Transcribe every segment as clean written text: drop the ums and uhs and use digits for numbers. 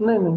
नहीं नहीं।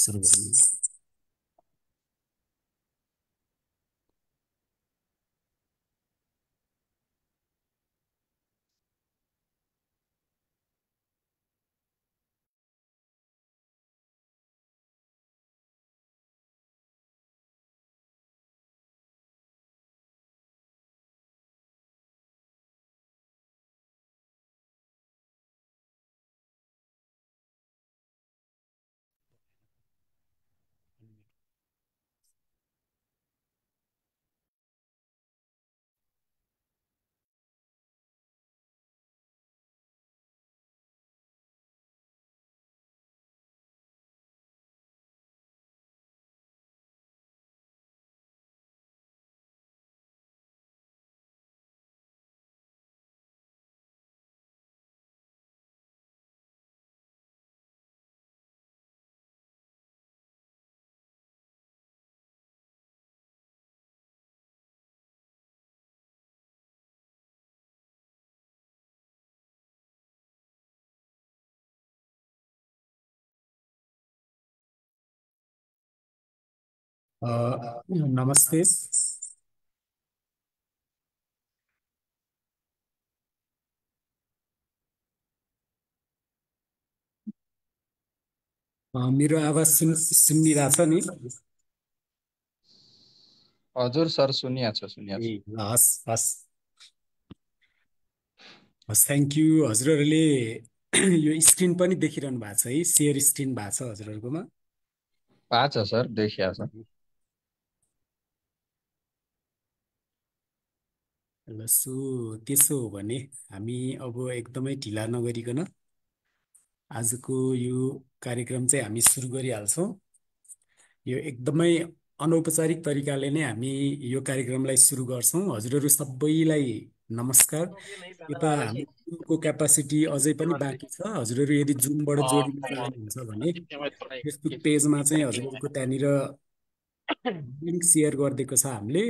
सुरु गर्नु। नमस्ते। मेरो आवाज सुनिरहेछ नि? हजुर सर, सुनिहाछ ए हस् हस् हस्, थ्याङ्क यू। हजुरहरूले यो स्क्रिन पनि देखिरहनु भएको छ है? सेयर स्क्रिन भएको छ हजुरहरूकोमा? छ सर, देखिया छ। ल त्यसो हो भने हामी अब एकदमै ढिला नगरिकन आजको यो कार्यक्रम चाहिँ हामी सुरु गरिहाल्छौँ। यो एकदमै अनौपचारिक तरिकाले नै हामी यो कार्यक्रमलाई सुरु गर्छौँ। हजुरहरू सबैलाई नमस्कार। यता हाम्रो जुमको क्यापासिटी अझै पनि बाँकी छ। हजुरहरू यदि जुमबाट जोडिन चाहनुहुन्छ भने फेसबुक पेजमा चाहिँ हजुरहरूको त्यहाँनिर लिङ्क सेयर गरिदिएको छ हामीले।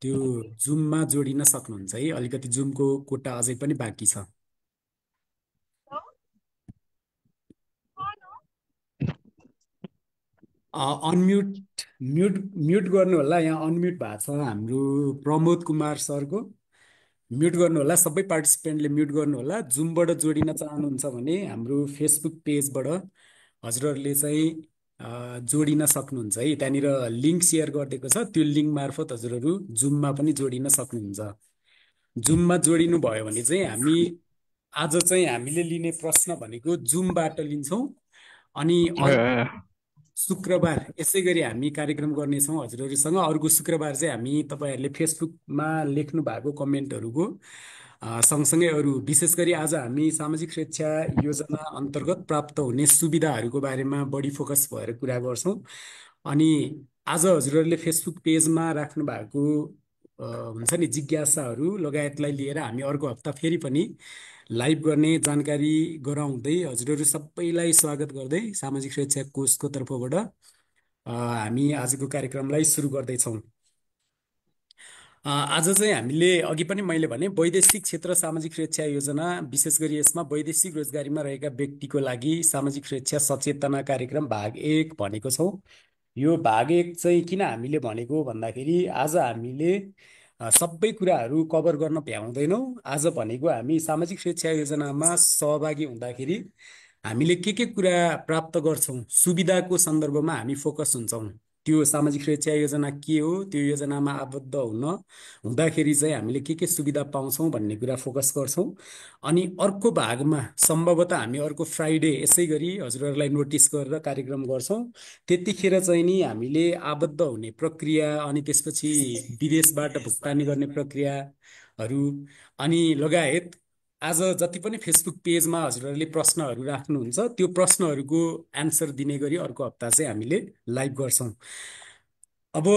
त्यो जुममा जोडिन सक्नुहुन्छ है। अलिकति जुमको कोटा अझै पनि बाँकी छ। अनम्युट म्युट म्युट गर्नु होला। यहाँ अनम्युट भएको छ हाम्रो प्रमोद कुमार सरको। म्युट गर्नु होला। सबै पार्टिसिपेन्टले म्युट गर्नु होला। जुमबाट जोडिन चाहनुहुन्छ भने हाम्रो फेसबुक पेजबाट हजुरहरूले चाहिँ जोडिन सक्नुहुन्छ है। त्यहाँनिर लिङ्क सेयर गरिदिएको छ। त्यो लिङ्क मार्फत हजुरहरू जुममा पनि जोडिन सक्नुहुन्छ। जुममा जोडिनु भयो भने चाहिँ हामी आज चाहिँ हामीले लिने प्रश्न भनेको जुमबाट लिन्छौँ। अनि शुक्रबार यसै गरी हामी कार्यक्रम गर्नेछौँ हजुरहरूसँग। अर्को शुक्रबार चाहिँ हामी तपाईँहरूले फेसबुकमा लेख्नु भएको कमेन्टहरूको सँगसँगै अरू विशेष गरी आज हामी सामाजिक सुरक्षा योजना अन्तर्गत प्राप्त हुने सुविधाहरूको बारेमा बढी फोकस भएर कुरा गर्छौँ। अनि आज हजुरहरूले फेसबुक पेजमा राख्नु भएको हुन्छ नि जिज्ञासाहरू लगायतलाई लिएर हामी अर्को हप्ता फेरि पनि लाइभ गर्ने जानकारी गराउँदै हजुरहरू सबैलाई स्वागत गर्दै सामाजिक सुरक्षा कोषको तर्फबाट हामी आजको कार्यक्रमलाई सुरु गर्दैछौँ। आज चाहिँ हामीले अघि पनि मैले भने वैदेशिक क्षेत्र सामाजिक सुरक्षा योजना, विशेष गरी यसमा वैदेशिक रोजगारीमा रहेका व्यक्तिको लागि सामाजिक सुरक्षा सचेतना कार्यक्रम भाग 1 भनेको छौँ। यो भाग 1 चाहिँ किन हामीले भनेको भन्दाखेरि आज हामीले सबै कुराहरू कभर गर्न भ्याउँदैनौँ। आज भनेको हामी सामाजिक सुरक्षा योजनामा सहभागी हुँदाखेरि हामीले के कुरा प्राप्त गर्छौँ, सुविधाको सन्दर्भमा हामी फोकस हुन्छौँ। त्यो सामाजिक सुरक्षा योजना के हो, त्यो योजनामा आबद्ध हुँदाखेरि चाहिँ हामीले के सुविधा पाउँछौँ भन्ने कुरा फोकस गर्छौँ। अनि अर्को भागमा सम्भवतः हामी अर्को फ्राइडे यसै गरी हजुरहरूलाई नोटिस गरेर कार्यक्रम गर्छौँ। त्यतिखेर चाहिँ नि हामीले आबद्ध हुने प्रक्रिया, अनि त्यसपछि विदेशबाट भुक्तानी गर्ने प्रक्रियाहरू अनि लगायत आज जति पनि फेसबुक पेजमा हजुरहरूले प्रश्नहरू राख्नुहुन्छ त्यो प्रश्नहरूको एन्सर दिने गरी अर्को हप्ता चाहिँ हामीले लाइभ गर्छौँ। अब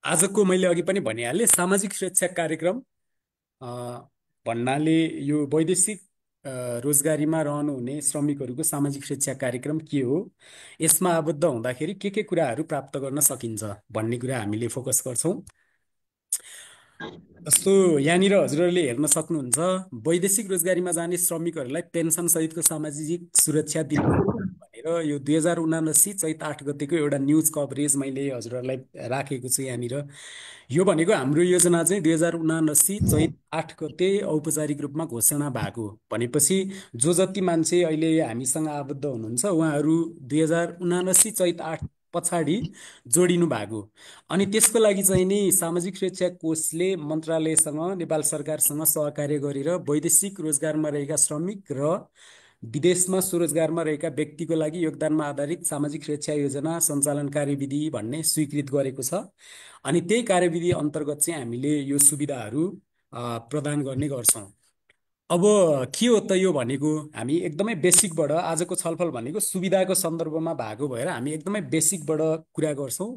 आजको मैले अघि पनि भनिहालेँ सामाजिक सुरक्षा कार्यक्रम भन्नाले यो वैदेशिक रोजगारीमा रहनुहुने श्रमिकहरूको सामाजिक सुरक्षा कार्यक्रम के हो, यसमा आबद्ध हुँदाखेरि के कुराहरू प्राप्त गर्न सकिन्छ भन्ने कुरा हामीले फोकस गर्छौँ। जस्तो यहाँनिर हजुरहरूले हेर्न सक्नुहुन्छ, वैदेशिक रोजगारीमा जाने श्रमिकहरूलाई पेन्सन सहितको सामाजिक सुरक्षा दिनु भनेर यो 2079 चैत 8 गतेको एउटा न्युज कभरेज मैले हजुरहरूलाई राखेको छु यहाँनिर। यो भनेको हाम्रो योजना चाहिँ 2079 चैत 8 गते औपचारिक रूपमा घोषणा भएको भनेपछि जो जति मान्छे अहिले हामीसँग आबद्ध हुनुहुन्छ उहाँहरू 2079 चैत 8 पछाडि जोडिनु भएको। अनि त्यसको लागि चाहिँ नि सामाजिक सुरक्षा कोषले मन्त्रालयसँग, नेपाल सरकारसँग सहकार्य गरेर वैदेशिक रोजगारमा रहेका श्रमिक र विदेशमा स्वरोजगारमा रहेका व्यक्तिको लागि योगदानमा आधारित सामाजिक सुरक्षा योजना सञ्चालन कार्यविधि भन्ने स्वीकृत गरेको छ। अनि त्यही कार्यविधि अन्तर्गत चाहिँ हामीले यो सुविधाहरू प्रदान गर्ने गर्छौँ। अब के हो त यो भनेको, हामी एकदमै बेसिकबाट आजको छलफल भनेको सुविधाको सन्दर्भमा भएको भएर हामी एकदमै बेसिकबाट कुरा गर्छौँ।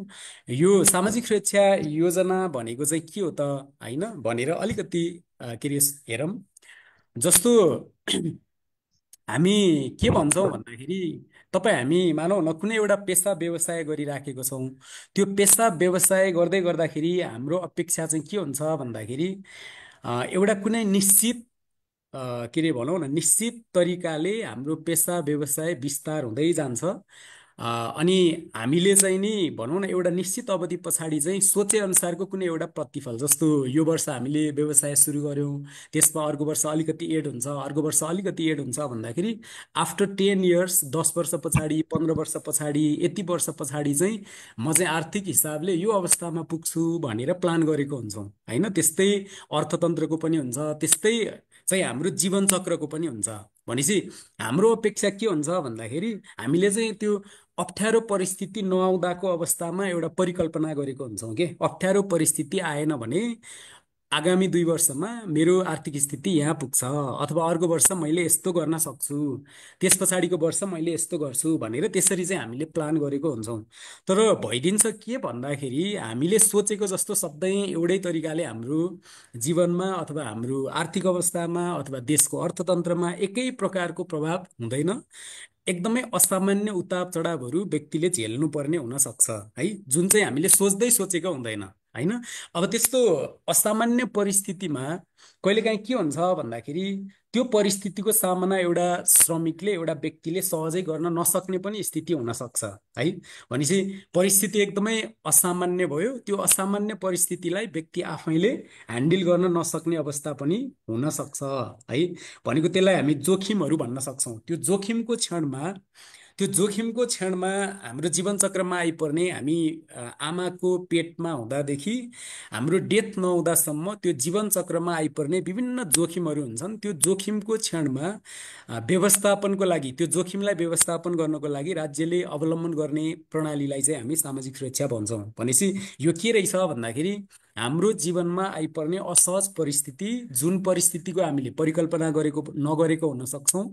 यो सामाजिक सुरक्षा योजना भनेको चाहिँ के हो त होइन भनेर अलिकति के अरे हेरौँ। जस्तो हामी के भन्छौँ भन्दाखेरि तपाईँ हामी मानौ न कुनै एउटा पेसा व्यवसाय गरिराखेको छौँ। त्यो पेसा व्यवसाय गर्दै गर्दाखेरि हाम्रो अपेक्षा चाहिँ के हुन्छ भन्दाखेरि एउटा कुनै निश्चित के अरे भनौँ न निश्चित तरिकाले हाम्रो पेसा व्यवसाय विस्तार हुँदै जान्छ। अनि हामीले चाहिँ नि भनौँ न एउटा निश्चित अवधि पछाडि चाहिँ सोचे अनुसारको कुनै एउटा प्रतिफल, जस्तो यो वर्ष हामीले व्यवसाय सुरु गऱ्यौँ, त्यसमा अर्को वर्ष अलिकति एड हुन्छ, अर्को वर्ष अलिकति एड हुन्छ भन्दाखेरि आफ्टर 10 इयर्स 10 वर्ष पछाडि 15 वर्ष पछाडि यति वर्ष पछाडि चाहिँ म चाहिँ आर्थिक हिसाबले यो अवस्थामा पुग्छु भनेर प्लान गरेको हुन्छौँ होइन, त्यस्तै अर्थतन्त्रको पनि हुन्छ, त्यस्तै चाहिँ हाम्रो जीवन चक्रको पनि हुन्छ। भनेपछि हाम्रो अपेक्षा के हुन्छ भन्दाखेरि हामीले चाहिँ त्यो अप्ठ्यारो परिस्थिति नआउँदाको अवस्थामा एउटा परिकल्पना गरेको हुन्छौँ कि अप्ठ्यारो परिस्थिति आएन भने आगामी 2 वर्षमा मेरो आर्थिक स्थिति यहाँ पुग्छ, अथवा अर्को वर्ष मैले यस्तो गर्न सक्छु, त्यस पछाडिको वर्ष मैले यस्तो गर्छु भनेर त्यसरी चाहिँ हामीले प्लान गरेको हुन्छौँ। तर भइदिन्छ के भन्दाखेरि हामीले सोचेको जस्तो सधैँ एउटै तरिकाले हाम्रो जीवनमा अथवा हाम्रो आर्थिक अवस्थामा अथवा देशको अर्थतन्त्रमा एकै प्रकारको प्रभाव हुँदैन। एकदमै असामान्य उतार चढावहरू व्यक्तिले झेल्नु पर्ने हुनसक्छ है, जुन चाहिँ हामीले सोच्दै सोचेको हुँदैन होइन। अब त्यस्तो असामान्य परिस्थितिमा कहिलेकाहीँ के हुन्छ भन्दाखेरि त्यो परिस्थितिको सामना एउटा श्रमिकले एउटा व्यक्तिले सहजै गर्न नसक्ने पनि स्थिति हुनसक्छ है। भनेपछि परिस्थिति एकदमै असामान्य भयो, त्यो असामान्य परिस्थितिलाई व्यक्ति आफैले ह्यान्डल गर्न नसक्ने अवस्था पनि हुनसक्छ है। भनेको त्यसलाई हामी जोखिमहरू भन्न सक्छौँ। त्यो जोखिमको क्षणमा हाम्रो जीवनचक्रमा आइपर्ने, हामी आमाको पेटमा हुँदादेखि हाम्रो डेथ नहुँदासम्म त्यो जीवनचक्रमा आइपर्ने विभिन्न जोखिमहरू हुन्छन्। त्यो जोखिमको क्षणमा व्यवस्थापनको लागि, त्यो जोखिमलाई व्यवस्थापन गर्नको लागि राज्यले अवलम्बन गर्ने प्रणालीलाई चाहिँ हामी सामाजिक सुरक्षा भन्छौँ। भनेपछि यो के रहेछ भन्दाखेरि हाम्रो जीवनमा आइपर्ने असहज परिस्थिति, जुन परिस्थितिको हामीले परिकल्पना गरेको नगरेको हुन सक्छौँ,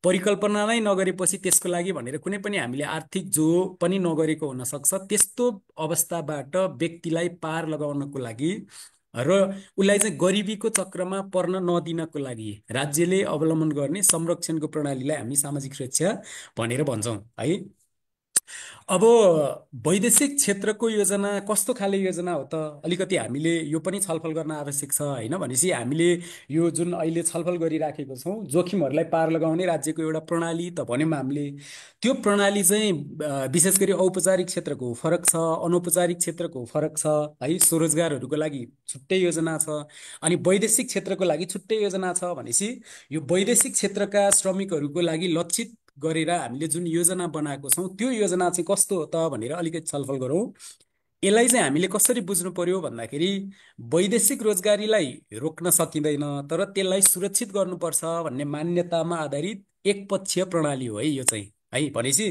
परिकल्पना नै नगरेपछि त्यसको लागि भनेर कुनै पनि हामीले आर्थिक जो पनि नगरेको हुनसक्छ, त्यस्तो अवस्थाबाट व्यक्तिलाई पार लगाउनको लागि र उसलाई चाहिँ गरिबीको चक्रमा पर्न नदिनको लागि राज्यले अवलम्बन गर्ने संरक्षणको प्रणालीलाई हामी सामाजिक सुरक्षा भनेर भन्छौँ है। अब वैदेशिक क्षेत्रको योजना कस्तो खाले योजना हो त, अलिकति हामीले यो पनि छलफल गर्न आवश्यक छ होइन। भनेपछि हामीले यो जुन अहिले छलफल गरिराखेको छौँ जोखिमहरूलाई पार लगाउने राज्यको एउटा प्रणाली त भन्यौँ हामीले, त्यो प्रणाली चाहिँ विशेष गरी औपचारिक क्षेत्रको फरक छ, अनौपचारिक क्षेत्रको फरक छ है। स्वरोजगारहरूको लागि छुट्टै योजना छ अनि वैदेशिक क्षेत्रको लागि छुट्टै योजना छ। भनेपछि यो वैदेशिक क्षेत्रका श्रमिकहरूको लागि लक्षित गरेर हामीले जुन योजना बनाएको छौँ त्यो योजना चाहिँ कस्तो हो त भनेर अलिकति छलफल गरौँ। यसलाई चाहिँ हामीले कसरी बुझ्नु पर्यो भन्दाखेरि वैदेशिक रोजगारीलाई रोक्न सकिँदैन, तर त्यसलाई सुरक्षित गर्नुपर्छ भन्ने मान्यतामा आधारित एकपक्षीय प्रणाली हो है यो चाहिँ है। भनेपछि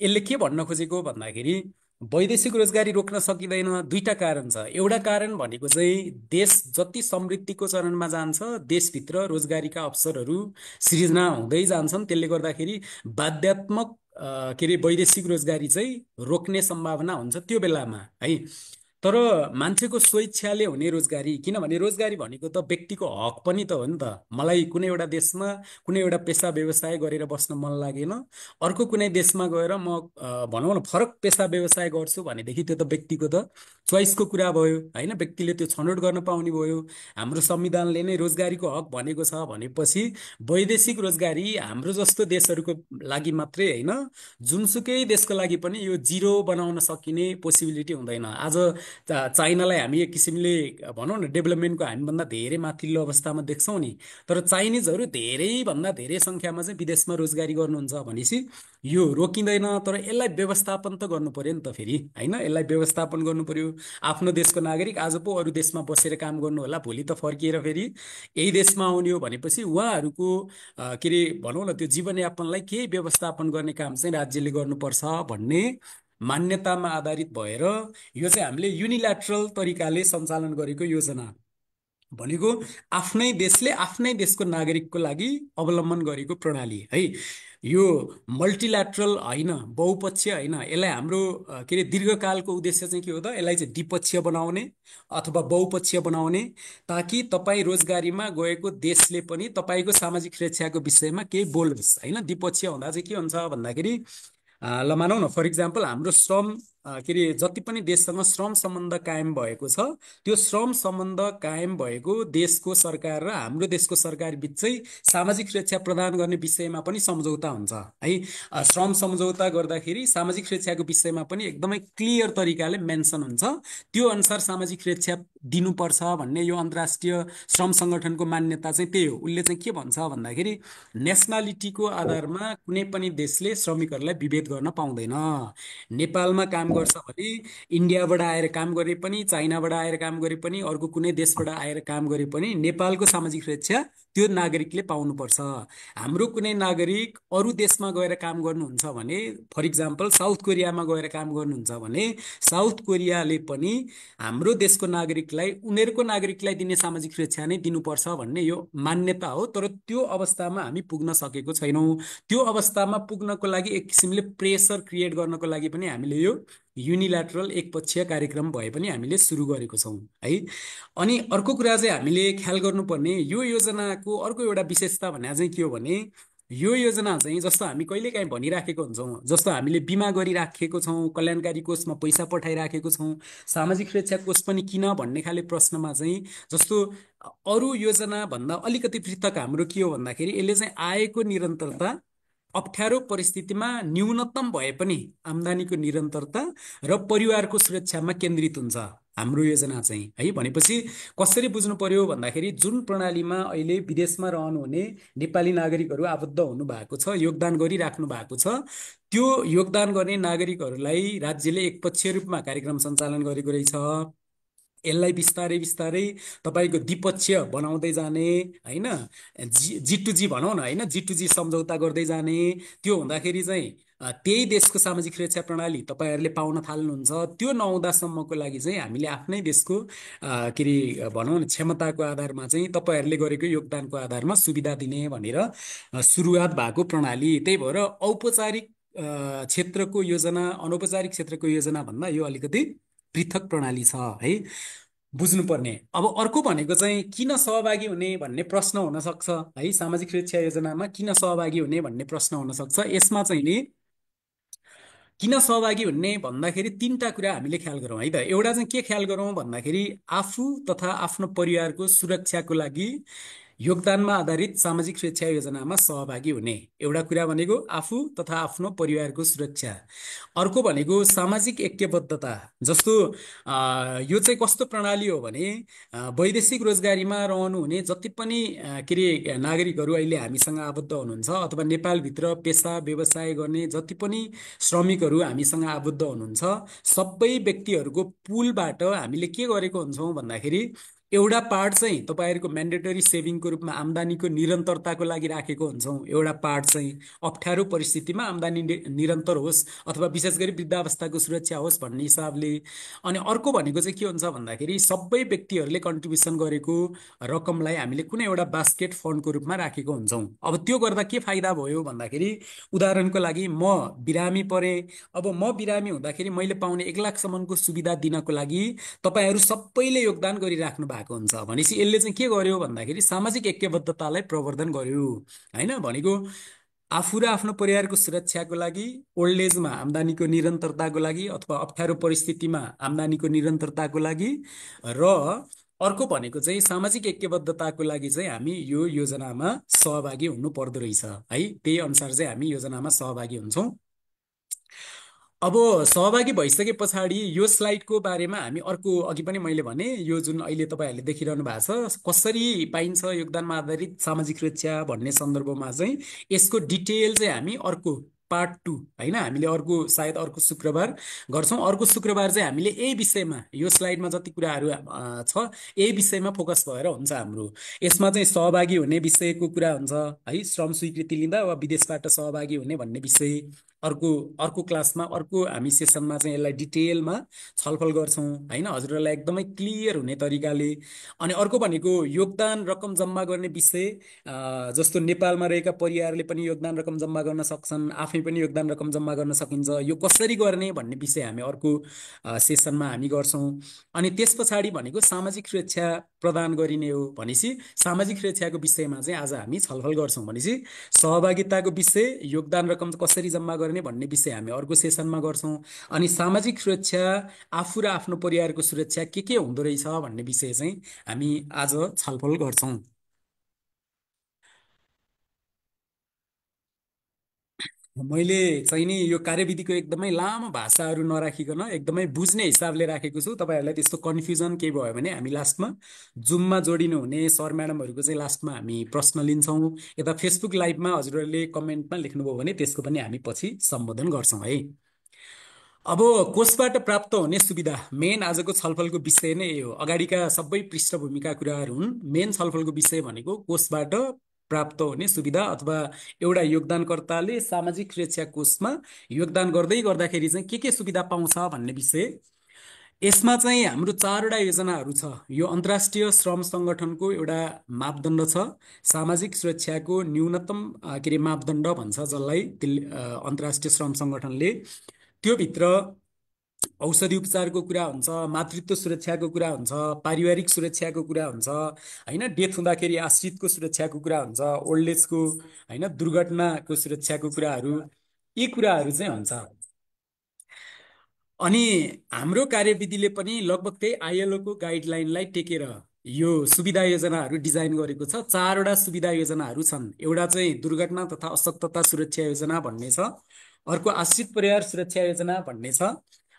यसले के भन्न खोजेको भन्दाखेरि वैदेशिक रोजगारी रोक्न सकिँदैन, दुईटा कारण छ। एउटा कारण भनेको चाहिँ देश जति समृद्धिको चरणमा जान्छ देशभित्र रोजगारीका अवसरहरू सृजना हुँदै जान्छन्, त्यसले गर्दाखेरि बाध्यात्मक के अरे वैदेशिक रोजगारी चाहिँ रोक्ने सम्भावना हुन्छ त्यो बेलामा है। तर मान्छेको स्वेच्छाले हुने रोजगारी, किनभने रोजगारी भनेको त व्यक्तिको हक पनि त हो नि त। मलाई कुनै एउटा देशमा कुनै एउटा पेसा व्यवसाय गरेर बस्न मन लागेन, अर्को कुनै देशमा गएर म भनौँ न फरक पेसा व्यवसाय गर्छु भनेदेखि त्यो त व्यक्तिको त चोइसको कुरा भयो होइन, व्यक्तिले त्यो छनौट गर्न पाउने भयो। हाम्रो संविधानले नै रोजगारीको हक भनेको छ भनेपछि वैदेशिक रोजगारी हाम्रो जस्तो देशहरूको लागि मात्रै होइन, जुनसुकै देशको लागि पनि यो जिरो बनाउन सकिने पोसिबिलिटी हुँदैन। आज चाइनालाई हामी एक किसिमले भनौँ न डेभलपमेन्टको हामीभन्दा धेरै माथिल्लो अवस्थामा देख्छौँ नि, तर चाइनिजहरू धेरैभन्दा धेरै सङ्ख्यामा चाहिँ विदेशमा रोजगारी गर्नुहुन्छ। भनेपछि यो रोकिँदैन, तर यसलाई व्यवस्थापन त गर्नु पर्यो नि त फेरि होइन। यसलाई व्यवस्थापन गर्नु पर्यो। आफ्नो देशको नागरिक आज पो अरू देशमा बसेर काम गर्नु होला, भोलि त फर्किएर फेरि यही देशमा आउने हो भनेपछि उहाँहरूको के अरे भनौँ न त्यो जीवनयापनलाई केही व्यवस्थापन गर्ने काम चाहिँ राज्यले गर्नुपर्छ भन्ने मान्यतामा आधारित भएर यो चाहिँ हामीले युनिल्याटरल तरिकाले सञ्चालन गरेको योजना भनेको आफ्नै देशले आफ्नै देशको नागरिकको लागि अवलम्बन गरेको प्रणाली है। यो मल्टिल्याटरल होइन, बहुपक्षीय होइन। यसलाई हाम्रो के अरे दीर्घकालको उद्देश्य चाहिँ के हो त, यसलाई चाहिँ द्विपक्षीय बनाउने अथवा बहुपक्षीय बनाउने, ताकि तपाईँ रोजगारीमा गएको देशले पनि तपाईँको सामाजिक सुरक्षाको विषयमा केही बोलोस् होइन। द्विपक्षीय हुँदा चाहिँ के हुन्छ भन्दाखेरि ल मानौँ न फर इक्जाम्पल हाम्रो श्रम के अरे जति पनि देशसँग श्रम सम्बन्ध कायम भएको छ, त्यो श्रम सम्बन्ध कायम भएको देशको सरकार र हाम्रो देशको सरकार बिच चाहिँ सामाजिक सुरक्षा प्रदान गर्ने विषयमा पनि सम्झौता हुन्छ है। श्रम सम्झौता गर्दाखेरि सामाजिक सुरक्षाको विषयमा पनि एकदमै क्लियर तरिकाले मेन्सन हुन्छ, त्यो अनुसार सामाजिक सुरक्षा दिनुपर्छ भन्ने यो अन्तर्राष्ट्रिय श्रम सङ्गठनको मान्यता चाहिँ त्यही हो। उसले चाहिँ के भन्छ भन्दाखेरि नेसनालिटीको आधारमा कुनै पनि देशले श्रमिकहरूलाई विभेद गर्न पाउँदैन। नेपालमा काम काम गर्छ भने इन्डियाबाट आएर काम गरे पनि, चाइनाबाट आएर काम गरे पनि, अर्को कुनै देशबाट आएर काम गरे पनि नेपालको सामाजिक सुरक्षा त्यो नागरिकले पाउनुपर्छ। हाम्रो कुनै नागरिक अरू देशमा गएर काम गर्नुहुन्छ भने, फर इक्जाम्पल साउथ कोरियामा गएर काम गर्नुहुन्छ भने साउथ कोरियाले पनि हाम्रो देशको नागरिकलाई उनीहरूको नागरिकलाई दिने सामाजिक सुरक्षा नै दिनुपर्छ भन्ने यो मान्यता हो। तर त्यो अवस्थामा हामी पुग्न सकेको छैनौँ। त्यो अवस्थामा पुग्नको लागि एक किसिमले प्रेसर क्रिएट गर्नको लागि पनि हामीले यो युनिल्याटरल एकपक्षीय कार्यक्रम भए पनि हामीले सुरु गरेको छौँ है। अनि अर्को कुरा चाहिँ हामीले ख्याल गर्नुपर्ने यो योजनाको अर्को एउटा विशेषता भने चाहिँ के हो भने, यो योजना चाहिँ जस्तो हामी कहिलेकाहीँ भनिराखेको हुन्छौँ, जस्तो हामीले बिमा गरिराखेको छौँ, कल्याणकारी कोषमा पैसा पठाइराखेको छौँ, सामाजिक सुरक्षा कोष पनि किन भन्ने खाले प्रश्नमा चाहिँ जस्तो अरू योजना भन्दा अलिकति पृथक हाम्रो के हो भन्दाखेरि यसले चाहिँ आयको निरन्तरता, अप्ठ्यारो परिस्थितिमा न्यूनतम भए पनि आम्दानीको निरन्तरता र परिवारको सुरक्षामा केन्द्रित हुन्छ हाम्रो योजना चाहिँ है। भनेपछि कसरी बुझ्नु पर्यो भन्दाखेरि जुन प्रणालीमा अहिले विदेशमा रहनुहुने नेपाली नागरिकहरू आबद्ध हुनु भएको छ, योगदान गरिराख्नु भएको छ, त्यो योगदान गर्ने नागरिकहरूलाई राज्यले एकपक्षीय रूपमा कार्यक्रम सञ्चालन गरेको रहेछ। यसलाई बिस्तारै बिस्तारै तपाईँको द्विपक्षीय बनाउँदै जाने होइन, जी टु जी भनौँ न होइन, जी टु जी सम्झौता गर्दै जाने, त्यो हुँदाखेरि चाहिँ त्यही देशको सामाजिक सुरक्षा प्रणाली तपाईँहरूले पाउन थाल्नुहुन्छ। त्यो नहुँदासम्मको लागि चाहिँ हामीले आफ्नै देशको के अरे भनौँ न क्षमताको आधारमा चाहिँ तपाईँहरूले गरेको योगदानको आधारमा सुविधा दिने भनेर सुरुवात भएको प्रणाली। त्यही भएर औपचारिक क्षेत्रको योजना, अनौपचारिक क्षेत्रको योजना भन्दा यो अलिकति पृथक प्रणाली छ है, बुझ्नुपर्ने। अब अर्को भनेको चाहिँ किन सहभागी हुने भन्ने प्रश्न हुन सक्छ है। सामाजिक सुरक्षा योजनामा किन सहभागी हुने भन्ने प्रश्न हुन सक्छ। यसमा चाहिँ नि किन सहभागी हुने भन्दाखेरि तीनटा कुरा हामीले ख्याल गरौँ है त। एउटा चाहिँ के ख्याल गरौँ भन्दाखेरि आफू तथा आफ्नो परिवारको सुरक्षाको लागि योगदानमा आधारित सामाजिक सुरक्षा योजनामा सहभागी हुने एउटा कुरा भनेको आफू तथा आफ्नो परिवारको सुरक्षा। अर्को भनेको सामाजिक ऐक्यबद्धता। जस्तो यो चाहिँ कस्तो प्रणाली हो भने वैदेशिक रोजगारीमा रहनुहुने जति पनि के अरे नागरिकहरू अहिले हामीसँग आबद्ध हुनुहुन्छ अथवा नेपालभित्र पेसा व्यवसाय गर्ने जति पनि श्रमिकहरू हामीसँग आबद्ध हुनुहुन्छ, सबै व्यक्तिहरूको पुलबाट हामीले के गरेको हुन्छौँ भन्दाखेरि एउटा पार्ट चाहिँ तपाईँहरूको म्यान्डेटरी सेभिङको रूपमा आम्दानीको निरन्तरताको लागि राखेको हुन्छौँ। एउटा पार्ट चाहिँ अप्ठ्यारो परिस्थितिमा आम्दानी निरन्तर होस् अथवा विशेष गरी वृद्धावस्थाको सुरक्षा होस् भन्ने हिसाबले। अनि अर्को भनेको चाहिँ के हुन्छ भन्दाखेरि सबै व्यक्तिहरूले कन्ट्रिब्युसन गरेको रकमलाई हामीले कुनै एउटा बास्केट फन्डको रूपमा राखेको हुन्छौँ। अब त्यो गर्दा के फाइदा भयो भन्दाखेरि उदाहरणको लागि म बिरामी परेँ, अब म बिरामी हुँदाखेरि मैले पाउने 1 लाखसम्मको सुविधा दिनको लागि तपाईँहरू सबैले योगदान गरिराख्नु भएको हुन्छ भनेपछि यसले चाहिँ के गर्यो भन्दाखेरि सामाजिक ऐक्यबद्धतालाई प्रवर्धन गर्यो होइन। भनेको आफू र आफ्नो परिवारको सुरक्षाको लागि, ओल्ड एजमा आम्दानीको निरन्तरताको लागि अथवा अप्ठ्यारो परिस्थितिमा आम्दानीको निरन्तरताको लागि, र अर्को भनेको चाहिँ सामाजिक ऐक्यबद्धताको लागि चाहिँ हामी यो योजनामा सहभागी हुनु पर्दो रहेछ है। त्यही अनुसार चाहिँ हामी योजनामा सहभागी हुन्छौँ। अब सहभागी भइसके पछाडि यो स्लाइडको बारेमा हामी अर्को अघि पनि मैले भने यो जुन अहिले तपाईँहरूले देखिरहनु भएको छ कसरी पाइन्छ योगदानमा आधारित सामाजिक सुरक्षा भन्ने सन्दर्भमा चाहिँ यसको डिटेल चाहिँ हामी अर्को पार्ट 2 होइन हामीले अर्को सायद अर्को शुक्रबार गर्छौँ। अर्को शुक्रबार चाहिँ हामीले यही विषयमा यो स्लाइडमा जति कुराहरू छ यही विषयमा फोकस भएर हुन्छ हाम्रो। यसमा चाहिँ सहभागी हुने विषयको कुरा हुन्छ है, श्रम स्वीकृति लिँदा वा विदेशबाट सहभागी हुने भन्ने विषय अर्को अर्को क्लासमा अर्को हामी सेसनमा चाहिँ यसलाई डिटेलमा छलफल गर्छौँ होइन, हजुरहरूलाई एकदमै क्लियर हुने तरिकाले। अनि अर्को भनेको योगदान रकम जम्मा गर्ने विषय, जस्तो नेपालमा रहेका परिवारले पनि योगदान रकम जम्मा गर्न सक्छन्, आफै पनि योगदान रकम जम्मा गर्न सकिन्छ, यो कसरी गर्ने भन्ने विषय हामी अर्को सेसनमा हामी गर्छौँ। अनि त्यस पछाडि भनेको सामाजिक सुरक्षा प्रदान गरिने हो भनेपछि सामाजिक सुरक्षाको विषयमा चाहिँ आज हामी छलफल गर्छौँ। भनेपछि सहभागिताको विषय, योगदान रकम कसरी जम्मा गर्ने भन्ने विषय हामी अर्को सेसनमा गर्छौँ। अनि सामाजिक सुरक्षा, आफू र आफ्नो परिवारको सुरक्षा के हुँदो रहेछ भन्ने विषय चाहिँ हामी आज छलफल गर्छौँ। मैले चाहिँ नि यो कार्यविधिको एकदमै लामो भाषाहरू नराखिकन एकदमै बुझ्ने हिसाबले राखेको छु। तपाईँहरूलाई त्यस्तो कन्फ्युजन केही भयो भने हामी लास्टमा जुममा जोडिनु हुने सर म्याडमहरूको चाहिँ लास्टमा हामी प्रश्न लिन्छौँ। यता फेसबुक लाइभमा हजुरहरूले कमेन्टमा लेख्नुभयो भने त्यसको पनि हामी पछि सम्बोधन गर्छौँ है। अब कोषबाट प्राप्त हुने सुविधा मेन आजको छलफलको विषय नै यही हो। अगाडिका सबै पृष्ठभूमिका कुराहरू हुन्। मेन छलफलको विषय भनेको कोषबाट प्राप्त हुने सुविधा अथवा एउटा योगदानकर्ताले सामाजिक सुरक्षा कोषमा योगदान गर्दै गर्दाखेरि चाहिँ के सुविधा पाउँछ भन्ने विषय। यसमा चाहिँ हाम्रो चारवटा योजनाहरू छ। यो अन्तर्राष्ट्रिय श्रम सङ्गठनको एउटा मापदण्ड छ, सामाजिक सुरक्षाको न्यूनतम के अरे मापदण्ड भन्छ जसलाई अन्तर्राष्ट्रिय श्रम सङ्गठनले। त्यो भित्र औषधि उपचारको कुरा हुन्छ, मातृत्व सुरक्षाको कुरा हुन्छ, पारिवारिक सुरक्षाको कुरा हुन्छ, होइन, डेथ हुँदाखेरि आश्रितको सुरक्षाको कुरा हुन्छ, ओल्ड एजको, होइन, दुर्घटनाको सुरक्षाको कुराहरू, यी कुराहरू चाहिँ हुन्छ। अनि हाम्रो कार्यविधिले पनि लगभग त्यही आइएलओको गाइडलाइनलाई टेकेर यो सुविधा योजनाहरू डिजाइन गरेको छ। चारवटा सुविधा योजनाहरू छन्। एउटा चाहिँ दुर्घटना तथा अशक्तता सुरक्षा योजना भन्ने छ, अर्को आश्रित परिवार सुरक्षा योजना भन्ने छ,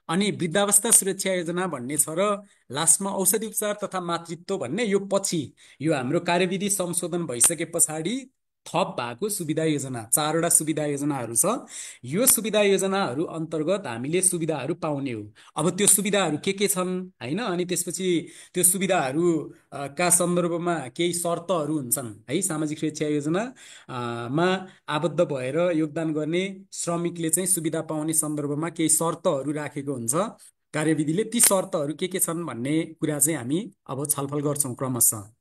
अनि वृद्धावस्था सुरक्षा योजना भन्ने छ, र लास्टमा औषधि उपचार तथा मातृत्व भन्ने यो पछि यो हाम्रो कार्यविधि संशोधन भइसके पछाडि थप भएको सुविधा योजना। चारवटा सुविधा योजनाहरू छ। यो सुविधा योजनाहरू अन्तर्गत हामीले सुविधाहरू पाउने हो। अब त्यो सुविधाहरू के छन्, होइन, अनि त्यसपछि त्यो सुविधाहरू का सन्दर्भमा केही शर्तहरू हुन्छन् है। सामाजिक सुरक्षा योजना मा आबद्ध भएर योगदान गर्ने श्रमिकले चाहिँ सुविधा पाउने सन्दर्भमा केही शर्तहरू राखेको हुन्छ कार्यविधिले। ती शर्तहरू के छन् भन्ने कुरा चाहिँ हामी अब छलफल गर्छौँ क्रमशः।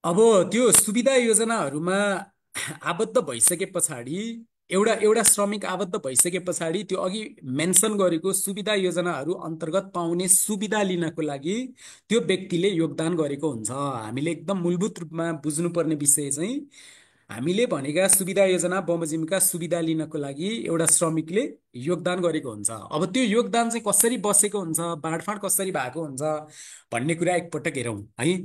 अब त्यो सुविधा योजनाहरूमा आबद्ध भइसके पछाडि एउटा एउटा श्रमिक आबद्ध भइसके पछाडि त्यो अघि मेन्सन गरेको सुविधा योजनाहरू अन्तर्गत पाउने सुविधा लिनको लागि त्यो व्यक्तिले योगदान गरेको हुन्छ। हामीले एकदम मूलभूत रूपमा बुझ्नुपर्ने विषय चाहिँ हामीले भनेका सुविधा योजना बमोजिमका सुविधा लिनको लागि एउटा श्रमिकले योगदान गरेको हुन्छ। अब त्यो योगदान चाहिँ कसरी बसेको हुन्छ, बाँडफाँड कसरी भएको हुन्छ भन्ने कुरा एकपटक हेरौँ है।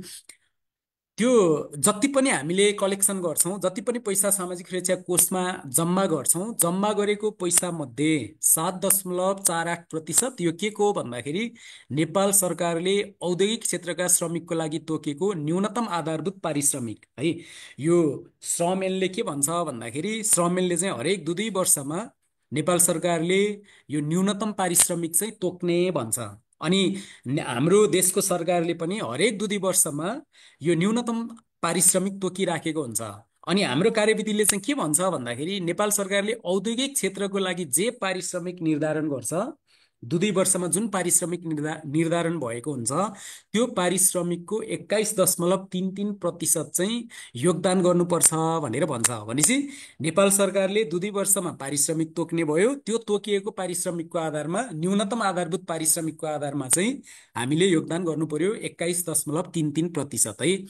त्यो जति पनि हामीले कलेक्सन गर्छौँ, जति पनि पैसा सामाजिक सुरक्षा कोषमा जम्मा गर्छौँ, जम्मा गरेको पैसा मध्ये 7.48% यो के को भन्दाखेरि नेपाल सरकारले औद्योगिक क्षेत्रका श्रमिकको लागि तोकेको न्यूनतम आधारभूत पारिश्रमिक है। यो श्रमऐनले के भन्छ भन्दाखेरि श्रमऐनले चाहिँ हरेक 2-2 वर्षमा नेपाल सरकारले यो न्यूनतम पारिश्रमिक चाहिँ तोक्ने भन्छ। अनि हाम्रो देशको सरकारले पनि हरेक 2-2 वर्षमा यो न्यूनतम पारिश्रमिक तोकिराखेको हुन्छ। अनि हाम्रो कार्यविधिले चाहिँ के भन्छ भन्दाखेरि नेपाल सरकारले औद्योगिक क्षेत्रको लागि जे पारिश्रमिक निर्धारण गर्छ, 2-2 वर्षमा जुन पारिश्रमिक निर्धारण भएको हुन्छ, त्यो पारिश्रमिकको 21.33% चाहिँ योगदान गर्नुपर्छ भनेर भन्छ। भनेपछि नेपाल सरकारले 2-2 वर्षमा पारिश्रमिक तोक्ने भयो। त्यो तोकिएको पारिश्रमिकको आधारमा, न्यूनतम आधारभूत पारिश्रमिकको आधारमा चाहिँ हामीले योगदान गर्नु पर्यो 21.33% है।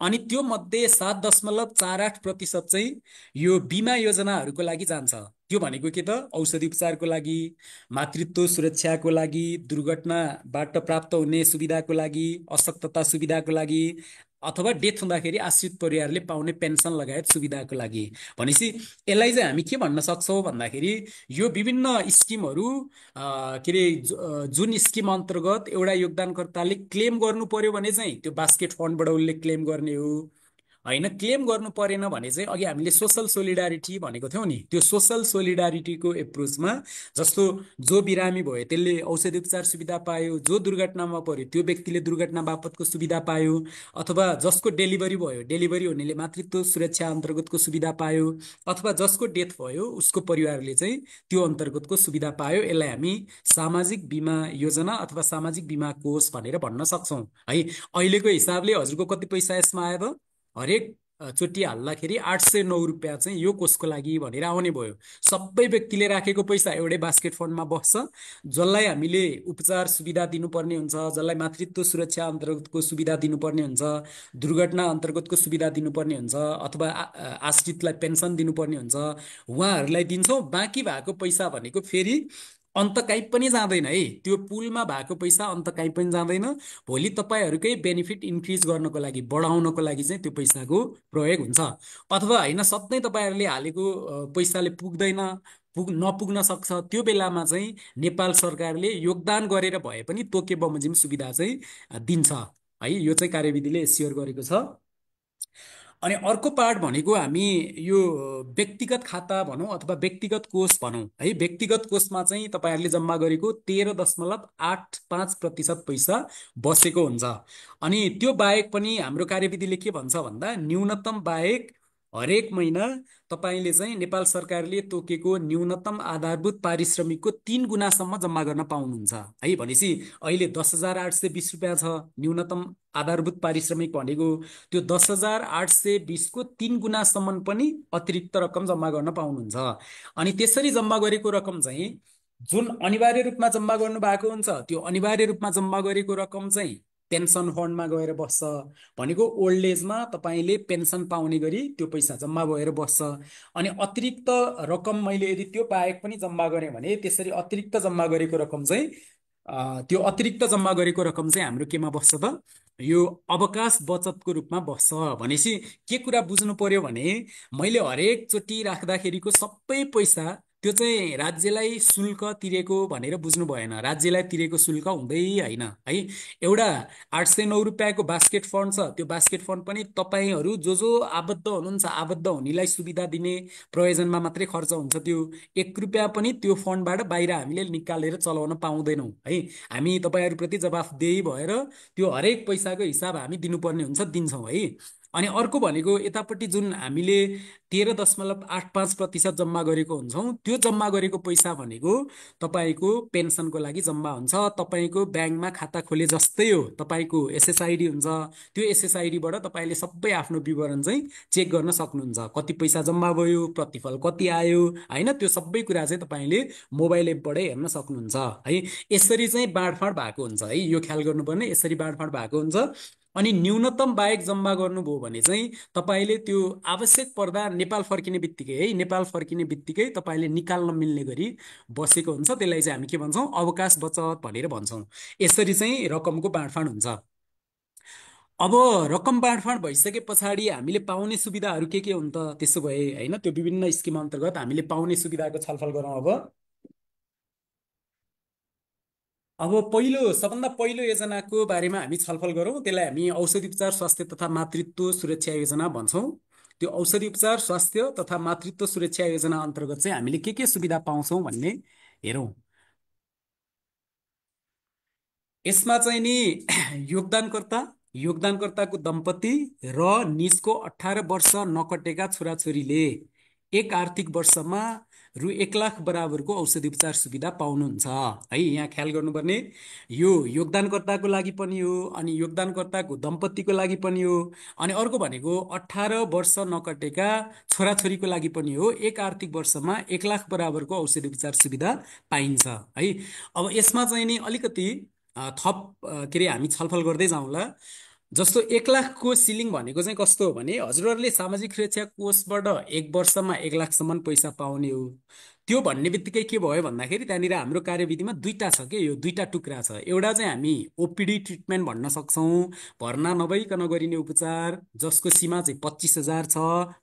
अनि त्यो मध्ये 7.48% चाहिँ यो बिमा योजनाहरूको लागि जान्छ। त्यो भनेको के त, औषधि उपचारको लागि, मातृत्व सुरक्षाको लागि, दुर्घटनाबाट प्राप्त हुने सुविधाको लागि, अशक्तता सुविधाको लागि, अथवा डेथ हुँदाखेरि आश्रित परिवारले पाउने पेन्सन लगायत सुविधाको लागि। भनेपछि यसलाई चाहिँ हामी के भन्न सक्छौँ भन्दाखेरि यो विभिन्न स्किमहरू के अरे जुन स्किम अन्तर्गत एउटा योगदानकर्ताले क्लेम गर्नु पर्यो भने चाहिँ त्यो बास्केट फन्डबाट उसले क्लेम गर्ने हो, होइन। क्लेम गर्नु परेन भने चाहिँ अघि हामीले सोसल सोलिडारिटी भनेको थियौँ नि, त्यो सोसल सोलिडारिटीको एप्रोचमा जस्तो जो बिरामी भयो त्यसले औषधि उपचार सुविधा पायो, जो दुर्घटनामा पर्यो त्यो व्यक्तिले दुर्घटना बापतको सुविधा पायो, अथवा जसको डेलिभरी भयो, डेलिभरी हुनेले मातृत्व सुरक्षा अन्तर्गतको सुविधा पायो, अथवा जसको डेथ भयो उसको परिवारले चाहिँ त्यो अन्तर्गतको सुविधा पायो। यसलाई हामी सामाजिक बिमा योजना अथवा सामाजिक बिमा कोष भनेर भन्न सक्छौँ है। अहिलेको हिसाबले हजुरको कति पैसा यसमा आयो त, हरेक चोटि हाल्दाखेरि 809 रुपियाँ चाहिँ यो कोषको लागि भनेर आउने भयो। सबै व्यक्तिले राखेको पैसा एउटै बास्केट फन्डमा बस्छ। जसलाई हामीले उपचार सुविधा दिनुपर्ने हुन्छ, जसलाई मातृत्व सुरक्षा अन्तर्गतको सुविधा दिनुपर्ने हुन्छ, दुर्घटना अन्तर्गतको सुविधा दिनुपर्ने हुन्छ, अथवा आश्रितलाई पेन्सन दिनुपर्ने हुन्छ, उहाँहरूलाई दिन्छौँ। बाँकी भएको पैसा भनेको फेरि अन्त कहीँ पनि जाँदैन है। त्यो पुलमा भएको पैसा अन्त कहीँ पनि जाँदैन। भोलि तपाईँहरूकै बेनिफिट इन्क्रिज गर्नको लागि, बढाउनको लागि चाहिँ त्यो पैसाको प्रयोग हुन्छ। अथवा होइन, सधैँ तपाईँहरूले हालेको पैसाले नपुग्न सक्छ, त्यो बेलामा चाहिँ नेपाल सरकारले योगदान गरेर भए पनि तोके बमोजिम सुविधा चाहिँ दिन्छ है। यो चाहिँ कार्यविधिले एस्योर गरेको छ। अनि अर्को पार्ट भनेको हामी यो व्यक्तिगत खाता भनौँ अथवा व्यक्तिगत कोष भनौँ है। व्यक्तिगत कोषमा चाहिँ तपाईँहरूले जम्मा गरेको 13.85% पैसा बसेको हुन्छ। अनि त्यो बाहेक पनि हाम्रो कार्यविधिले के भन्छ भन्दा न्यूनतम बाहेक हरेक महिना तपाईँले चाहिँ नेपाल सरकारले तोकेको न्यूनतम आधारभूत पारिश्रमिकको 3 गुणासम्म जम्मा गर्न पाउनुहुन्छ है। भनेपछि अहिले 10,820 रुपियाँ छ न्यूनतम आधारभूत पारिश्रमिक भनेको। त्यो 10,820को 3 गुणासम्म पनि अतिरिक्त रकम जम्मा गर्न पाउनुहुन्छ। अनि त्यसरी जम्मा गरेको रकम चाहिँ जुन अनिवार्य रूपमा जम्मा गर्नु भएको हुन्छ त्यो अनिवार्य रूपमा जम्मा गरेको रकम चाहिँ पेन्सन फन्डमा गएर बस्छ। भनेको ओल्ड एजमा तपाईँले पेन्सन पाउने गरी त्यो पैसा जम्मा भएर बस्छ। अनि अतिरिक्त रकम मैले यदि त्यो बाहेक पनि जम्मा गरेँ भने त्यसरी अतिरिक्त जम्मा गरेको रकम चाहिँ त्यो अतिरिक्त जम्मा गरेको रकम चाहिँ हाम्रो केमा बस्छ त यो अवकाश बचतको रूपमा बस्छ। भनेपछि के कुरा बुझ्नु पर्यो भने मैले हरेकचोटि राख्दाखेरिको सबै पैसा त्यो चाहिँ राज्यलाई शुल्क तिरेको भनेर बुझ्नु भएन। राज्यलाई तिरेको शुल्क हुँदै होइन है। एउटा 809 रुपियाँको बास्केट फन्ड छ। त्यो बास्केट फन्ड पनि तपाईँहरू जो जो आबद्ध हुनुहुन्छ आबद्ध हुनेलाई सुविधा दिने प्रयोजनमा मात्रै खर्च हुन्छ। त्यो 1 रुपियाँ पनि त्यो फन्डबाट बाहिर हामीले निकालेर चलाउन पाउँदैनौँ है। हामी तपाईँहरूप्रति जवाफदेही भएर त्यो हरेक पैसाको हिसाब हामी दिनुपर्ने हुन्छ, दिन्छौँ है। अनि अर्को भनेको यतापट्टि जुन हामीले 13.85% जम्मा गरेको हुन्छौँ त्यो जम्मा गरेको पैसा भनेको तपाईँको पेन्सनको लागि जम्मा हुन्छ। तपाईँको ब्याङ्कमा खाता खोले जस्तै हो। तपाईँको एसएसआइडी हुन्छ। त्यो एसएसआइडीबाट तपाईँले सबै आफ्नो विवरण चाहिँ चेक गर्न सक्नुहुन्छ। कति पैसा जम्मा भयो, प्रतिफल कति आयो होइन, त्यो सबै कुरा चाहिँ तपाईँले मोबाइल एपबाटै हेर्न सक्नुहुन्छ है। यसरी चाहिँ बाँडफाँड भएको हुन्छ है। यो ख्याल गर्नुपर्ने, यसरी बाँडफाँड भएको हुन्छ। अनि न्यूनतम बाहेक जम्मा गर्नुभयो भने चाहिँ तपाईँले त्यो आवश्यक पर्दा नेपाल फर्किने बित्तिकै है, नेपाल फर्किने बित्तिकै तपाईँले निकाल्न मिल्ने गरी बसेको हुन्छ। त्यसलाई चाहिँ हामी के भन्छौँ, अवकाश बचत भनेर भन्छौँ। यसरी चाहिँ रकमको बाँडफाँड हुन्छ। अब रकम बाँडफाँड भइसके पछाडि हामीले पाउने सुविधाहरू के हुन् त त्यसो भए होइन। त्यो विभिन्न स्किम अन्तर्गत हामीले पाउने सुविधाको छलफल गरौँ अब। अब सबभन्दा पहिलो योजनाको बारेमा हामी छलफल गरौँ। त्यसलाई हामी औषधि उपचार स्वास्थ्य तथा मातृत्व सुरक्षा योजना भन्छौँ। त्यो औषधि उपचार स्वास्थ्य तथा मातृत्व सुरक्षा योजना अन्तर्गत चाहिँ हामीले के सुविधा पाउँछौँ भन्ने हेरौँ। यसमा चाहिँ नि योगदानकर्ताको दम्पति र निजको 18 वर्ष नकटेका छोराछोरीले एक आर्थिक वर्षमा रु 1 लाख बराबरको औषधि उपचार सुविधा पाउनुहुन्छ है। यहाँ ख्याल गर्नुपर्ने यो योगदानकर्ताको लागि पनि हो, अनि योगदानकर्ताको दम्पतिको लागि पनि हो, अनि अर्को भनेको 18 वर्ष नकटेका छोराछोरीको लागि पनि हो। एक आर्थिक वर्षमा 1 लाख बराबरको औषधि उपचार सुविधा पाइन्छ है। अब यसमा चाहिँ नि अलिकति थप के अरे हामी छलफल गर्दै जाउँला। जस्तो 1 लाखको सिलिङ भनेको चाहिँ कस्तो हो भने हजुरहरूले सामाजिक सुरक्षा कोषबाट एक वर्षमा 1 लाखसम्म पैसा पाउने हो। त्यो भन्ने बित्तिकै के भयो भन्दाखेरि त्यहाँनिर हाम्रो कार्यविधिमा दुईटा छ के, यो दुईटा टुक्रा छ। एउटा चाहिँ हामी ओपिडी ट्रिटमेन्ट भन्न सक्छौँ, भर्ना नभइकन गरिने उपचार जसको सीमा चाहिँ 25,000 छ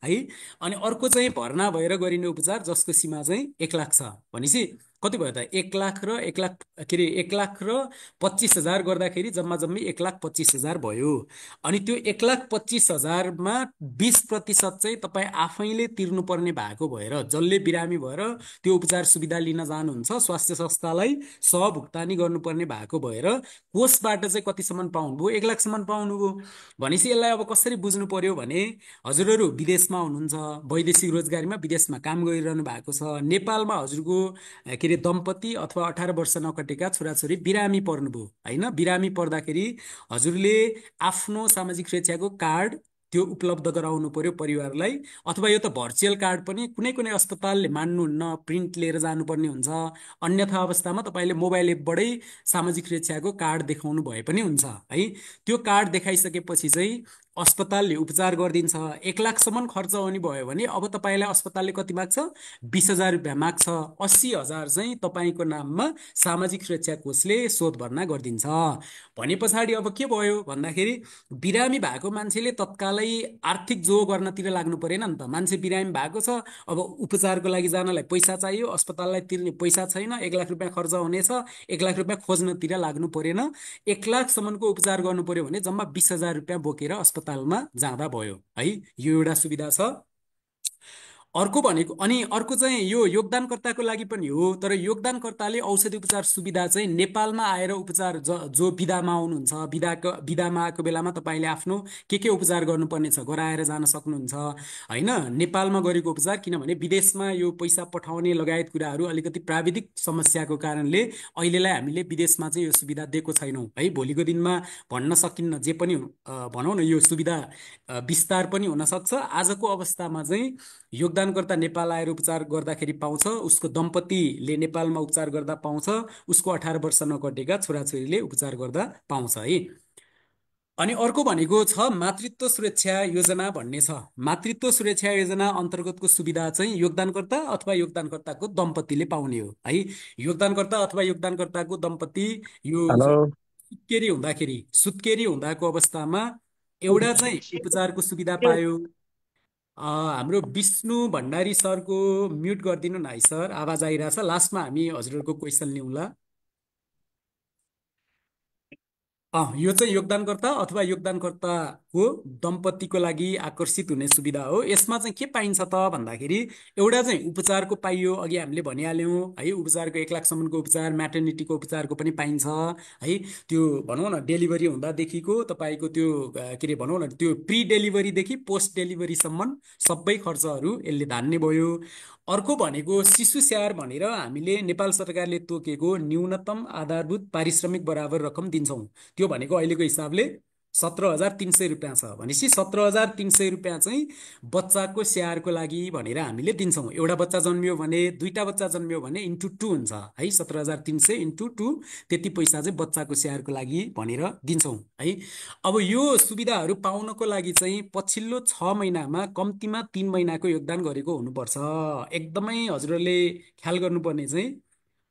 है। अनि अर्को चाहिँ भर्ना भएर गरिने उपचार जसको सीमा चाहिँ 1 लाख छ। भनेपछि कति भयो त, 1 लाख र 1 लाख के अरे 1,25,000 गर्दाखेरि जम्मा जम्मी 1,25,000 भयो। अनि त्यो 1,25,000मा 20% चाहिँ तपाईँ आफैले तिर्नुपर्ने भएको भएर जसले बिरामी भएर त्यो उपचार सुविधा लिन जानुहुन्छ स्वास्थ्य संस्थालाई सहभुक्तानी गर्नुपर्ने भएको भएर कोषबाट चाहिँ कतिसम्म पाउनुभयो, 1 लाखसम्म पाउनुभयो। भनेपछि यसलाई अब कसरी बुझ्नु पर्यो भने हजुरहरू विदेशमा हुनुहुन्छ, वैदेशिक रोजगारीमा विदेशमा काम गरिरहनु भएको छ, नेपालमा हजुरको के अरे दम्पति अथवा 18 वर्ष नकटेका छोराछोरी बिरामी पर्नुभयो होइन। बिरामी पर्दाखेरि हजुरले आफ्नो सामाजिक सुरक्षाको कार्ड त्यो उपलब्ध गराउनु पर्यो परिवारलाई। अथवा यो त भर्चुअल कार्ड पनि कुनै कुनै अस्पतालले मान्नुहुन्न, प्रिन्ट लिएर जानुपर्ने हुन्छ। अन्यथा अवस्थामा तपाईँले मोबाइल एपबाटै सामाजिक सुरक्षाको कार्ड देखाउनु भए पनि हुन्छ है। त्यो कार्ड देखाइसकेपछि चाहिँ अस्पतालले उपचार गरिदिन्छ। 1 लाखसम्म खर्च हुने भयो भने अब तपाईँलाई अस्पतालले कति माग्छ, 20,000 रुपियाँ माग्छ। 80,000 चाहिँ तपाईँको नाममा सामाजिक सुरक्षा कोषले शोध भर्ना गरिदिन्छ। भने पछाडि अब के भयो भन्दाखेरि बिरामी भएको मान्छेले तत्कालै उहाँलाई आर्थिक जो गर्नतिर लाग्नु परेन नि त। मान्छे बिरामी भएको छ, अब उपचारको लागि जानलाई पैसा चाहियो, अस्पताललाई तिर्ने पैसा छैन, 1 लाख रुपियाँ खर्च हुनेछ, 1 लाख रुपियाँ खोज्नतिर लाग्नु परेन। 1 लाखसम्मको उपचार गर्नु पर्यो भने जम्मा 20,000 रुपियाँ बोकेर अस्पतालमा जाँदा भयो है। यो एउटा सुविधा छ। अर्को भनेको अनि अर्को चाहिँ यो योगदानकर्ताको लागि पनि हो, तर योगदानकर्ताले औषधि उपचार सुविधा चाहिँ नेपालमा आएर उपचार जो बिदामा आउनुहुन्छ, बिदामा आएको बेलामा तपाईँले आफ्नो के उपचार गर्नुपर्ने छ गराएर जान सक्नुहुन्छ होइन। नेपालमा गरेको उपचार, किनभने विदेशमा यो पैसा पठाउने लगायत कुराहरू अलिकति प्राविधिक समस्याको कारणले अहिलेलाई हामीले विदेशमा चाहिँ यो सुविधा दिएको छैनौँ है। भोलिको दिनमा भन्न सकिन्न, जे पनि भनौँ न, यो सुविधा विस्तार पनि हुनसक्छ। आजको अवस्थामा चाहिँ योगदानकर्ता नेपाल आएर उपचार गर्दाखेरि पाउँछ, उसको दम्पतिले नेपालमा उपचार गर्दा पाउँछ, उसको 18 वर्ष नकटेका छोराछोरीले उपचार गर्दा पाउँछ है। अनि अर्को भनेको छ मातृत्व सुरक्षा योजना भन्ने छ। मातृत्व सुरक्षा योजना अन्तर्गतको सुविधा चाहिँ योगदानकर्ता अथवा योगदानकर्ताको दम्पतिले पाउने हो है। योगदानकर्ता अथवा योगदानकर्ताको दम्पति यो हेलो। सुत्केरी हुँदाको अवस्थामा एउटा चाहिँ उपचारको सुविधा पायो। हाम्रो विष्णु भण्डारी सरको म्युट गरिदिनु न है सर, आवाज आइरहेछ। लास्टमा हामी हजुरहरूको क्वेसन लिउँला। यो चाहिँ योगदानकर्ता अथवा योगदानकर्ताको दम्पतिको लागि आकर्षित हुने सुविधा हो। यसमा चाहिँ के पाइन्छ त भन्दाखेरि एउटा चाहिँ उपचारको पाइयो, अघि हामीले भनिहाल्यौँ है। उपचारको 1 लाखसम्मको उपचार, म्याटर्निटीको उपचारको पनि पाइन्छ है। त्यो भनौँ न डेलिभरी हुँदादेखिको तपाईँको त्यो के अरे भनौँ न, त्यो प्री डेलिभरीदेखि पोस्ट डेलिभरीसम्म सबै खर्चहरू यसले धान्ने भयो। अर्को भनेको शिशु स्याहार भनेर हामीले नेपाल सरकारले तोकेको न्यूनतम आधारभूत पारिश्रमिक बराबर रकम दिन्छौँ। त्यो भनेको अहिलेको हिसाबले 17,300 रुपियाँ छ। भनेपछि 17,300 रुपियाँ चाहिँ बच्चाको स्याहारको लागि भनेर हामीले दिन्छौँ। एउटा बच्चा जन्मियो भने, दुईटा बच्चा जन्मियो भने इन्टु 2 हुन्छ है। 17,300 इन्टु 2, त्यति पैसा चाहिँ बच्चाको स्याहारको लागि भनेर दिन्छौँ है। अब यो सुविधाहरू पाउनको लागि चाहिँ पछिल्लो 6 महिनामा कम्तीमा 3 महिनाको योगदान गरेको हुनुपर्छ। एकदमै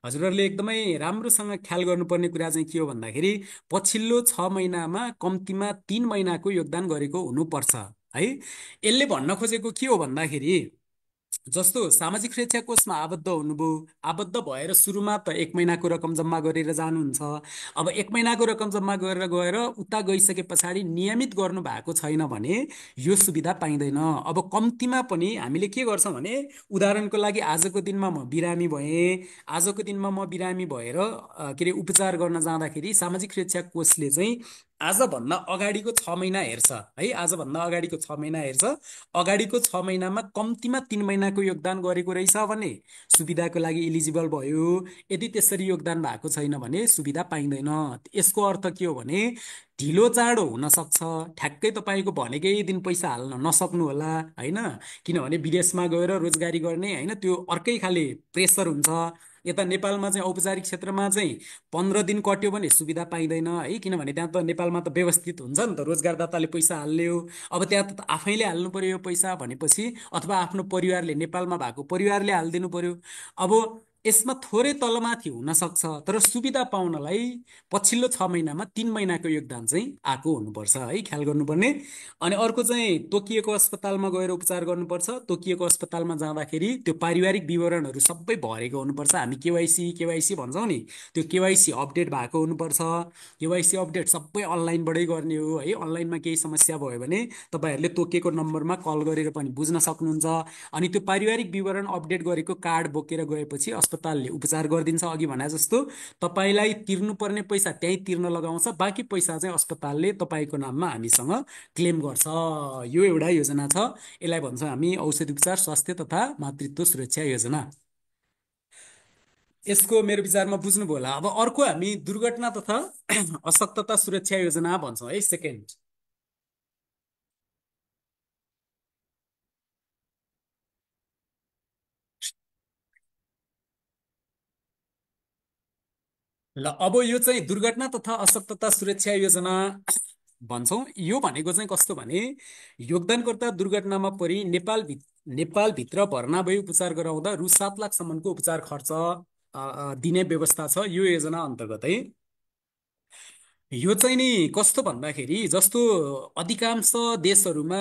हजुरहरूले एकदमै राम्रोसँग ख्याल गर्नुपर्ने कुरा चाहिँ के हो भन्दाखेरि पछिल्लो 6 महिनामा कम्तीमा 3 महिनाको योगदान गरेको हुनुपर्छ है। यसले भन्न खोजेको के हो भन्दाखेरि जस्तो सामाजिक सुरक्षा कोषमा आबद्ध हुनुभयो, आबद्ध भएर सुरुमा त 1 महिनाको रकम जम्मा गरेर जानुहुन्छ। अब 1 महिनाको रकम जम्मा गरेर गएर उता गइसके पछाडि नियमित गर्नु भएको छैन भने यो सुविधा पाइँदैन। अब कम्तीमा पनि हामीले के गर्छौँ भने, उदाहरणको लागि आजको दिनमा म बिरामी भएर के अरे उपचार गर्न जाँदाखेरि सामाजिक सुरक्षा कोषले चाहिँ आजभन्दा अगाडिको 6 महिना हेर्छ है। आजभन्दा अगाडिको 6 महिना हेर्छ। अगाडिको 6 महिनामा कम्तीमा 3 महिनाको योगदान गरेको रहेछ भने सुविधाको लागि इलिजिबल भयो। यदि त्यसरी योगदान भएको छैन भने सुविधा पाइँदैन। यसको अर्थ के हो भने ढिलो चाँडो हुनसक्छ, ठ्याक्कै तपाईँको भनेकै दिन पैसा हाल्न नसक्नु होला होइन। किनभने विदेशमा गएर रोजगारी गर्ने होइन, त्यो अर्कै खाले प्रेसर हुन्छ। यता नेपालमा चाहिँ औपचारिक क्षेत्रमा चाहिँ 15 दिन कट्यो भने सुविधा पाइँदैन है। किनभने त्यहाँ त नेपालमा त व्यवस्थित हुन्छ नि त, रोजगारदाताले पैसा हाल्यो। अब त्यहाँ त आफैले हाल्नु पर्यो यो पैसा भनेपछि, अथवा आफ्नो परिवारले, नेपालमा भएको परिवारले हालिदिनु पर्यो। अब यसमा थोरै तलमाथि हुनसक्छ, तर सुविधा पाउनलाई पछिल्लो 6 महिनामा 3 महिनाको योगदान चाहिँ आएको हुनुपर्छ है, ख्याल गर्नुपर्ने। अनि अर्को चाहिँ तोकिएको अस्पतालमा गएर उपचार गर्नुपर्छ। तोकिएको अस्पतालमा जाँदाखेरि त्यो पारिवारिक विवरणहरू सबै भरेको हुनुपर्छ। हामी केवाइसी भन्छौँ नि, त्यो केवाइसी अपडेट भएको हुनुपर्छ। केवाइसी अपडेट सबै अनलाइनबाटै गर्ने हो है। अनलाइनमा केही समस्या भयो भने तपाईँहरूले तोकिएको नम्बरमा कल गरेर पनि बुझ्न सक्नुहुन्छ। अनि त्यो पारिवारिक विवरण अपडेट गरेको कार्ड बोकेर गएपछि अस्पतालले उपचार गरिदिन्छ। अघि भने जस्तो तपाईँलाई तिर्नुपर्ने पैसा त्यहीँ तिर्न लगाउँछ, बाँकी पैसा चाहिँ अस्पतालले तपाईँको नाममा हामीसँग क्लेम गर्छ। यो एउटा योजना छ, यसलाई भन्छौँ हामी औषधि उपचार स्वास्थ्य तथा मातृत्व सुरक्षा योजना। यसको मेरो विचारमा बुझ्नुभयो होला। अब अर्को हामी दुर्घटना तथा अशक्तता सुरक्षा योजना भन्छौँ है, सेकेन्ड। ल अब यो चाहिँ दुर्घटना तथा अशक्तता सुरक्षा योजना भन्छौँ। यो भनेको चाहिँ कस्तो भने, योगदानकर्ता दुर्घटनामा परि नेपालभित्र भर्ना भई उपचार गराउँदा रु 7 लाखसम्मको उपचार खर्च दिने व्यवस्था छ यो योजना अन्तर्गत है। यो चाहिँ नि कस्तो भन्दाखेरि जस्तो अधिकांश देशहरूमा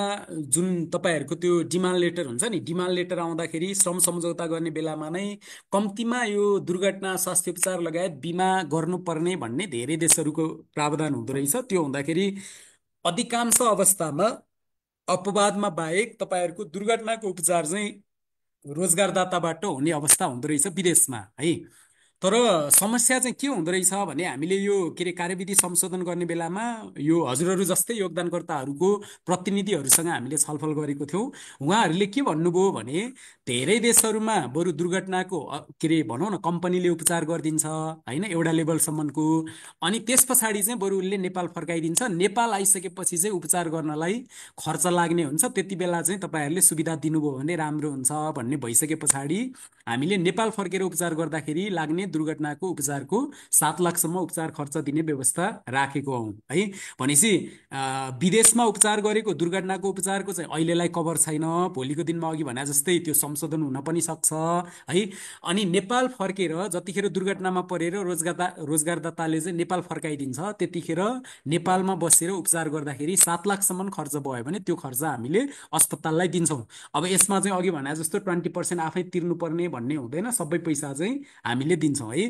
जुन तपाईँहरूको त्यो डिमान्ड लेटर हुन्छ नि, डिमान्ड लेटर आउँदाखेरि श्रम सम्झौता गर्ने बेलामा नै कम्तीमा यो दुर्घटना स्वास्थ्य उपचार लगायत बिमा गर्नुपर्ने भन्ने धेरै देशहरूको प्रावधान हुँदो रहेछ। त्यो हुँदाखेरि अधिकांश अवस्थामा अपवादमा बाहेक तपाईँहरूको दुर्घटनाको उपचार चाहिँ रोजगारदाताबाट हुने अवस्था हुँदो रहेछ विदेशमा है। तर समस्या चाहिँ के हुँदो रहेछ भने हामीले यो के अरे कार्यविधि संशोधन गर्ने बेलामा यो हजुरहरू जस्तै योगदानकर्ताहरूको प्रतिनिधिहरूसँग हामीले छलफल गरेको थियौँ। उहाँहरूले के भन्नुभयो भने धेरै देशहरूमा बरु दुर्घटनाको के अरे भनौँ न कम्पनीले उपचार गरिदिन्छ होइन एउटा लेभलसम्मको, अनि त्यस पछाडि चाहिँ बरु उसले नेपाल फर्काइदिन्छ। नेपाल आइसकेपछि चाहिँ उपचार गर्नलाई खर्च लाग्ने हुन्छ, त्यति बेला चाहिँ तपाईँहरूले सुविधा दिनुभयो भने राम्रो हुन्छ भन्ने भइसके पछाडि हामीले नेपाल फर्केर उपचार गर्दाखेरि लाग्ने दुर्घटनाको उपचारको 7 लाखसम्म उपचार खर्च दिने व्यवस्था राखेको हौँ है। भनेपछि विदेशमा उपचार गरेको दुर्घटनाको उपचारको चाहिँ अहिलेलाई कभर छैन, भोलिको दिनमा अघि भने जस्तै त्यो संशोधन हुन पनि सक्छ है। अनि नेपाल फर्केर जतिखेर दुर्घटनामा परेर रोजगारदाताले चाहिँ नेपाल फर्काइदिन्छ त्यतिखेर नेपालमा बसेर उपचार गर्दाखेरि 7 लाखसम्म खर्च भयो भने त्यो खर्च हामीले अस्पताललाई दिन्छौँ। अब यसमा चाहिँ अघि भने जस्तो 20% आफै तिर्नुपर्ने भन्ने हुँदैन, सबै पैसा चाहिँ हामीले दिन्छौँ है।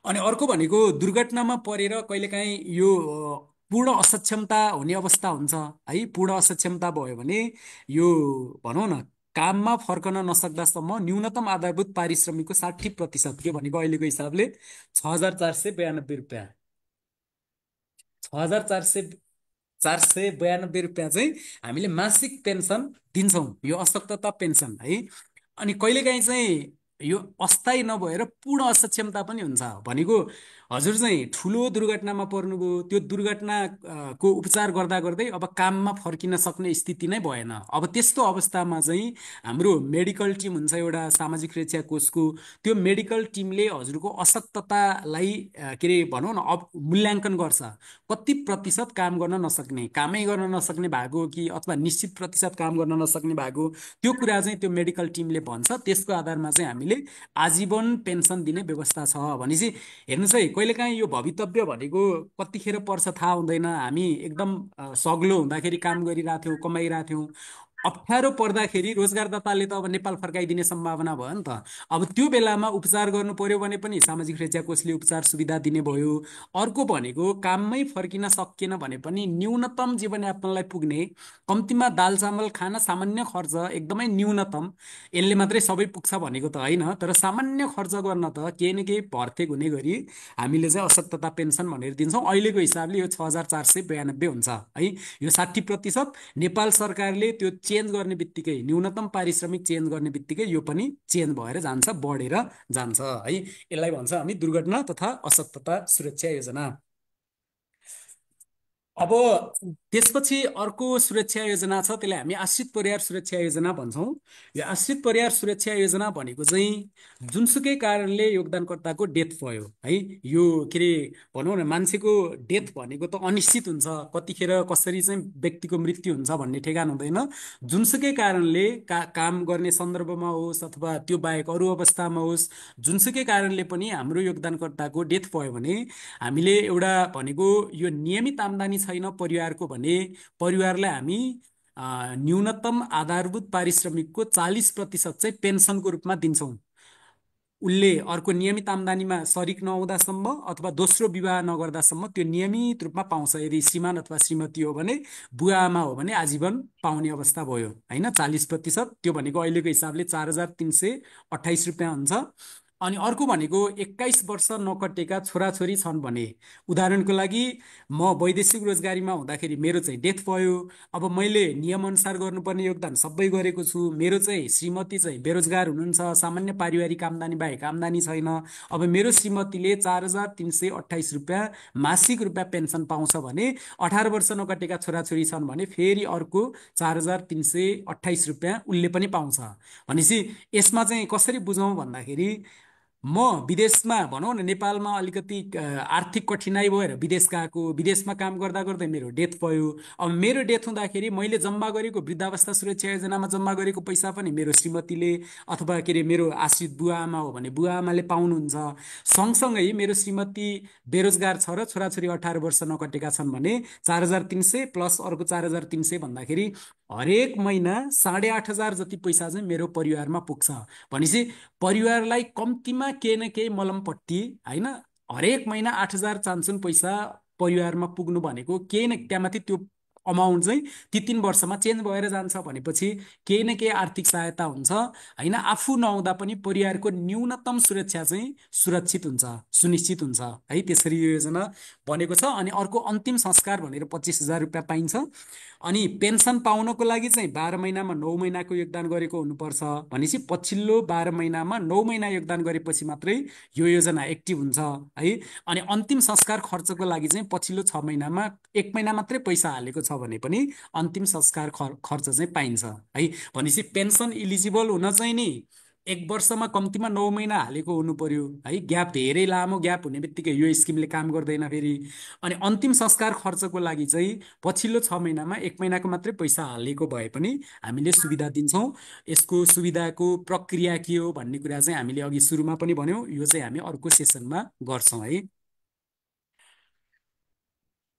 अनि अर्को भनेको दुर्घटनामा परेर कहिलेकाहीँ यो पूर्ण असक्षमता हुने अवस्था हुन्छ है। पूर्ण असक्षमता भयो भने यो भनौँ न काममा फर्कन नसक्दासम्म न्यूनतम आधारभूत पारिश्रमिकको 60%, के भनेको अहिलेको हिसाबले 6,492 रुपियाँ, 6,492 रुपियाँ चाहिँ हामीले मासिक पेन्सन दिन्छौँ, यो अशक्तता पेन्सन है। अनि कहिलेकाहीँ चाहिँ यो अस्थायी नभएर पूर्ण असक्षमता पनि हुन्छ भनेको हजुर चाहिँ ठुलो दुर्घटनामा पर्नुभयो, त्यो दुर्घटनाको उपचार गर्दा गर्दै अब काममा फर्किन सक्ने स्थिति नै भएन। अब त्यस्तो अवस्थामा चाहिँ हाम्रो मेडिकल टिम हुन्छ एउटा सामाजिक सुरक्षा कोषको, त्यो मेडिकल टिमले हजुरको अशक्ततालाई के अरे भनौँ न अब मूल्याङ्कन गर्छ। कति प्रतिशत काम गर्न नसक्ने, कामै गर्न नसक्ने भएको कि अथवा निश्चित प्रतिशत काम गर्न नसक्ने भएको, त्यो कुरा चाहिँ त्यो मेडिकल टिमले भन्छ। त्यसको आधारमा चाहिँ हामीले आजीवन पेन्सन दिने व्यवस्था छ। भनेपछि हेर्नुहोस् है, कहिलेकाहीँ यो भवितव्य भनेको कतिखेर पर्छ थाहा हुँदैन। हामी एकदम सग्लो हुँदाखेरि काम गरिरहेको थियौँ, कमाइरहेको थियौँ, अप्ठ्यारो पर्दाखेरि रोजगारदाताले त अब नेपाल फर्काइदिने सम्भावना भयो नि त। अब त्यो बेलामा उपचार गर्नु पर्यो भने पनि सामाजिक सुरक्षा कोषले उपचार सुविधा दिने भयो। अर्को भनेको काममै फर्किन सकिएन भने पनि न्यूनतम जीवनयापनलाई पुग्ने कम्तीमा दाल चामल खान सामान्य खर्च एकदमै न्यूनतम, यसले मात्रै सबै पुग्छ भनेको त होइन, तर सामान्य खर्च गर्न त केही न केही भर्तेक हुने गरी हामीले चाहिँ अशक्तता पेन्सन भनेर दिन्छौँ। अहिलेको हिसाबले यो 6,492 हुन्छ है। यो 60% नेपाल सरकारले त्यो चेन्ज गर्ने बित्तिकै, न्यूनतम पारिश्रमिक चेन्ज गर्ने बित्तिकै यो पनि चेन्ज भएर जान्छ, बढेर जान्छ है। यसलाई भन्छ हामी दुर्घटना तथा अशक्तता सुरक्षा योजना। अब त्यसपछि अर्को सुरक्षा योजना छ, त्यसलाई हामी आश्रित परिवार सुरक्षा योजना भन्छौँ। यो आश्रित परिवार सुरक्षा योजना भनेको चाहिँ जुनसुकै कारणले योगदानकर्ताको डेथ भयो है। यो के अरे भनौँ न मान्छेको डेथ भनेको त अनिश्चित हुन्छ, कतिखेर कसरी चाहिँ व्यक्तिको मृत्यु हुन्छ भन्ने ठेगान हुँदैन। जुनसुकै कारणले काम गर्ने सन्दर्भमा होस् अथवा त्यो बाहेक अरू अवस्थामा होस्, जुनसुकै कारणले पनि हाम्रो योगदानकर्ताको डेथ भयो भने हामीले एउटा भनेको यो नियमित आम्दानी छैन परिवारको भने परिवारलाई हामी न्यूनतम आधारभूत पारिश्रमिकको 40% चाहिँ पेन्सनको रूपमा दिन्छौँ। उसले अर्को नियमित आम्दानीमा सरिक नहुँदासम्म अथवा दोस्रो विवाह नगर्दासम्म त्यो नियमित रूपमा पाउँछ। यदि श्रीमान अथवा श्रीमती हो भने, बुवा आमा हो भने आजीवन पाउने अवस्था भयो होइन, 40%। त्यो भनेको अहिलेको हिसाबले 4,328 रुपियाँ हुन्छ। अनि अर्को भनेको 21 वर्ष नकटेका छोराछोरी छन् भने, उदाहरणको लागि म वैदेशिक रोजगारीमा हुँदाखेरि मेरो चाहिँ डेथ भयो, अब मैले नियमअनुसार गर्नुपर्ने योगदान सबै गरेको छु, मेरो चाहिँ श्रीमती चाहिँ बेरोजगार हुनुहुन्छ, सामान्य पारिवारिक आम्दानी बाहेक आम्दानी छैन, अब मेरो श्रीमतीले 4,328 रुपियाँ मासिक रुपियाँ पेन्सन पाउँछ भने 18 वर्ष नकटेका छोराछोरी छन् भने फेरि अर्को 4,328 रुपियाँ उसले पनि पाउँछ। भनेपछि यसमा चाहिँ कसरी बुझौँ भन्दाखेरि म विदेशमा भनौँ न, नेपालमा अलिकति आर्थिक कठिनाइ भएर विदेश गएको, विदेशमा काम गर्दा गर्दै मेरो डेथ भयो। अब मेरो डेथ हुँदाखेरि मैले जम्मा गरेको वृद्धावस्था सुरक्षा योजनामा जम्मा गरेको पैसा पनि मेरो श्रीमतीले अथवा के अरे मेरो आश्रित बुवा आमा हो भने बुवा आमाले पाउनुहुन्छ। सँगसँगै मेरो श्रीमती बेरोजगार छ र छोराछोरी 18 वर्ष नकटेका छन् भने 4,300 प्लस अर्को 4,300 भन्दाखेरि हरेक महिना 8,500 जति पैसा चाहिँ मेरो परिवारमा पुग्छ। भनेपछि परिवारलाई कम्तीमा केही न केही मलमपट्टि, होइन, हरेक महिना 8,000 चाहन्छन् पैसा परिवारमा पुग्नु भनेको केही न त्यहाँमाथि त्यो अमाउन्ट चाहिँ ती 3 वर्षमा चेन्ज भएर जान्छ भनेपछि केही न केही आर्थिक सहायता हुन्छ। होइन, आफू नहुँदा पनि परिवारको न्यूनतम सुरक्षा चाहिँ सुरक्षित हुन्छ, सुनिश्चित हुन्छ है। त्यसरी यो योजना बनेको छ। अनि अर्को अन्तिम संस्कार भनेर 25,000 रुपियाँ पाइन्छ। अनि पेन्सन पाउनको लागि चाहिँ 12 महिनामा 9 महिनाको योगदान गरेको हुनुपर्छ। भनेपछि पछिल्लो 12 महिनामा 9 महिना योगदान गरेपछि मात्रै यो योजना एक्टिभ हुन्छ है। अनि अन्तिम संस्कार खर्चको लागि चाहिँ पछिल्लो 6 महिनामा 1 महिना मात्रै पैसा हालेको छ भने पनि अन्तिम संस्कार खर्च चाहिँ पाइन्छ है। भनेपछि पेन्सन इलिजिबल हुन चाहिँ नि 1 वर्षमा कम्तीमा 9 महिना हालेको हुनु पर्यो है। ग्याप धेरै लामो ग्याप हुने बित्तिकै यो स्किमले काम गर्दैन फेरि। अनि अन्तिम संस्कार खर्चको लागि चाहिँ पछिल्लो 6 महिनामा 1 महिनाको मात्रै पैसा हालेको भए पनि हामीले सुविधा दिन्छौँ। यसको सुविधाको प्रक्रिया के हो भन्ने कुरा चाहिँ हामीले अघि सुरुमा पनि भन्यौँ, यो चाहिँ हामी अर्को सेसनमा गर्छौँ है।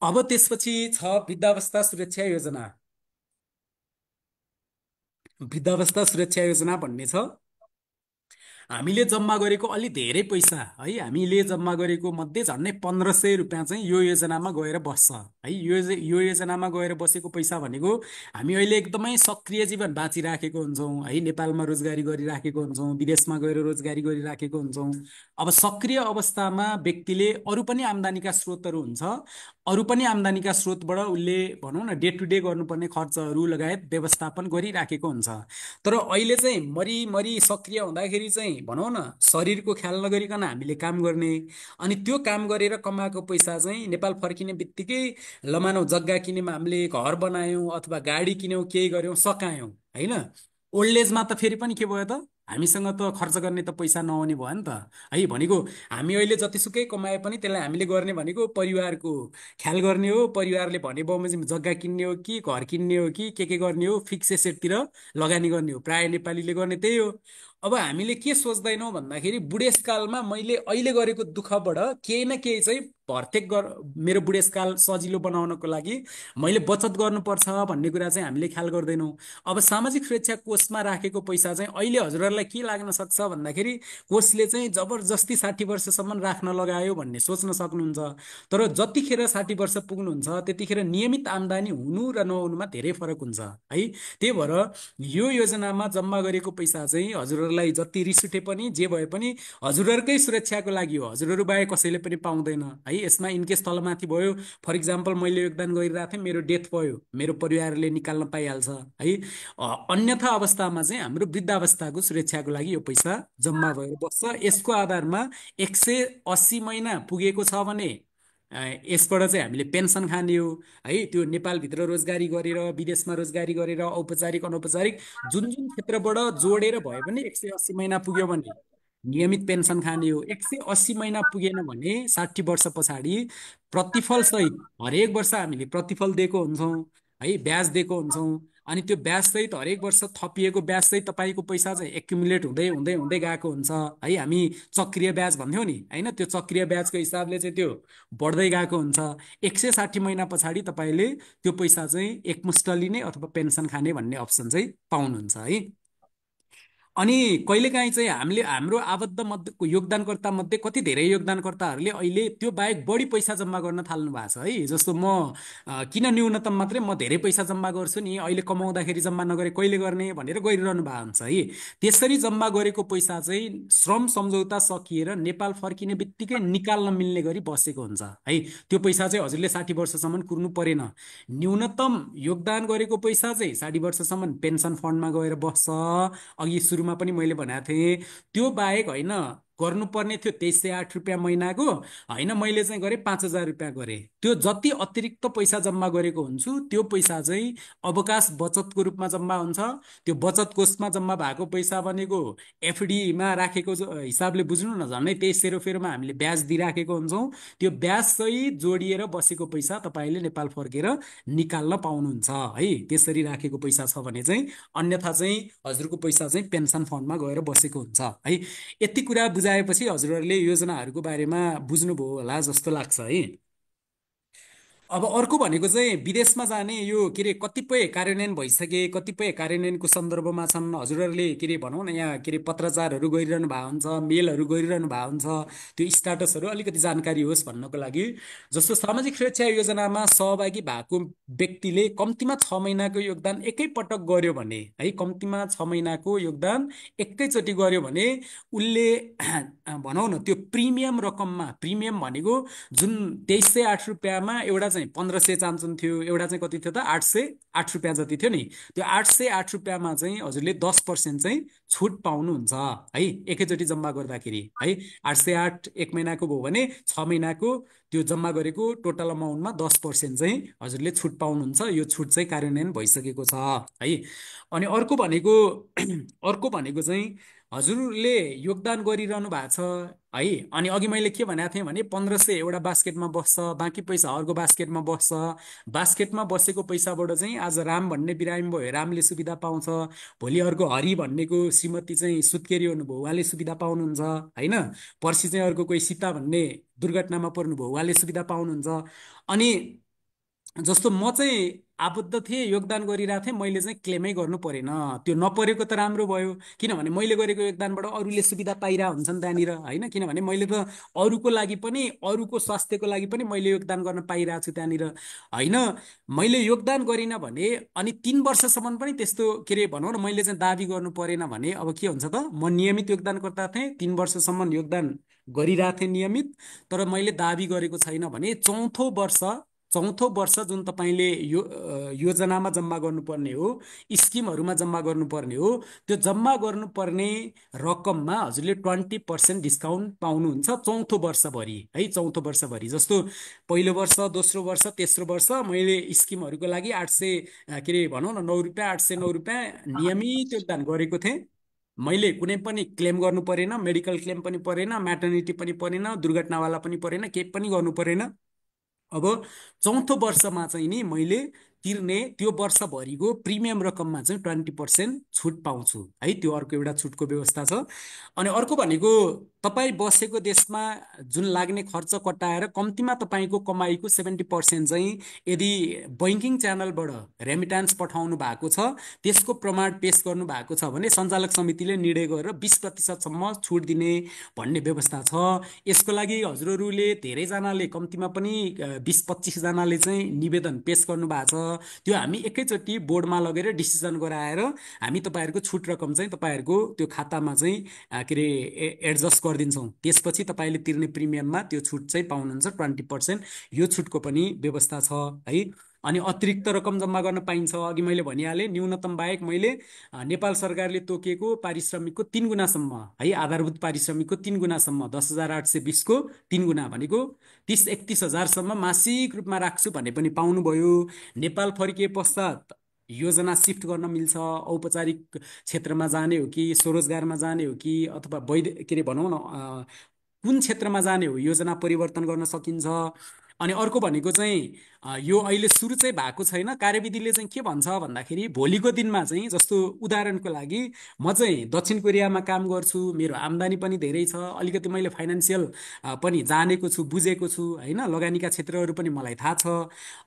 अब त्यसपछि छ वृद्धावस्था सुरक्षा योजना। वृद्धावस्था सुरक्षा योजना भन्ने छ हामीले जम्मा गरेको अलि धेरै पैसा है, हामीले जम्मा गरेको मध्ये झन्डै 1,500 रुपियाँ चाहिँ यो योजनामा गएर बस्छ है। यो योजनामा गएर बसेको पैसा भनेको हामी अहिले एकदमै सक्रिय जीवन बाँचिराखेको हुन्छौँ है। नेपालमा रोजगारी गरिराखेको हुन्छौँ, विदेशमा गएर रोजगारी गरिराखेको हुन्छौँ। अब सक्रिय अवस्थामा व्यक्तिले अरू पनि आम्दानीका स्रोतहरू हुन्छ, अरू पनि आम्दानीका स्रोतबाट उसले भनौँ न डे टु डे गर्नुपर्ने खर्चहरू लगायत व्यवस्थापन गरिराखेको हुन्छ। तर अहिले चाहिँ मरिमरि सक्रिय हुँदाखेरि चाहिँ भनौँ न शरीरको ख्याल नगरिकन हामीले काम गर्ने, अनि त्यो काम गरेर कमाएको पैसा चाहिँ नेपाल फर्किने बित्तिकै लमानौ जग्गा किन्यौँ, हामीले घर बनायौँ अथवा गाडी किन्यौँ, केही गऱ्यौँ, सकायौँ होइन। ओल्ड एजमा त फेरि पनि के भयो त, हामीसँग त खर्च गर्ने त पैसा नहुने भयो नि त है। भनेको हामी अहिले जतिसुकै कमाए पनि त्यसलाई हामीले गर्ने भनेको परिवारको ख्याल गर्ने हो। परिवारले भने बमोजिम जग्गा किन्ने हो कि घर किन्ने हो कि के गर्ने हो, फिक्स एसेटतिर लगानी गर्ने हो। प्राय नेपालीले गर्ने त्यही हो। अब हामीले के सोच्दैनौँ भन्दाखेरि बुढेसकालमा मैले अहिले गरेको दुःखबाट केही न केही चाहिँ भर्तेक मेरो बुढेसकाल सजिलो बनाउनको लागि मैले बचत गर्नुपर्छ भन्ने कुरा चाहिँ हामीले ख्याल गर्दैनौँ। अब सामाजिक सुरक्षा कोषमा राखेको पैसा चाहिँ अहिले हजुरहरूलाई के लाग्न सक्छ भन्दाखेरि कोषले चाहिँ जबरजस्ती 60 वर्षसम्म राख्न लगायो भन्ने सोच्न सक्नुहुन्छ। तर जतिखेर 60 वर्ष पुग्नुहुन्छ त्यतिखेर नियमित आम्दानी हुनु र नहुनुमा धेरै फरक हुन्छ है। त्यही भएर यो योजनामा जम्मा गरेको पैसा चाहिँ हजुरहरूलाई जति रिस उठे पनि जे भए पनि हजुरहरूकै सुरक्षाको लागि हो, हजुरहरू बाहेक कसैले पनि पाउँदैन है। यसमा इनकेस तलमाथि भयो, फर इक्जाम्पल मैले योगदान गरिरहेको थिएँ, मेरो डेथ भयो, मेरो परिवारले निकाल्न पाइहाल्छ है। अन्यथा अवस्थामा चाहिँ हाम्रो वृद्धावस्थाको सुरक्षाको लागि यो पैसा जम्मा भएर बस्छ। यसको आधारमा 180 महिना पुगेको छ भने यसबाट चाहिँ हामीले पेन्सन खाने हो है। त्यो नेपालभित्र रोजगारी गरेर विदेशमा रोजगारी गरेर औपचारिक अनौपचारिक जुन जुन क्षेत्रबाट जोडेर भए पनि 180 महिना पुग्यो भने नियमित पेन्सन खाने हो। 180 महिना पुगेन भने 60 वर्ष पछाडि प्रतिफल सहित हरेक वर्ष हामीले प्रतिफल दिएको हुन्छौँ है, ब्याज दिएको हुन्छौँ। अनि त्यो ब्याज सहित हरेक वर्ष थपिएको ब्याज सहित तपाईँको पैसा चाहिँ एक्युमुलेट हुँदै हुँदै हुँदै गएको हुन्छ है। हामी चक्रिय ब्याज भन्थ्यौँ नि होइन, त्यो चक्रिय ब्याजको हिसाबले चाहिँ त्यो बढ्दै गएको हुन्छ। 160 महिना पछाडि तपाईँले त्यो पैसा चाहिँ एकमुष्ट लिने अथवा पेन्सन खाने भन्ने अप्सन चाहिँ पाउनुहुन्छ है। अनि कहिलेकाहीँ चाहिँ हामीले हाम्रो आबद्ध मध्ये योगदानकर्ता मध्ये कति धेरै योगदानकर्ताहरूले अहिले त्यो बाहेक बढी पैसा जम्मा गर्न थाल्नु भएको छ है। जस्तो म किन न्यूनतम मात्रै म धेरै पैसा जम्मा गर्छु नि, अहिले कमाउँदाखेरि जम्मा नगरे कहिले गर्ने भनेर गरिरहनु भएको हुन्छ है। त्यसरी जम्मा गरेको पैसा चाहिँ श्रम सम्झौता सकिएर नेपाल फर्किने बित्तिकै निकाल्न मिल्ने गरी बसेको हुन्छ है। त्यो पैसा चाहिँ हजुरले 60 वर्षसम्म कुर्नु परेन। न्यूनतम योगदान गरेको पैसा चाहिँ 60 वर्षसम्म पेन्सन फन्डमा गएर बस्छ। अघि सुरुमा पनि मैले भनेको थिएँ त्यो बाहेक होइन गर्नुपर्ने थियो 2,308 रुपियाँ महिनाको, होइन मैले चाहिँ गरेँ 5,000 रुपियाँ गरेँ। त्यो जति अतिरिक्त पैसा जम्मा गरेको हुन्छु त्यो पैसा चाहिँ अवकाश बचतको रूपमा जम्मा हुन्छ। त्यो बचत कोषमा जम्मा भएको पैसा भनेको एफडीमा राखेको हिसाबले बुझ्नु न, झन्डै त्यही सेरोफेरोमा हामीले ब्याज दिइराखेको हुन्छौँ। त्यो ब्याज सहित जोडिएर बसेको पैसा तपाईँले नेपाल फर्केर निकाल्न पाउनुहुन्छ है। त्यसरी राखेको पैसा छ भने चाहिँ, अन्यथा चाहिँ हजुरको पैसा चाहिँ पेन्सन फन्डमा गएर बसेको हुन्छ है। यति कुरा बुझाएपछि हजुरहरूले योजनाहरूको बारेमा बुझ्नुभयो होला जस्तो लाग्छ है। अब अर्को भनेको चाहिँ विदेशमा जाने यो के अरे कतिपय कार्यान्वयन भइसके, कतिपय कार्यान्वयनको सन्दर्भमा छन्। हजुरहरूले के अरे भनौँ न, यहाँ के अरे पत्राचारहरू गरिरहनु भएको हुन्छ, मेलहरू गरिरहनु भएको हुन्छ, त्यो स्टाटसहरू अलिकति जानकारी होस् भन्नको लागि। जस्तो सामाजिक सुरक्षा योजनामा सहभागी भएको व्यक्तिले कम्तीमा 6 महिनाको योगदान एकैपटक गर्यो भने है, कम्तीमा 6 महिनाको योगदान एकैचोटि गर्यो भने उसले भनौँ न त्यो प्रिमियम रकममा, प्रिमियम भनेको जुन 2308 रुपियाँमा एउटा चाहिँ 1500 चान्चुन थियो, एउटा चाहिँ कति थियो त 808 रुपियाँ जति थियो नि, त्यो 808 रुपियाँमा चाहिँ हजुरले 10% चाहिँ छुट पाउनुहुन्छ है, एकैचोटि जम्मा गर्दाखेरि है। 808 1 महिनाको भयो भने 6 महिनाको त्यो जम्मा गरेको टोटल अमाउन्टमा 10% चाहिँ हजुरले छुट पाउनुहुन्छ। यो छुट चाहिँ कार्यान्वयन भइसकेको छ है। अनि अर्को भनेको अर्को भनेको चाहिँ हजुरले योगदान गरिरहनु भएको छ है। अनि अघि मैले के भनेको थिएँ भने 1500 एउटा बास्केटमा बस्छ, बाँकी पैसा अर्को बास्केटमा बस्छ। बास्केटमा बसेको पैसाबाट चाहिँ आज राम भन्ने बिरामी भयो, रामले सुविधा पाउँछ। भोलि अर्को हरि भन्नेको श्रीमती चाहिँ सुत्केरी हुनुभयो, उहाँले सुविधा पाउनुहुन्छ होइन। पर्सि चाहिँ अर्को कोही सीता भन्ने दुर्घटनामा पर्नुभयो, उहाँले सुविधा पाउनुहुन्छ। अनि जस्तो म चाहिँ आबद्ध थिएँ, योगदान गरिरहेको थिएँ, मैले चाहिँ क्लेमै गर्नु परेन। त्यो नपरेको त राम्रो भयो, किनभने मैले गरेको योगदानबाट अरूले सुविधा पाइरहेको हुन्छन् त्यहाँनिर होइन। किनभने मैले त अरूको लागि पनि, अरूको स्वास्थ्यको लागि पनि मैले योगदान गर्न पाइरहेको छु त्यहाँनिर होइन। मैले योगदान गरिनँ भने अनि 3 वर्षसम्म पनि त्यस्तो के अरे भनौँ न, मैले चाहिँ दाबी गर्नु परेन भने अब के हुन्छ त, म नियमित योगदानकर्ता थिएँ, 3 वर्षसम्म योगदान गरिरहेको थिएँ नियमित, तर मैले दाबी गरेको छैन भने चौथो वर्ष जुन तपाईँले योजनामा जम्मा गर्नुपर्ने हो, स्किमहरूमा जम्मा गर्नुपर्ने हो, त्यो जम्मा गर्नुपर्ने रकममा हजुरले 20% डिस्काउन्ट पाउनुहुन्छ चौथो वर्षभरि है। चौथो वर्षभरि जस्तो पहिलो वर्ष, दोस्रो वर्ष, तेस्रो वर्ष मैले स्किमहरूको लागि 800 के अरे भनौँ न 9 रुपियाँ, 809 रुपियाँ नियमित योगदान गरेको थिएँ। मैले कुनै पनि क्लेम गर्नु परेन, मेडिकल क्लेम पनि परेन, म्याटर्निटी पनि परेन, दुर्घटनावाला पनि परेन, केही पनि गर्नु परेन। अब चौथो वर्षमा चाहिँ नि मैले तिर्ने त्यो वर्षभरिको प्रिमियम रकममा चाहिँ 20% छुट पाउँछु है। त्यो अर्को एउटा छुटको व्यवस्था छ। अनि अर्को भनेको तपाईँ बसेको देशमा जुन लाग्ने खर्च कटाएर कम्तीमा तपाईँको कमाइको 70% चाहिँ यदि बैङ्किङ च्यानलबाट रेमिट्यान्स पठाउनु भएको छ, त्यसको प्रमाण पेश गर्नु भएको छ भने सञ्चालक समितिले निर्णय गरेर 20%सम्म छुट दिने भन्ने व्यवस्था छ। यसको लागि हजुरहरूले धेरैजनाले, कम्तीमा पनि 20-25जनाले चाहिँ निवेदन पेश गर्नु भएको छ। त्यो हामी एकैचोटि बोर्डमा लगेर डिसिजन गराएर हामी तपाईँहरूको छुट रकम चाहिँ तपाईँहरूको त्यो खातामा चाहिँ के अरे एडजस्ट गरिदिन्छौँ। त्यसपछि तपाईँले तिर्ने प्रिमियममा त्यो छुट चाहिँ पाउनुहुन्छ 20%। यो छुटको पनि व्यवस्था छ है। अनि अतिरिक्त रकम जम्मा गर्न पाइन्छ। अघि मैले भनिहालेँ, न्यूनतम बाहेक मैले नेपाल सरकारले तोकेको पारिश्रमिकको 3 गुणासम्म है, आधारभूत पारिश्रमिकको 3 गुणासम्म, 10,820को 3 गुणा भनेको 30-31 हजारसम्म मासिक रूपमा राख्छु भने पनि पाउनुभयो। नेपाल फर्किए पश्चात योजना सिफ्ट गर्न मिल्छ। औपचारिक क्षेत्रमा जाने हो कि स्वरोजगारमा जाने हो कि अथवा वैध के अरे भनौँ न कुन क्षेत्रमा जाने हो, योजना परिवर्तन गर्न सकिन्छ। अनि अर्को भनेको चाहिँ यो अहिले सुरु चाहिँ भएको छैन। कार्यविधिले चाहिँ के भन्छ भन्दाखेरि भोलिको दिनमा चाहिँ, जस्तो उदाहरणको लागि म चाहिँ दक्षिण कोरियामा काम गर्छु, मेरो आम्दानी पनि धेरै छ, अलिकति मैले फाइनेन्सियल पनि जानेको छु, बुझेको छु होइन, लगानीका क्षेत्रहरू पनि मलाई थाहा छ।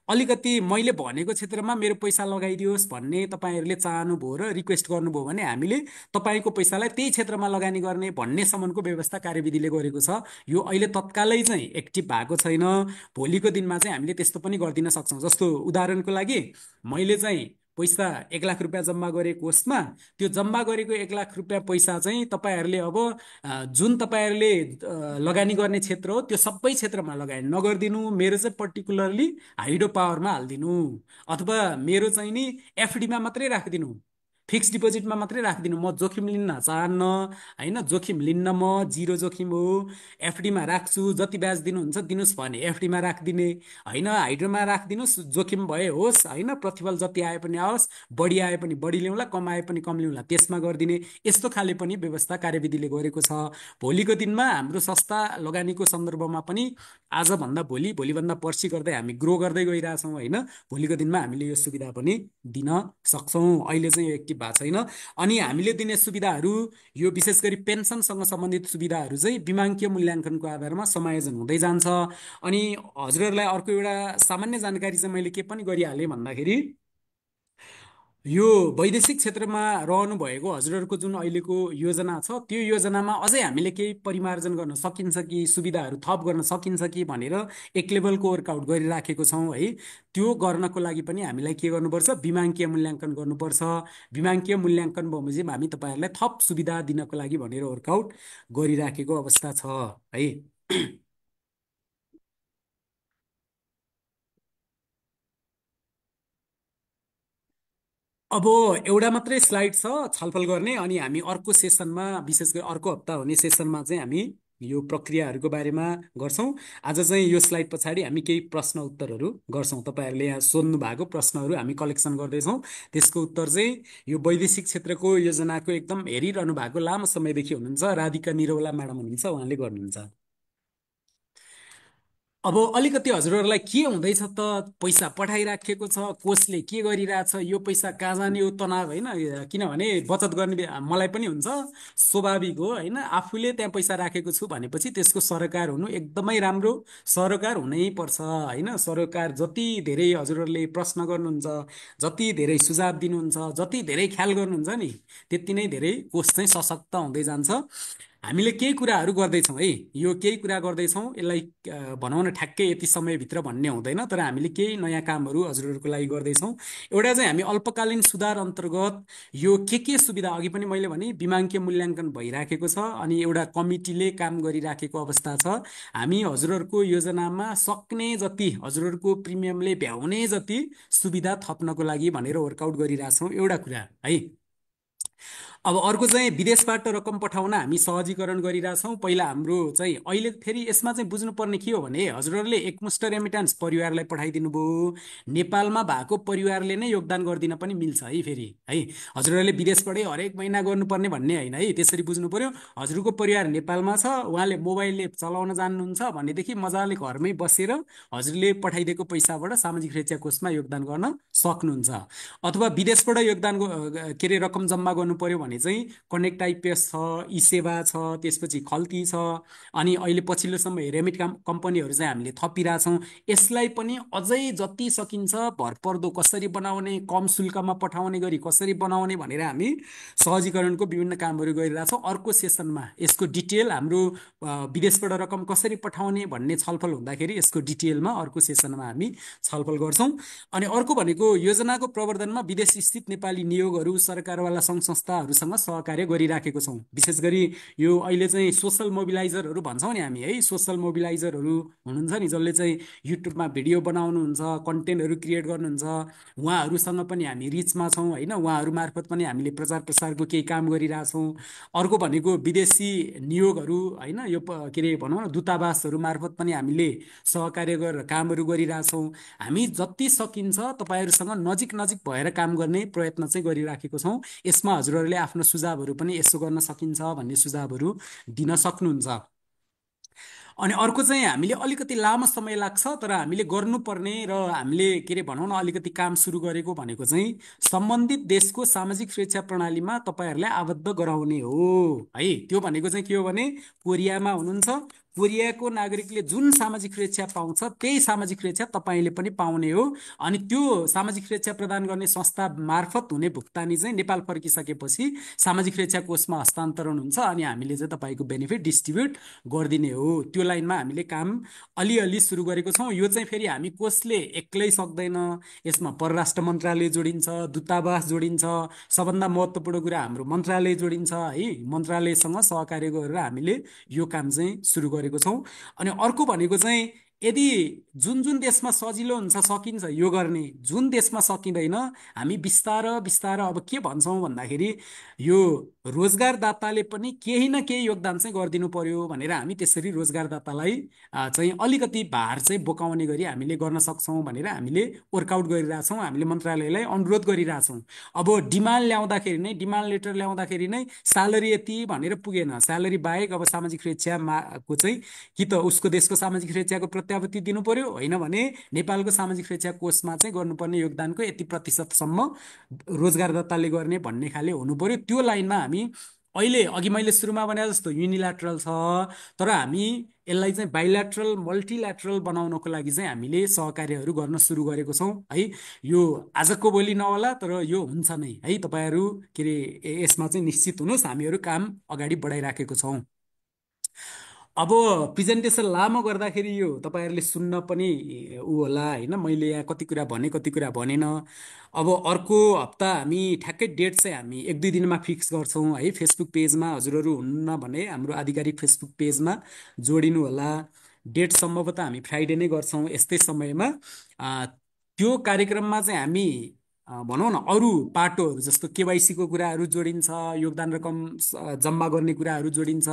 अलिकति मैले भनेको क्षेत्रमा मेरो पैसा लगाइदियोस् भन्ने तपाईँहरूले चाहनुभयो र रिक्वेस्ट गर्नुभयो भने हामीले तपाईँको पैसालाई त्यही क्षेत्रमा लगानी गर्ने भन्नेसम्मको व्यवस्था कार्यविधिले गरेको छ। यो अहिले तत्कालै चाहिँ एक्टिभ भएको छैन। भोलिको दिनमा चाहिँ हामीले त्यस्तो पनि गरिदिन सक्छौँ। जस्तो उदाहरणको लागि मैले चाहिँ पैसा 1 लाख रुपियाँ जम्मा गरेको होस्टमा, त्यो जम्मा गरेको 1 लाख रुपियाँ पैसा चाहिँ तपाईँहरूले अब जुन तपाईँहरूले लगानी गर्ने क्षेत्र हो त्यो सबै क्षेत्रमा लगानी नगरिदिनु, मेरो चाहिँ पर्टिकुलरली हाइड्रो पावरमा हालिदिनु, अथवा मेरो चाहिँ नि एफडीमा मात्रै राखिदिनु। फिक्स डिपोजिटमा मात्रै राखिदिनु। म जोखिम लिन चाहन्न, होइन, जोखिम लिन्न, म जिरो जोखिम हो। एफडीमा राख्छु, जति ब्याज दिनुहुन्छ दिनुहोस् भने एफडीमा राखिदिने, होइन, हाइड्रोमा राखिदिनुहोस्, जोखिम भए होस्, होइन, प्रतिफल जति आए पनि आओस्, बढी आए पनि बढी ल्याउँला, कम आए पनि कम ल्याउँला, त्यसमा गरिदिने, यस्तो खाले पनि व्यवस्था कार्यविधिले गरेको छ। भोलिको दिनमा हाम्रो संस्था लगानीको सन्दर्भमा पनि आजभन्दा भोलि, भोलिभन्दा पर्सि गर्दै हामी ग्रो गर्दै गइरहेछौँ, होइन। भोलिको दिनमा हामीले यो सुविधा पनि दिन सक्छौँ। अहिले चाहिँ यो एक्टिभ भएको छैन। अनि हामीले दिने सुविधाहरू, यो विशेष गरी पेन्सनसँग सम्बन्धित सुविधाहरू चाहिँ विमाङ्कीय मूल्याङ्कनको आधारमा समायोजन हुँदै जान्छ। अनि हजुरहरूलाई अर्को एउटा सामान्य जानकारी चाहिँ मैले के पनि गरिहालेँ भन्दाखेरि, यो वैदेशिक क्षेत्रमा रहनु भएको हजुरहरूको जुन अहिलेको योजना छ, त्यो योजनामा अझै हामीले केही परिमार्जन गर्न सकिन्छ कि, सुविधाहरू थप गर्न सकिन्छ कि भनेर एक लेभलको वर्कआउट गरिराखेको छौँ, है। त्यो गर्नको लागि पनि हामीलाई के गर्नुपर्छ, विमाङ्कीय मूल्याङ्कन गर्नुपर्छ। विमाङ्कीय मूल्याङ्कन बमोजिम हामी तपाईँहरूलाई थप सुविधा दिनको लागि भनेर वर्कआउट गरिराखेको अवस्था छ, है। अब एउटा मात्रै स्लाइड छ छलफल गर्ने, अनि हामी अर्को सेसनमा, विशेष गरी अर्को हप्ता हुने सेसनमा चाहिँ हामी यो प्रक्रियाहरूको बारेमा गर्छौँ। आज चाहिँ यो स्लाइड पछाडि हामी केही प्रश्न उत्तरहरू गर्छौँ। तपाईँहरूले यहाँ सोध्नु भएको प्रश्नहरू हामी कलेक्सन गर्दैछौँ। त्यसको उत्तर चाहिँ यो वैदेशिक क्षेत्रको योजनाको एकदम हेरिरहनु भएको लामो समयदेखि हुनुहुन्छ राधिका निरौला म्याडम हुनुहुन्छ, उहाँले गर्नुहुन्छ। अब अलिकति हजुरहरूलाई के हुँदैछ त, पैसा पठाइराखेको छ, कोषले के गरिरहेछ, यो पैसा कहाँ जाने हो तनाव, होइन। किनभने बचत गर्ने मलाई पनि हुन्छ, स्वाभाविक हो, होइन। आफूले त्यहाँ पैसा राखेको छु भनेपछि त्यसको सरोकार हुनु एकदमै राम्रो, सरोकार हुनै पर्छ, होइन। सरोकार जति धेरै हजुरहरूले प्रश्न गर्नुहुन्छ, जति धेरै सुझाव दिनुहुन्छ, जति धेरै ख्याल गर्नुहुन्छ नि, त्यति नै धेरै कोष चाहिँ सशक्त हुँदै जान्छ। हामीले केही कुराहरू गर्दैछौँ, है। यो केही कुरा गर्दैछौँ, यसलाई भनौँ न ठ्याक्कै यति समयभित्र भन्ने हुँदैन, तर हामीले केही नयाँ कामहरू हजुरहरूको लागि गर्दैछौँ। एउटा चाहिँ हामी अल्पकालीन सुधार अन्तर्गत यो के सुविधा, अघि पनि मैले भने विमाङ्कीय मूल्याङ्कन भइराखेको छ, अनि एउटा कमिटीले काम गरिराखेको अवस्था छ। हामी हजुरहरूको योजनामा सक्ने जति, हजुरहरूको प्रिमियमले भ्याउने जति सुविधा थप्नको लागि भनेर वर्कआउट गरिरहेछौँ, एउटा कुरा, है। अब अर्को चाहिँ विदेशबाट रकम पठाउन हामी सहजीकरण गरिरहेछौँ। पहिला हाम्रो चाहिँ अहिले फेरि यसमा चाहिँ बुझ्नुपर्ने के हो भने, हजुरहरूले एकमुष्ट रेमिट्यान्स परिवारलाई पठाइदिनु भयो, नेपालमा भएको परिवारले नै योगदान गरिदिन पनि मिल्छ, है। फेरि, है, हजुरहरूले विदेशबाटै हरेक महिना गर्नुपर्ने भन्ने होइन, है। त्यसरी बुझ्नु पर्यो। हजुरको परिवार नेपालमा छ, उहाँले मोबाइलले चलाउन जान्नुहुन्छ भनेदेखि मजाले घरमै बसेर हजुरले पठाइदिएको पैसाबाट सामाजिक सुरक्षा कोषमा योगदान गर्न सक्नुहुन्छ। अथवा विदेशबाट योगदान के अरे रकम जम्मा गर्नु पर्यो भने चाहिँ कनेक्ट आइपिएस छ, ई सेवा छ, त्यसपछि खल्ती छ, अनि अहिले पछिल्लो समय रेमिट कम्पनीहरू चाहिँ हामीले थपिरहेछौँ। यसलाई पनि अझै जति सकिन्छ भरपर्दो कसरी बनाउने, कम शुल्कमा पठाउने गरी कसरी बनाउने भनेर हामी सहजीकरणको विभिन्न कामहरू गरिरहेछौँ। अर्को सेसनमा यसको डिटेल, हाम्रो विदेशबाट रकम कसरी पठाउने भन्ने छलफल हुँदाखेरि यसको डिटेलमा अर्को सेसनमा हामी छलफल गर्छौँ। अनि अर्को भनेको योजनाको प्रवर्धनमा विदेश स्थित नेपाली नियोगहरू, सरकारवाला सङ्घ संस्थाहरूसँग सहकार्य गरिराखेको छौँ। विशेष गरी यो अहिले चाहिँ सोसल मोबिलाइजरहरू भन्छौँ नि हामी, है। सोसल मोबिलाइजरहरू हुनुहुन्छ नि, जसले चाहिँ युट्युबमा भिडियो बनाउनुहुन्छ, कन्टेन्टहरू क्रिएट गर्नुहुन्छ, उहाँहरूसँग पनि हामी रिचमा छौँ, होइन। उहाँहरू मार्फत पनि हामीले प्रचार प्रसारको केही काम गरिरहेछौँ। अर्को भनेको विदेशी नियोगहरू, होइन, यो के अरे भनौँ न दूतावासहरू मार्फत पनि हामीले सहकार्य गरेर कामहरू गरिरहेछौँ। हामी जति सकिन्छ तपाईँहरूसँग नजिक नजिक भएर काम गर्ने प्रयत्न चाहिँ गरिराखेको छौँ। यसमा हजुरहरूले आफ्नो सुझावहरू पनि यसो गर्न सकिन्छ भन्ने सुझावहरू दिन सक्नुहुन्छ। अनि अर्को चाहिँ हामीले अलिकति लामो समय लाग्छ, तर हामीले गर्नुपर्ने र हामीले के अरे भनौँ न अलिकति काम सुरु गरेको भनेको चाहिँ सम्बन्धित देशको सामाजिक सुरक्षा प्रणालीमा तपाईँहरूलाई आबद्ध गराउने हो, है। त्यो भनेको चाहिँ के हो भने, कोरियामा हुनुहुन्छ, कोरियाको नागरिकले जुन सामाजिक सुरक्षा पाउँछ त्यही सामाजिक सुरक्षा तपाईँले पनि पाउने हो। अनि त्यो सामाजिक सुरक्षा प्रदान गर्ने संस्था मार्फत हुने भुक्तानी चाहिँ नेपाल फर्किसकेपछि सामाजिक सुरक्षा कोषमा हस्तान्तरण हुन्छ, अनि हामीले चाहिँ तपाईँको बेनिफिट डिस्ट्रिब्युट गरिदिने हो। त्यो लाइनमा हामीले काम अलिअलि सुरु गरेको छौँ। यो चाहिँ फेरि हामी कोषले एक्लै सक्दैन, यसमा परराष्ट्र मन्त्रालय जोडिन्छ, दूतावास जोडिन्छ, सबभन्दा महत्त्वपूर्ण कुरा हाम्रो मन्त्रालय जोडिन्छ, है। मन्त्रालयसँग सहकार्य गरेर हामीले यो काम चाहिँ सुरु गरेको छौँ। अनि अर्को भनेको चाहिँ यदि जुन जुन देशमा सजिलो हुन्छ सकिन्छ यो गर्ने, जुन देशमा सकिँदैन हामी बिस्तार बिस्तार अब के भन्छौँ भन्दाखेरि यो रोजगारदाताले पनि केही न केही योगदान चाहिँ गरिदिनु पर्यो भनेर हामी त्यसरी रोजगारदातालाई चाहिँ अलिकति भार चाहिँ बोकाउने गरी हामीले गर्न सक्छौँ भनेर हामीले वर्कआउट गरिरहेछौँ, हामीले मन्त्रालयलाई अनुरोध गरिरहेछौँ। अब डिमान्ड ल्याउँदाखेरि नै, डिमान्ड लेटर ल्याउँदाखेरि नै स्यालेरी यति भनेर पुगेन, स्यालेरी बाहेक अब सामाजिक सुरक्षाको चाहिँ कि त उसको देशको सामाजिक सुरक्षाको प्रत्याभूति दिनु पर्यो, होइन भने नेपालको सामाजिक सुरक्षा कोषमा चाहिँ गर्नुपर्ने योगदानको यति प्रतिशतसम्म रोजगारदाताले गर्ने भन्ने खाले हुनु पर्यो। त्यो लाइनमा हामी अहिले अघि मैले सुरुमा भने जस्तो युनिल्याटरल छ, तर हामी यसलाई चाहिँ बाइल्याटरल मल्टिल्याटरल बनाउनको लागि चाहिँ हामीले सहकार्यहरू गर्न सुरु गरेको छौँ है। यो आजको भोलि नहोला, तर यो हुन्छ नै है। तपाईँहरू के अरे यसमा चाहिँ निश्चित हुनुहोस्, हामीहरू काम अगाडि बढाइराखेको छौँ। अब प्रेजेन्टेसन लामो गर्दाखेरि यो तपाईँहरूले सुन्न पनि ऊ होला होइन, मैले यहाँ कति कुरा भने कति कुरा भनेन। अब अर्को हप्ता हामी ठ्याक्कै डेट चाहिँ हामी एक दुई दिनमा फिक्स गर्छौँ है। फेसबुक पेजमा हजुरहरू हुन्न भने हाम्रो आधिकारिक फेसबुक पेजमा जोडिनु होला। डेट सम्भवतः हामी फ्राइडे नै गर्छौँ यस्तै समयमा। त्यो कार्यक्रममा चाहिँ हामी भनौँ न अरू पाटोहरू जस्तो केवाइसीको कुराहरू जोडिन्छ, योगदान रकम जम्मा गर्ने कुराहरू जोडिन्छ,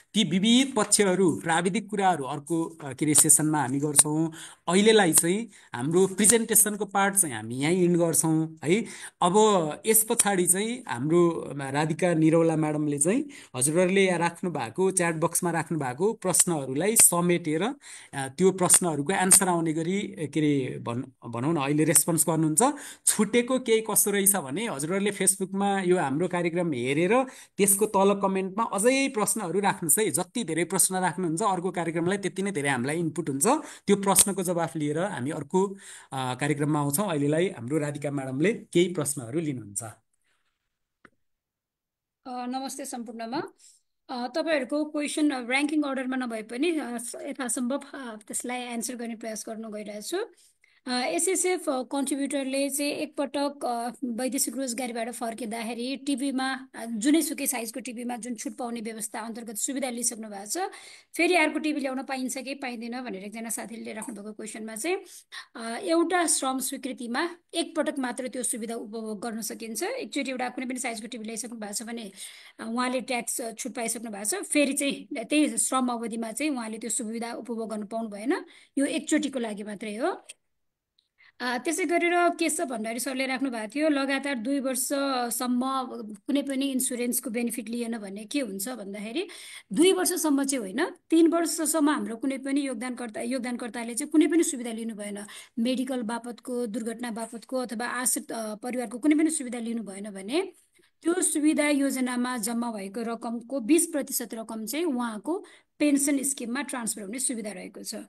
ती विविध पक्षहरू प्राविधिक कुराहरू अर्को के अरे सेसनमा हामी गर्छौँ। अहिलेलाई चाहिँ हाम्रो प्रेजेन्टेसनको पार्ट चाहिँ हामी यहीँ इन्ड गर्छौँ है। अब यस पछाडि चाहिँ हाम्रो राधिका निरौला म्याडमले चाहिँ हजुरहरूले यहाँ राख्नु भएको च्याट बक्समा राख्नु भएको प्रश्नहरूलाई समेटेर त्यो प्रश्नहरूको एन्सर आउने गरी के अरे भनौँ न अहिले रेस्पोन्स गर्नुहुन्छ। छुटेको केही कस्तो रहेछ भने हजुरहरूले फेसबुकमा यो हाम्रो कार्यक्रम हेरेर त्यसको तल कमेन्टमा अझै प्रश्नहरू राख्नुहोस् है। जति धेरै प्रश्न राख्नुहुन्छ अर्को कार्यक्रमलाई त्यति नै धेरै हामीलाई इनपुट हुन्छ। त्यो प्रश्नको जवाफ लिएर हामी अर्को कार्यक्रममा आउँछौँ। अहिलेलाई हाम्रो राधिका म्याडमले केही प्रश्नहरू लिनुहुन्छ। नमस्ते सम्पूर्णमा। तपाईँहरूको क्वेसन ऱ्याङ्किङ अर्डरमा नभए पनि यथासम्भव त्यसलाई एन्सर गर्ने प्रयास गर्नु गइरहेछु। एसएसएफ कन्ट्रिब्युटरले चाहिँ एकपटक वैदेशिक रोजगारीबाट फर्किँदाखेरि टिभीमा जुनैसुकै साइजको टिभीमा जुन छुट पाउने व्यवस्था अन्तर्गत सुविधा लिइसक्नु भएको छ, फेरि अर्को टिभी ल्याउन पाइन्छ कि पाइँदैन भनेर एकजना साथीले राख्नु भएको क्वेसनमा चाहिँ एउटा श्रम स्वीकृतिमा एकपटक मात्र त्यो सुविधा उपभोग गर्न सकिन्छ। एकचोटि एउटा कुनै पनि साइजको टिभी ल्याइसक्नु भएको छ भने उहाँले ट्याक्स छुट पाइसक्नु भएको छ, फेरि चाहिँ त्यही श्रम अवधिमा चाहिँ उहाँले त्यो सुविधा उपभोग गर्नु पाउनु भएन। यो एकचोटिको लागि मात्रै हो। त्यसै गरेर के छ भन्दाखेरि सरले राख्नु भएको थियो लगातार 2 वर्षसम्म कुनै पनि इन्सुरेन्सको बेनिफिट लिएन भने के हुन्छ भन्दाखेरि 2 वर्षसम्म चाहिँ होइन, 3 वर्षसम्म हाम्रो कुनै पनि योगदानकर्ताले चाहिँ कुनै पनि सुविधा लिनु भएन। मेडिकल बापतको, दुर्घटना बापतको अथवा आश्रित परिवारको कुनै पनि सुविधा लिनु भएन भने त्यो सुविधा योजनामा जम्मा भएको रकमको 20% रकम चाहिँ उहाँको पेन्सन स्किममा ट्रान्सफर हुने सुविधा रहेको छ।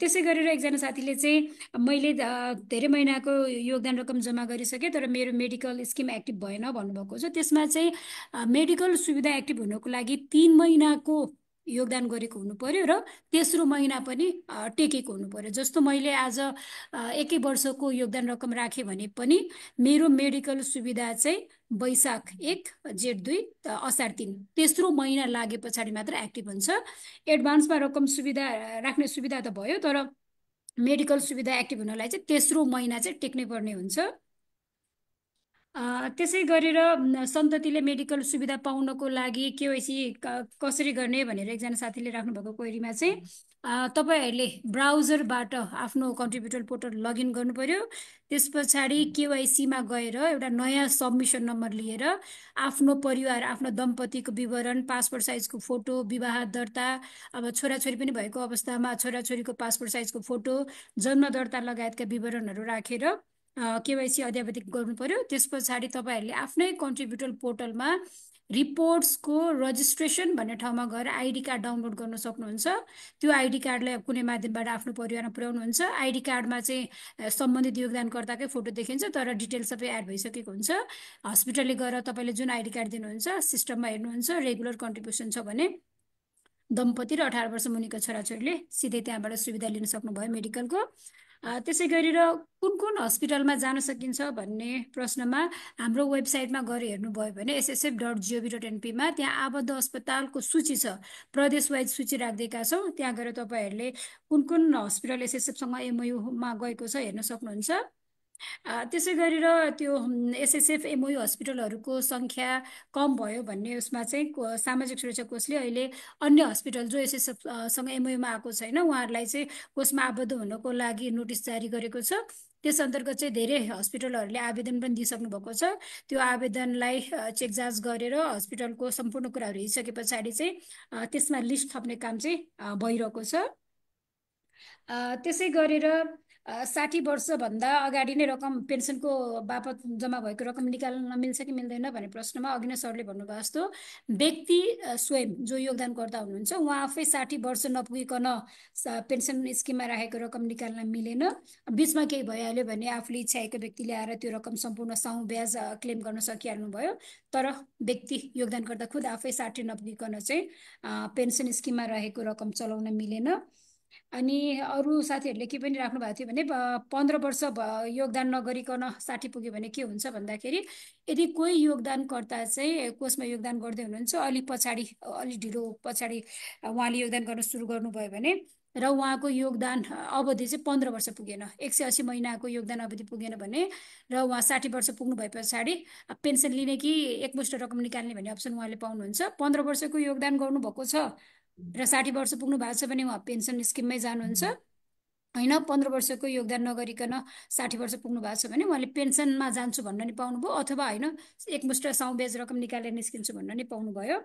त्यसै गरेर एकजना साथीले चाहिँ मैले धेरै महिनाको योगदान रकम जम्मा गरिसकेँ तर मेरो मेडिकल स्किम एक्टिभ भएन भन्नुभएको छ। त्यसमा चाहिँ मेडिकल सुविधा एक्टिभ हुनको लागि 3 महिनाको योगदान गरेको हुनु पर्यो र तेस्रो महिना पनि टेकेको हुनु पर्यो। जस्तो मैले आज 1 वर्षको योगदान रकम राखेँ भने पनि मेरो मेडिकल सुविधा चाहिँ वैशाख 1, जेठ 2, असार 3 तेस्रो महिना लागे पछाडि मात्र एक्टिभ हुन्छ। एडभान्समा रकम सुविधा राख्ने सुविधा त भयो, तर मेडिकल सुविधा एक्टिभ हुनलाई चाहिँ तेस्रो महिना चाहिँ टेक्नै पर्ने हुन्छ। त्यसै गरेर सन्ततिले मेडिकल सुविधा पाउनको लागि केवाइसी कसरी गर्ने भनेर एकजना साथीले राख्नुभएको क्वेरीमा चाहिँ तपाईँहरूले ब्राउजरबाट आफ्नो कन्ट्रिब्युटर पोर्टल लगइन गर्नु पर्यो। त्यस पछाडि केवाइसीमा गएर एउटा नयाँ सबमिसन नम्बर लिएर आफ्नो परिवार, आफ्नो दम्पतिको विवरण, पासपोर्ट साइजको फोटो, विवाह दर्ता, अब छोराछोरी पनि भएको अवस्थामा छोराछोरीको पासपोर्ट साइजको फोटो, जन्म दर्ता लगायतका विवरणहरू राखेर केवाइसी अद्यावधिक गर्नु पर्यो। त्यस पछाडि तपाईँहरूले आफ्नै कन्ट्रिब्युटर पोर्टलमा रिपोर्ट्सको रजिस्ट्रेसन भन्ने ठाउँमा गएर आइडी कार्ड डाउनलोड गर्न सक्नुहुन्छ। त्यो आइडी कार्डलाई कुनै माध्यमबाट आफ्नो परिवारमा पुर्याउनुहुन्छ। आइडी कार्डमा चाहिँ सम्बन्धित योगदानकर्ताकै फोटो देखिन्छ तर डिटेल सबै एड भइसकेको हुन्छ। हस्पिटलले गएर तपाईँले जुन आइडी कार्ड दिनुहुन्छ सिस्टममा हेर्नुहुन्छ रेगुलर कन्ट्रिब्युसन छ भने दम्पति र 18 वर्ष मुनिको छोराछोरीले सिधै त्यहाँबाट सुविधा लिन सक्नुभयो मेडिकलको। त्यसै गरेर कुन कुन हस्पिटलमा जान सकिन्छ भन्ने प्रश्नमा हाम्रो वेबसाइटमा गएर हेर्नुभयो भने ssf.gov.np मा त्यहाँ आबद्ध अस्पतालको सूची छ। प्रदेश वाइज सूची राखिदिएका छौँ। त्यहाँ गएर तपाईँहरूले कुन कुन हस्पिटल एसएसएफसँग एमओयूमा गएको छ हेर्न सक्नुहुन्छ। त्यसै गरेर त्यो एसएसएफ एमओयू हस्पिटलहरूको सङ्ख्या कम भयो भन्ने उसमा चाहिँ सामाजिक सुरक्षा कोषले अहिले अन्य हस्पिटल जो एसएसएफ सँग एमओयूमा आएको छैन उहाँहरूलाई चाहिँ कोषमा आबद्ध हुनको लागि नोटिस जारी गरेको छ। त्यस अन्तर्गत चाहिँ धेरै हस्पिटलहरूले आवेदन पनि दिइसक्नु भएको छ। त्यो आवेदनलाई चेक जाँच गरेर हस्पिटलको सम्पूर्ण कुराहरू हेरिसके पछाडि चाहिँ त्यसमा लिस्ट थप्ने काम चाहिँ भइरहेको छ। त्यसै गरेर 60 वर्षभन्दा अगाडि नै रकम पेन्सनको बापत जम्मा भएको रकम निकाल्न मिल्छ कि मिल्दैन भन्ने प्रश्नमा अघि नै सरले भन्नुभयो जस्तो व्यक्ति स्वयं जो योगदानकर्ता हुनुहुन्छ उहाँ आफै 60 वर्ष नपुगिकन पेन्सन स्किममा राखेको रकम निकाल्न मिलेन। बिचमा केही भइहाल्यो भने आफूले इच्छाएको व्यक्तिले आएर त्यो रकम सम्पूर्ण साउ ब्याज क्लेम गर्न सकिहाल्नु भयो। तर व्यक्ति योगदानकर्ता खुद आफै 60 नपुगिकन चाहिँ पेन्सन स्किममा रहेको रकम चलाउन मिलेन। अनि अरू साथीहरूले के पनि राख्नु भएको थियो भने 15 वर्ष योगदान नगरिकन 60 पुग्यो भने के हुन्छ भन्दाखेरि यदि कोही योगदानकर्ता चाहिँ कोषमा योगदान गर्दै हुनुहुन्छ अलिक पछाडि अलिक ढिलो पछाडि उहाँले योगदान गर्न सुरु गर्नुभयो भने र उहाँको योगदान अवधि चाहिँ 15 वर्ष पुगेन 180 महिनाको योगदान अवधि पुगेन भने र उहाँ 60 वर्ष पुग्नु भए पछाडि पेन्सन लिने कि एकमुष्ट रकम निकाल्ने भन्ने अप्सन उहाँले पाउनुहुन्छ। 15 वर्षको योगदान गर्नुभएको छ र 60 वर्ष पुग्नु भएको छ भने उहाँ पेन्सन स्किममै जानुहुन्छ। होइन 15 वर्षको योगदान नगरिकन 60 वर्ष पुग्नु भएको छ भने उहाँले पेन्सनमा जान्छु भन्न नि पाउनुभयो अथवा होइन एकमुष्ट साउ ब्याज रकम निकालेर निस्किन्छु भन्न नि पाउनुभयो।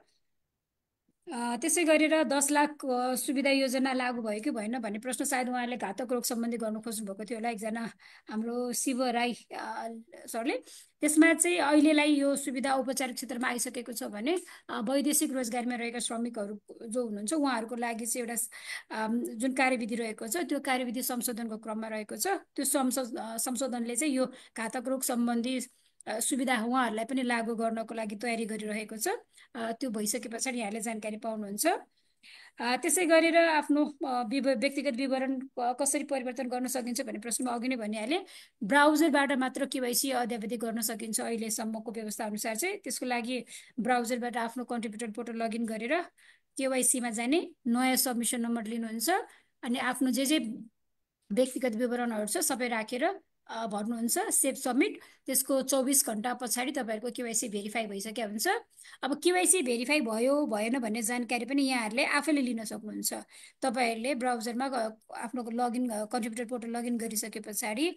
त्यसै गरेर 10 लाख सुविधा योजना लागू भयो कि भएन भन्ने प्रश्न सायद उहाँले घातक रोग सम्बन्धी गर्नु खोज्नु भएको थियो होला एकजना हाम्रो शिव राई सरले। त्यसमा चाहिँ अहिलेलाई यो सुविधा औपचारिक क्षेत्रमा आइसकेको छ भने वैदेशिक रोजगारीमा रहेका श्रमिकहरू जो हुनुहुन्छ उहाँहरूको लागि चाहिँ एउटा जुन कार्यविधि रहेको छ त्यो कार्यविधि संशोधनको क्रममा रहेको छ। त्यो संशोधनले चाहिँ यो घातक रोग सम्बन्धी सुविधा उहाँहरूलाई पनि लागू गर्नको लागि तयारी गरिरहेको छ। त्यो भइसके पछाडि यहाँले जानकारी पाउनुहुन्छ। त्यसै गरेर आफ्नो व्यक्तिगत विवरण कसरी परिवर्तन गर्न सकिन्छ भन्ने प्रश्नमा अघि नै भनिहालेँ। ब्राउजरबाट मात्र केवाइसी अद्यावधि गर्न सकिन्छ अहिलेसम्मको व्यवस्था अनुसार चाहिँ। त्यसको लागि ब्राउजरबाट आफ्नो कन्ट्रिब्युटर पोर्टल लगइन गरेर केवाइसीमा जाने नयाँ सबमिसन नम्बर लिनुहुन्छ अनि आफ्नो जे व्यक्तिगत विवरणहरू छ सबै राखेर भर्नुहुन्छ सेभ सबमिट। त्यसको 24 घण्टा पछाडि तपाईँहरूको केवाइसी भेरिफाई भइसक्यो हुन्छ। अब केवाइसी भेरिफाई भयो भएन भन्ने जानकारी पनि यहाँहरूले आफैले लिन सक्नुहुन्छ। तपाईँहरूले ब्राउजरमा आफ्नो लगइन कन्ट्रिब्युटर पोर्टल लगइन गरिसके पछाडि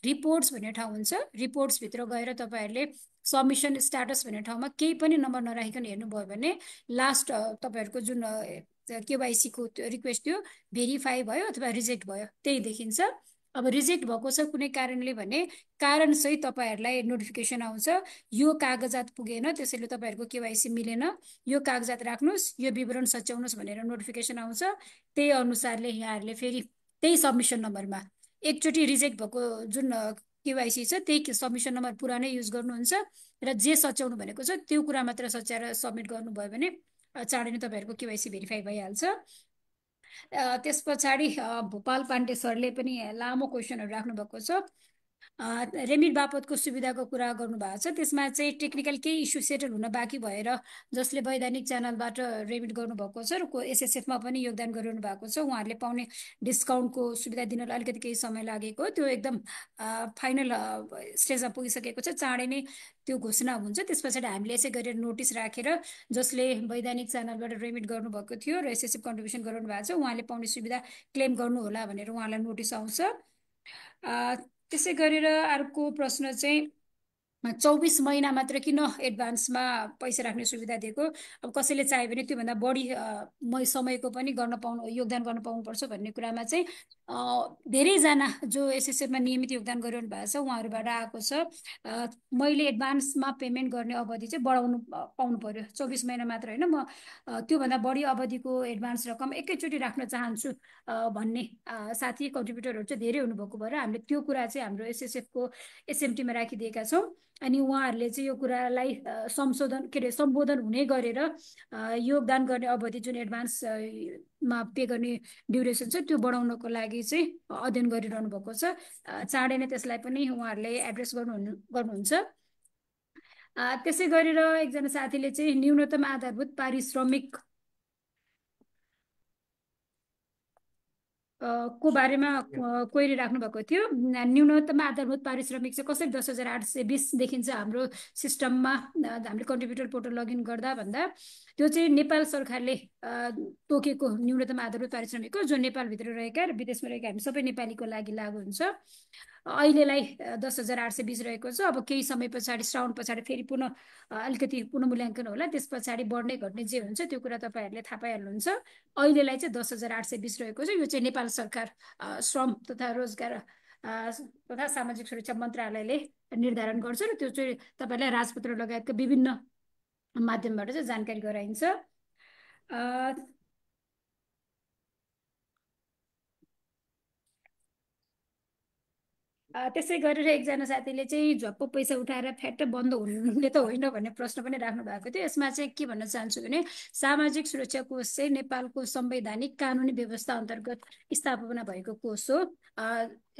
रिपोर्ट्स भन्ने ठाउँ हुन्छ। रिपोर्ट्सभित्र गएर तपाईँहरूले सबमिसन स्ट्याटस भन्ने ठाउँमा केही पनि नम्बर नराखिकन हेर्नुभयो भने लास्ट तपाईँहरूको जुन केवाइसीको रिक्वेस्ट थियो भेरिफाई भयो अथवा रिजेक्ट भयो त्यही देखिन्छ। अब रिजेक्ट भएको छ कुनै कारणले भने कारण सहित तपाईँहरूलाई नोटिफिकेसन आउँछ यो कागजात पुगेन त्यसैले तपाईँहरूको केवाइसी मिलेन यो कागजात राख्नुहोस् यो विवरण सच्याउनुहोस् भनेर नोटिफिकेसन आउँछ। त्यही अनुसारले यहाँहरूले फेरि त्यही सबमिसन नम्बरमा एकचोटि रिजेक्ट भएको जुन केवाइसी छ त्यही सबमिसन नम्बर पुरानै युज गर्नुहुन्छ र जे सच्याउनु भनेको छ त्यो कुरा मात्र सच्याएर सबमिट गर्नुभयो भने चाँडै नै तपाईँहरूको केवाइसी भेरिफाई भइहाल्छ। त्यस पछाडि भोपाल पाण्डे सरले पनि लामो क्वेसनहरू राख्नु भएको छ। रेमिट बापतको सुविधाको कुरा गर्नुभएको छ। त्यसमा चाहिँ टेक्निकल केही इस्यु सेटल हुन बाँकी भएर जसले वैधानिक च्यानलबाट रेमिट गर्नुभएको छ र एसएसएफमा पनि योगदान गरिरहनु भएको छ उहाँहरूले पाउने डिस्काउन्टको सुविधा दिनलाई अलिकति केही समय लागेको त्यो एकदम फाइनल स्टेजमा पुगिसकेको छ। चाँडै नै त्यो घोषणा हुन्छ। त्यस पछाडि हामीले यसै गरेर नोटिस राखेर जसले वैधानिक च्यानलबाट रेमिट गर्नुभएको थियो र एसएसएफ कन्ट्रिब्युसन गराउनु भएको छ उहाँले पाउने सुविधा क्लेम गर्नुहोला भनेर उहाँलाई नोटिस आउँछ। त्यसै गरेर अर्को प्रश्न चाहिँ 24 महिना मात्र किन एडभान्समा पैसा राख्ने सुविधा दिएको। अब कसैले चाह्यो भने त्योभन्दा बढी समयको पनि गर्न पाउनु योगदान गर्न पाउनुपर्छ भन्ने कुरामा चाहिँ धेरैजना जो एसएसएफमा नियमित योगदान गरिरहनु भएको छ उहाँहरूबाट आएको छ। मैले एडभान्समा पेमेन्ट गर्ने अवधि चाहिँ बढाउनु पाउनु पर्यो 24 महिना मात्र होइन म त्योभन्दा बढी अवधिको एडभान्स रकम एकैचोटि राख्न चाहन्छु भन्ने साथी कन्ट्रिब्युटरहरू चाहिँ धेरै हुनुभएको भएर हामीले त्यो कुरा चाहिँ हाम्रो एसएसएफको एसएमटीमा राखिदिएका छौँ। अनि उहाँहरूले चाहिँ यो कुरालाई संशोधन के अरे सम्बोधन हुने गरेर योगदान गर्ने अवधि जुन एडभान्समा पे गर्ने ड्युरेसन छ त्यो बढाउनको लागि चाहिँ अध्ययन गरिरहनु भएको छ। चाँडै नै त्यसलाई पनि उहाँहरूले एड्रेस गर्नुहुन्छ। त्यसै गरेर एकजना साथीले चाहिँ न्यूनतम आधारभूत पारिश्रमिक को बारेमा क्वेरी राख्नु भएको थियो। न्यूनतम आधारभूत पारिश्रमिक चाहिँ कसरी 10,820 देखिन्छ हाम्रो सिस्टममा हामीले कन्ट्रिब्युटर पोर्टल लगइन गर्दा भन्दा त्यो चाहिँ नेपाल सरकारले तोकेको न्यूनतम आधारभूत पारिश्रमिक हो, जो नेपालभित्र रहेका र विदेशमा रहेका हामी सबै नेपालीको लागि लागू हुन्छ। अहिलेलाई 10,820 रहेको छ। अब केही समय पछाडि श्रावण पछाडि फेरि पुनः अलिकति पुनर्मूल्याङ्कन होला, त्यस पछाडि बढ्ने घट्ने जे हुन्छ त्यो कुरा तपाईँहरूले थाहा पाइहाल्नुहुन्छ। अहिलेलाई चाहिँ 10,820 रहेको छ। यो चाहिँ नेपाल सरकार श्रम तथा रोजगार तथा सामाजिक सुरक्षा मन्त्रालयले निर्धारण गर्छ र त्यो चाहिँ तपाईँलाई राजपत्र लगायतका विभिन्न माध्यमबाट चाहिँ जानकारी गराइन्छ। त्यसै गरेर एकजना साथीले चाहिँ झप्प पैसा उठाएर फ्याट बन्द हुने त होइन भन्ने प्रश्न पनि राख्नु भएको थियो। यसमा चाहिँ के भन्न चाहन्छु भने सामाजिक सुरक्षा कोष चाहिँ नेपालको संवैधानिक कानुनी व्यवस्था अन्तर्गत स्थापना भएको कोष हो।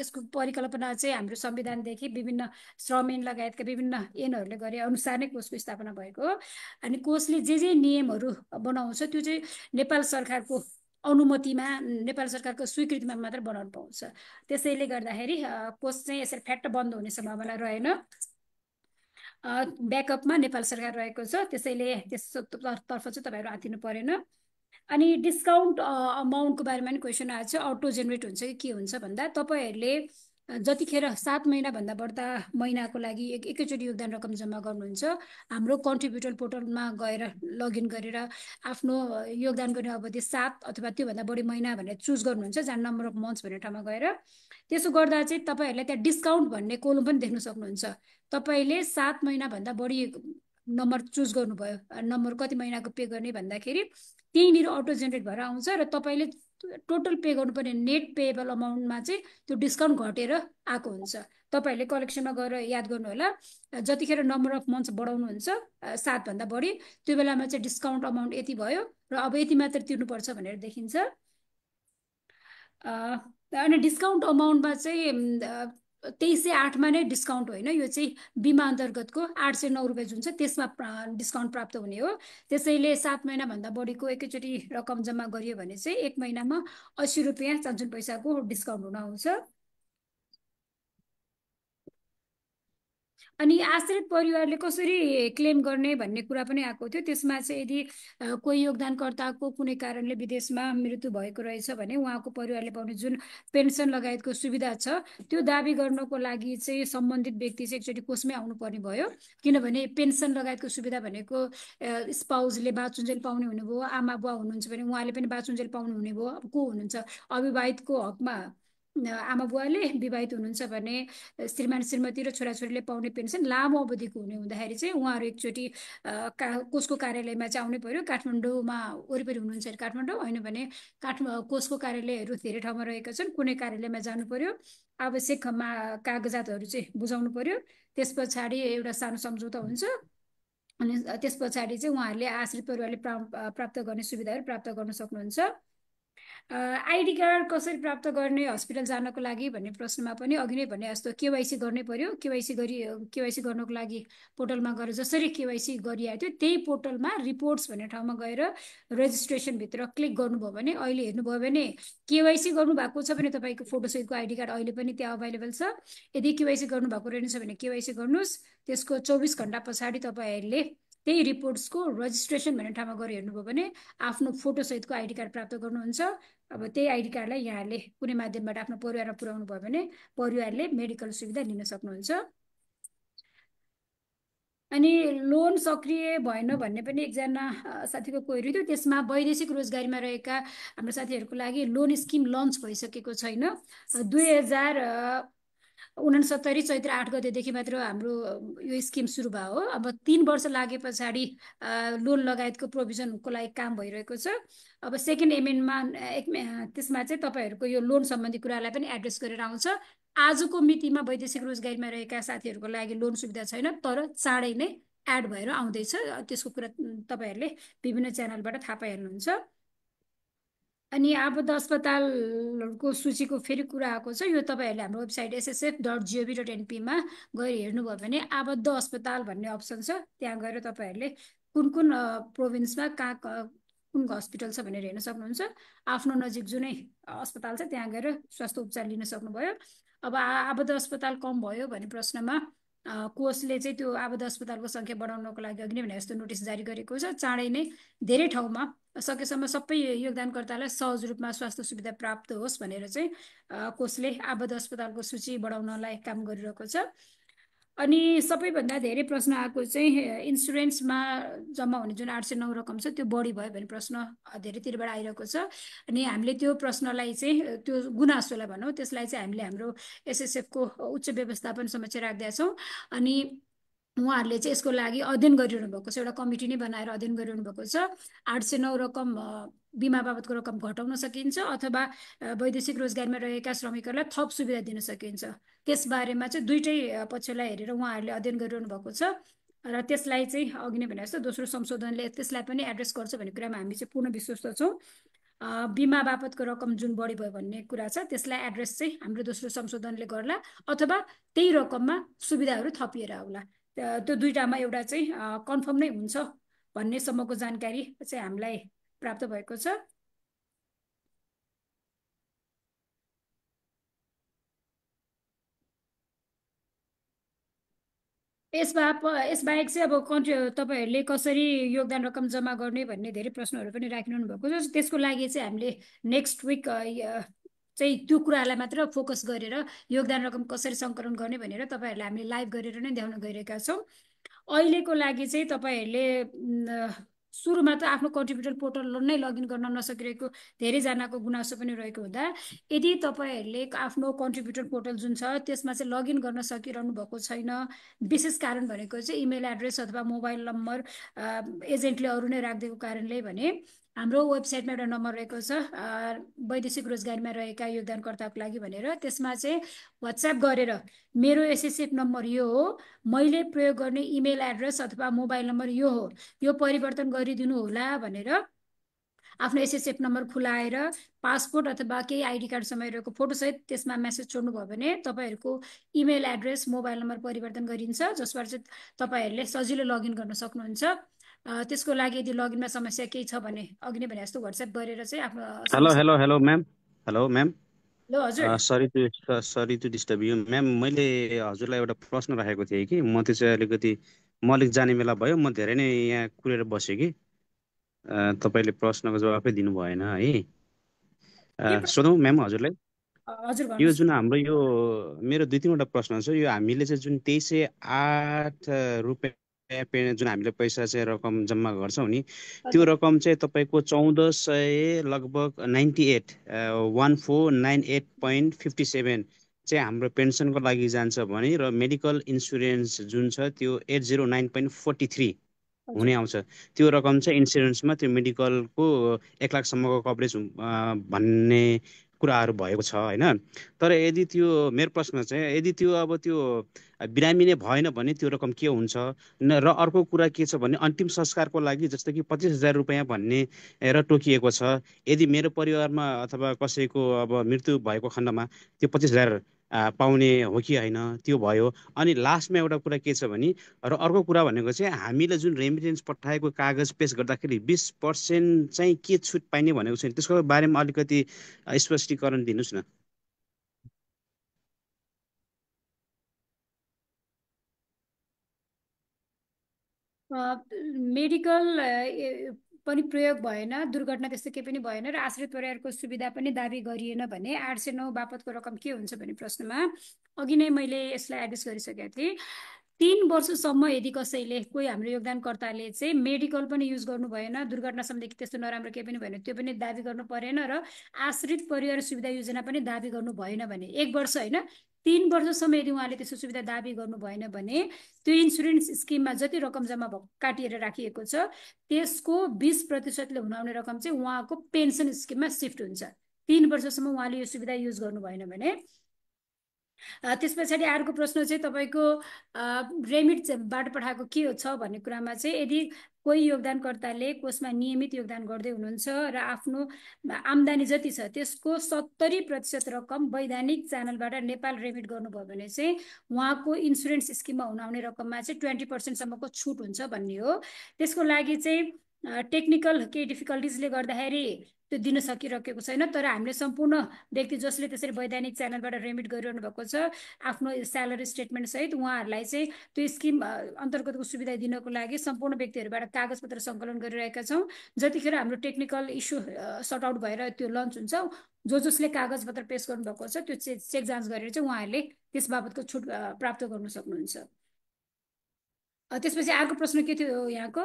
यसको परिकल्पना चाहिँ हाम्रो संविधानदेखि विभिन्न श्रम ऐन लगायतका विभिन्न ऐनहरूले गरे अनुसार नै कोषको स्थापना भएको हो। अनि कोषले जे नियमहरू बनाउँछ त्यो चाहिँ नेपाल सरकारको अनुमतिमा, नेपाल सरकारको स्वीकृतिमा मात्र बनाउनु पाउँछ। त्यसैले गर्दाखेरि कोष चाहिँ यसरी फ्याट्ट बन्द हुने सम्भावना रहेन। ब्याकअपमा नेपाल सरकार रहेको छ, त्यसैले त्यसतर्फ चाहिँ तपाईँहरू आत्तिनु परेन। अनि डिस्काउन्ट अमाउन्टको बारेमा पनि क्वेसन आएको छ, अटो जेनेरेट हुन्छ कि के हुन्छ भन्दा तपाईँहरूले जतिखेर 7 महिनाभन्दा बढ्ता महिनाको लागि एकैचोटि योगदान रकम जम्मा गर्नुहुन्छ, हाम्रो कन्ट्रिब्युटर पोर्टलमा गएर लगइन गरेर आफ्नो योगदान गर्ने अवधि 7 अथवा त्योभन्दा बढी महिना भनेर चुज गर्नुहुन्छ, जहाँ नम्बर अफ मन्थ्स भन्ने ठाउँमा गएर त्यसो गर्दा चाहिँ तपाईँहरूले त्यहाँ डिस्काउन्ट भन्ने कोलम पनि देख्न सक्नुहुन्छ। तपाईँले 7 महिनाभन्दा बढी नम्बर चुज गर्नुभयो, नम्बर कति महिनाको पे गर्ने भन्दाखेरि त्यहीँनिर अटो जेनेरेट भएर आउँछ र तपाईँले टोटल पे गर्नुपर्ने नेट पेएबल अमाउन्टमा चाहिँ त्यो डिस्काउन्ट घटेर आएको हुन्छ। तपाईँहरूले कलेक्सनमा गएर याद गर्नु होला, जतिखेर नम्बर अफ मन्थ्स बढाउनुहुन्छ 7 भन्दा बढी, त्यो बेलामा चाहिँ डिस्काउन्ट अमाउन्ट यति भयो र अब यति मात्र तिर्नुपर्छ भनेर देखिन्छ। अनि डिस्काउन्ट अमाउन्टमा चाहिँ 2308मा नै डिस्काउन्ट होइन, यो चाहिँ बिमा अन्तर्गतको 809 रुपियाँ जुन छ त्यसमा डिस्काउन्ट प्राप्त हुने हो। त्यसैले 7 महिनाभन्दा बढीको एकैचोटि रकम जम्मा गरियो भने चाहिँ 1 महिनामा 80 रुपियाँ 55 पैसाको डिस्काउन्ट हुन आउँछ। अनि आश्रित परिवारले कसरी क्लेम गर्ने भन्ने कुरा पनि आएको थियो। त्यसमा चाहिँ यदि कोही योगदानकर्ताको कुनै कारणले विदेशमा मृत्यु भएको रहेछ भने उहाँको परिवारले पाउने जुन पेन्सन लगायतको सुविधा छ त्यो दाबी गर्नको लागि चाहिँ सम्बन्धित व्यक्ति चाहिँ एकचोटि कोषमै आउनुपर्ने भयो। किनभने पेन्सन लगायतको सुविधा भनेको स्पाउजले बाँचुन्जेल पाउने हुनुभयो, आमा बुवा हुनुहुन्छ भने उहाँले पनि बाँचुन्जेल पाउनु हुने भयो। अब को हुनुहुन्छ अविवाहितको हकमा आमा बुवाले, विवाहित हुनुहुन्छ भने श्रीमान श्रीमती र छोराछोरीले पाउने पेन्सन लामो अवधिको हुने हुँदाखेरि चाहिँ उहाँहरू एकचोटि कोषको कार्यालयमा चाहिँ आउनै पर्यो। काठमाडौँमा वरिपरि हुनुहुन्छ भने काठमाडौँ, होइन भने कोषको कार्यालयहरू धेरै ठाउँमा रहेका छन्, कुनै कार्यालयमा जानु पर्यो, आवश्यक कागजातहरू चाहिँ बुझाउनु पर्यो। त्यस पछाडि एउटा सानो सम्झौता हुन्छ अनि त्यस पछाडि चाहिँ उहाँहरूले आश्रित परिवारले प्राप्त गर्ने सुविधाहरू प्राप्त गर्न सक्नुहुन्छ। आइडी कार्ड कसरी प्राप्त गर्ने हस्पिटल जानको लागि भन्ने प्रश्नमा पनि अघि नै भने जस्तो केवाइसी गर्नै पर्यो। केवाइसी गर्नको लागि पोर्टलमा गएर जसरी केवाइसी गरिआएको थियो त्यही पोर्टलमा रिपोर्ट्स भन्ने ठाउँमा गएर रेजिस्ट्रेसनभित्र क्लिक गर्नुभयो भने अहिले हेर्नुभयो भने केवाइसी गर्नुभएको छ भने तपाईँको फोटोसहितको आइडी कार्ड अहिले पनि त्यहाँ अभाइलेबल छ। यदि केवाइसी गर्नुभएको रहेछ भने केवाइसी गर्नुहोस्। त्यसको 24 घन्टा पछाडि तपाईँहरूले त्यही रिपोर्ट्सको रजिस्ट्रेसन भन्ने ठाउँमा गएर हेर्नुभयो भने आफ्नो फोटोसहितको आइडी कार्ड प्राप्त गर्नुहुन्छ। अब त्यही आइडी कार्डलाई यहाँले कुनै माध्यमबाट आफ्नो परिवारमा पुर्याउनु भयो भने परिवारले मेडिकल सुविधा लिन सक्नुहुन्छ। अनि लोन सक्रिय भएन भन्ने पनि एकजना साथीको क्वेरी थियो। त्यसमा वैदेशिक रोजगारीमा रहेका हाम्रो साथीहरूको लागि लोन स्किम लन्च भइसकेको छैन। 2069 चैत्र 8 गतेदेखि मात्र हाम्रो यो स्किम सुरु भयो हो। अब 3 वर्ष लागे पछाडि लोन लगायतको प्रोभिजनको लागि काम भइरहेको छ। अब सेकेन्ड एमेन्डमा त्यसमा चाहिँ तपाईँहरूको यो लोन सम्बन्धी कुरालाई पनि एड्रेस गरेर आउँछ। आजको मितिमा वैदेशिक रोजगारीमा रहेका साथीहरूको लागि लोन सुविधा छैन, तर चाँडै नै एड भएर आउँदैछ। त्यसको कुरा तपाईँहरूले विभिन्न च्यानलबाट थाहा पाइहाल्नुहुन्छ। अनि आबद्ध अस्पतालहरूको सूचीको फेरि कुरा आएको छ। यो तपाईँहरूले हाम्रो वेबसाइट ssf.gov.np मा गएर हेर्नुभयो भने आबद्ध अस्पताल भन्ने अप्सन छ। त्यहाँ गएर तपाईँहरूले कुन कुन प्रोभिन्समा कहाँ कुन हस्पिटल छ भनेर हेर्न सक्नुहुन्छ। आफ्नो नजिक जुनै अस्पताल छ त्यहाँ गएर स्वास्थ्य उपचार लिन सक्नुभयो। अब आबद्ध अस्पताल कम भयो भन्ने प्रश्नमा कोषले चाहिँ त्यो आबद्ध अस्पतालको सङ्ख्या बढाउनको लागि अघि नै भने जस्तो नोटिस जारी गरेको छ। चाँडै नै धेरै ठाउँमा सकेसम्म सबै योगदानकर्तालाई सहज रूपमा स्वास्थ्य सुविधा प्राप्त होस् भनेर चाहिँ कोषले आबद्ध अस्पतालको सूची बढाउनलाई काम गरिरहेको छ। अनि सबैभन्दा धेरै प्रश्न आएको चाहिँ इन्सुरेन्समा जम्मा हुने जुन 809 रकम छ त्यो बढी भयो भन्ने प्रश्न धेरैतिरबाट आइरहेको छ। अनि हामीले त्यो प्रश्नलाई चाहिँ त्यो गुनासोलाई भनौँ त्यसलाई चाहिँ हामीले हाम्रो एसएसएफको उच्च व्यवस्थापन समक्ष राख्दैछौँ छौँ। अनि उहाँहरूले चाहिँ यसको लागि अध्ययन गरिरहनु भएको छ, एउटा कमिटी नै बनाएर अध्ययन गरिरहनु भएको छ। 809 रकम बिमा बाबतको रकम घटाउन सकिन्छ अथवा वैदेशिक रोजगारीमा रहेका श्रमिकहरूलाई थप सुविधा दिन सकिन्छ। त्यसबारेमा चाहिँ दुईटै पक्षलाई हेरेर उहाँहरूले अध्ययन गरिरहनु भएको छ र त्यसलाई चाहिँ अघि नै भने जस्तो दोस्रो संशोधनले त्यसलाई पनि एड्रेस गर्छ भन्ने कुरामा हामी चाहिँ पूर्ण विश्वस्त छौँ। बिमा बापतको रकम जुन बढी भयो भन्ने कुरा छ त्यसलाई एड्रेस चाहिँ हाम्रो दोस्रो संशोधनले गर्ला अथवा त्यही रकममा सुविधाहरू थपिएर आउला। त्यो दुईटामा एउटा चाहिँ कन्फर्म नै हुन्छ भन्नेसम्मको जानकारी चाहिँ हामीलाई प्राप्त भएको छ। यसबाहेक चाहिँ अब तपाईँहरूले कसरी योगदान रकम जम्मा गर्ने भन्ने धेरै प्रश्नहरू पनि राखिरहनु भएको छ। त्यसको लागि चाहिँ हामीले नेक्स्ट विक चाहिँ त्यो कुरालाई मात्र फोकस गरेर योगदान रकम कसरी सङ्कलन गर्ने भनेर तपाईँहरूलाई हामीले लाइभ गरेर नै देखाउन गइरहेका छौँ। अहिलेको लागि चाहिँ तपाईँहरूले सुरुमा त आफ्नो कन्ट्रिब्युटर पोर्टल नै लगइन गर्न नसकिरहेको धेरैजनाको गुनासो पनि रहेको हुँदा यदि तपाईँहरूले आफ्नो कन्ट्रिब्युटर पोर्टल जुन छ त्यसमा चाहिँ लगइन गर्न सकिरहनु भएको छैन, विशेष कारण भनेको चाहिँ इमेल एड्रेस अथवा मोबाइल नम्बर एजेन्टले अरू नै राखिदिएको कारणले भने हाम्रो वेबसाइटमा एउटा नम्बर रहेको छ वैदेशिक रोजगारीमा रहेका योगदानकर्ताको लागि भनेर। त्यसमा चाहिँ वाट्सएप गरेर मेरो एसएसएफ नम्बर यो हो, मैले प्रयोग गर्ने इमेल एड्रेस अथवा मोबाइल नम्बर यो हो, यो परिवर्तन गरिदिनु होला भनेर आफ्नो एसएसएफ नम्बर खुलाएर पासपोर्ट अथवा केही आइडी कार्ड समय रहेको फोटोसहित त्यसमा मेसेज छोड्नुभयो भने तपाईँहरूको इमेल एड्रेस मोबाइल नम्बर परिवर्तन गरिन्छ, जसबाट चाहिँ तपाईँहरूले सजिलो लगइन गर्न सक्नुहुन्छ। त्यसको लागि यदि लगइनमा समस्या केही छ भने अघि नै भने जस्तो वाट्सएप गरेर चाहिँ आफ्नो hello ma'am. Hello ma'am, hello हजुर। Sorry to disturb you ma'am. मैले हजुरलाई एउटा प्रश्न राखेको थिएँ कि म त्यो चाहिँ म अलिक जाने बेला भयो, म धेरै नै यहाँ कुरेर बसेँ कि तपाईँले प्रश्नको जवाफै दिनु भएन है। सोधौँ म्याम हजुरलाई? हजुर यो जुन हाम्रो यो मेरो 2-3वटा प्रश्न छ। यो हामीले चाहिँ जुन 2308 रुपियाँ जुन हामीले पैसा चाहिँ रकम जम्मा गर्छौँ नि, त्यो रकम चाहिँ तपाईँको 1400 लगभग 98 1498.57 चाहिँ हाम्रो पेन्सनको लागि जान्छ भने र मेडिकल इन्सुरेन्स जुन छ त्यो 809.43 हुने आउँछ। त्यो रकम चाहिँ इन्सुरेन्समा त्यो मेडिकलको 1 लाखसम्मको कभरेज भन्ने कुराहरू भएको छ होइन। तर यदि त्यो मेरो प्रश्न चाहिँ यदि त्यो अब त्यो बिरामी नै भएन भने त्यो रकम के हुन्छ र अर्को कुरा के छ भने अन्तिम संस्कारको लागि जस्तो कि 25,000 रुपियाँ भन्ने र तोकिएको छ। यदि मेरो परिवारमा अथवा कसैको अब मृत्यु भएको खण्डमा त्यो 25,000 पाउने हो कि होइन, त्यो भयो। अनि लास्टमा एउटा कुरा के छ भने र अर्को कुरा भनेको चाहिँ हामीले जुन रेमिटेन्स पठाएको कागज पेश गर्दाखेरि 20% चाहिँ के छुट पाइने भनेको छ, त्यसको बारेमा अलिकति स्पष्टीकरण दिनुहोस् न। मेडिकल पनि प्रयोग भएन, दुर्घटना त्यस्तो केही पनि भएन र आश्रित परिवारको सुविधा पनि दाबी गरिएन भने 809 बापतको रकम के हुन्छ भन्ने प्रश्नमा अघि नै मैले यसलाई एड्रेस गरिसकेको थिएँ। 3 वर्षसम्म यदि कसैले कोही हाम्रो योगदानकर्ताले चाहिँ मेडिकल पनि युज गर्नु भएन, दुर्घटना सम्बन्धी त्यस्तो नराम्रो केही पनि भएन, त्यो पनि दाबी गर्नु परेन र आश्रित परिवार सुविधा योजना पनि दाबी गर्नु भएन भने 1 वर्ष होइन 3 वर्षसम्म यदि उहाँले त्यस्तो सुविधा दाबी गर्नु भएन भने त्यो इन्सुरेन्स स्किममा जति रकम जम्मा काटिएर राखिएको छ त्यसको 20%ले हुन रकम चाहिँ उहाँको पेन्सन स्किममा सिफ्ट हुन्छ। 3 वर्षसम्म उहाँले यो सुविधा युज गर्नु भएन भने त्यस पछाडि अर्को प्रश्न चाहिँ तपाईँको रेमिटबाट पठाएको के छ भन्ने कुरामा चाहिँ यदि कोही योगदानकर्ताले कोषमा नियमित योगदान गर्दै हुनुहुन्छ र आफ्नो आम्दानी जति छ त्यसको 70% रकम वैधानिक च्यानलबाट नेपाल रेमिट गर्नुभयो भने चाहिँ उहाँको इन्सुरेन्स स्किममा हुन आउने रकममा चाहिँ 20%सम्मको छुट हुन्छ भन्ने हो। त्यसको लागि चाहिँ टेक्निकल केही डिफिकल्टिजले गर्दाखेरि त्यो दिन सकिरहेको छैन, तर हामीले सम्पूर्ण व्यक्ति जसले त्यसरी वैधानिक च्यानलबाट रेमिट गरिरहनु भएको छ आफ्नो स्यालेरी स्टेटमेन्ट सहित उहाँहरूलाई चाहिँ त्यो स्किम अन्तर्गतको सुविधा दिनको लागि सम्पूर्ण व्यक्तिहरूबाट कागजपत्र सङ्कलन गरिरहेका छौँ। जतिखेर हाम्रो टेक्निकल इस्यु सर्ट आउट भएर त्यो लन्च हुन्छ, जसले कागजपत्र पेस गर्नुभएको छ त्यो चेक जाँच गरेर चाहिँ उहाँहरूले त्यस बाबतको छुट प्राप्त गर्न सक्नुहुन्छ। त्यसपछि अर्को प्रश्न के थियो यहाँको?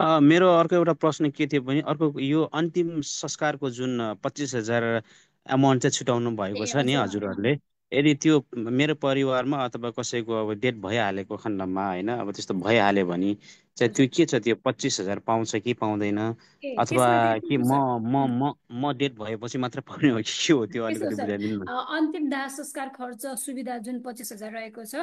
मेरो अर्को एउटा प्रश्न के थियो भने अर्को यो अन्तिम संस्कारको जुन 25,000 एमाउन्ट चाहिँ छुटाउनु भएको छ नि हजुरहरूले, यदि त्यो मेरो परिवारमा अथवा कसैको अब डेथ भइहालेको खण्डमा होइन, अब त्यस्तो भइहाल्यो भने चाहिँ त्यो के छ, त्यो 25,000 पाउँछ कि पाउँदैन, अथवा कि म डेथ भएपछि मात्र पाउने हो कि के हो, त्यो अलिकति बुझाइदिनु न। अन्तिम दाह संस्कार खर्च सुविधा जुन 25,000 रहेको छ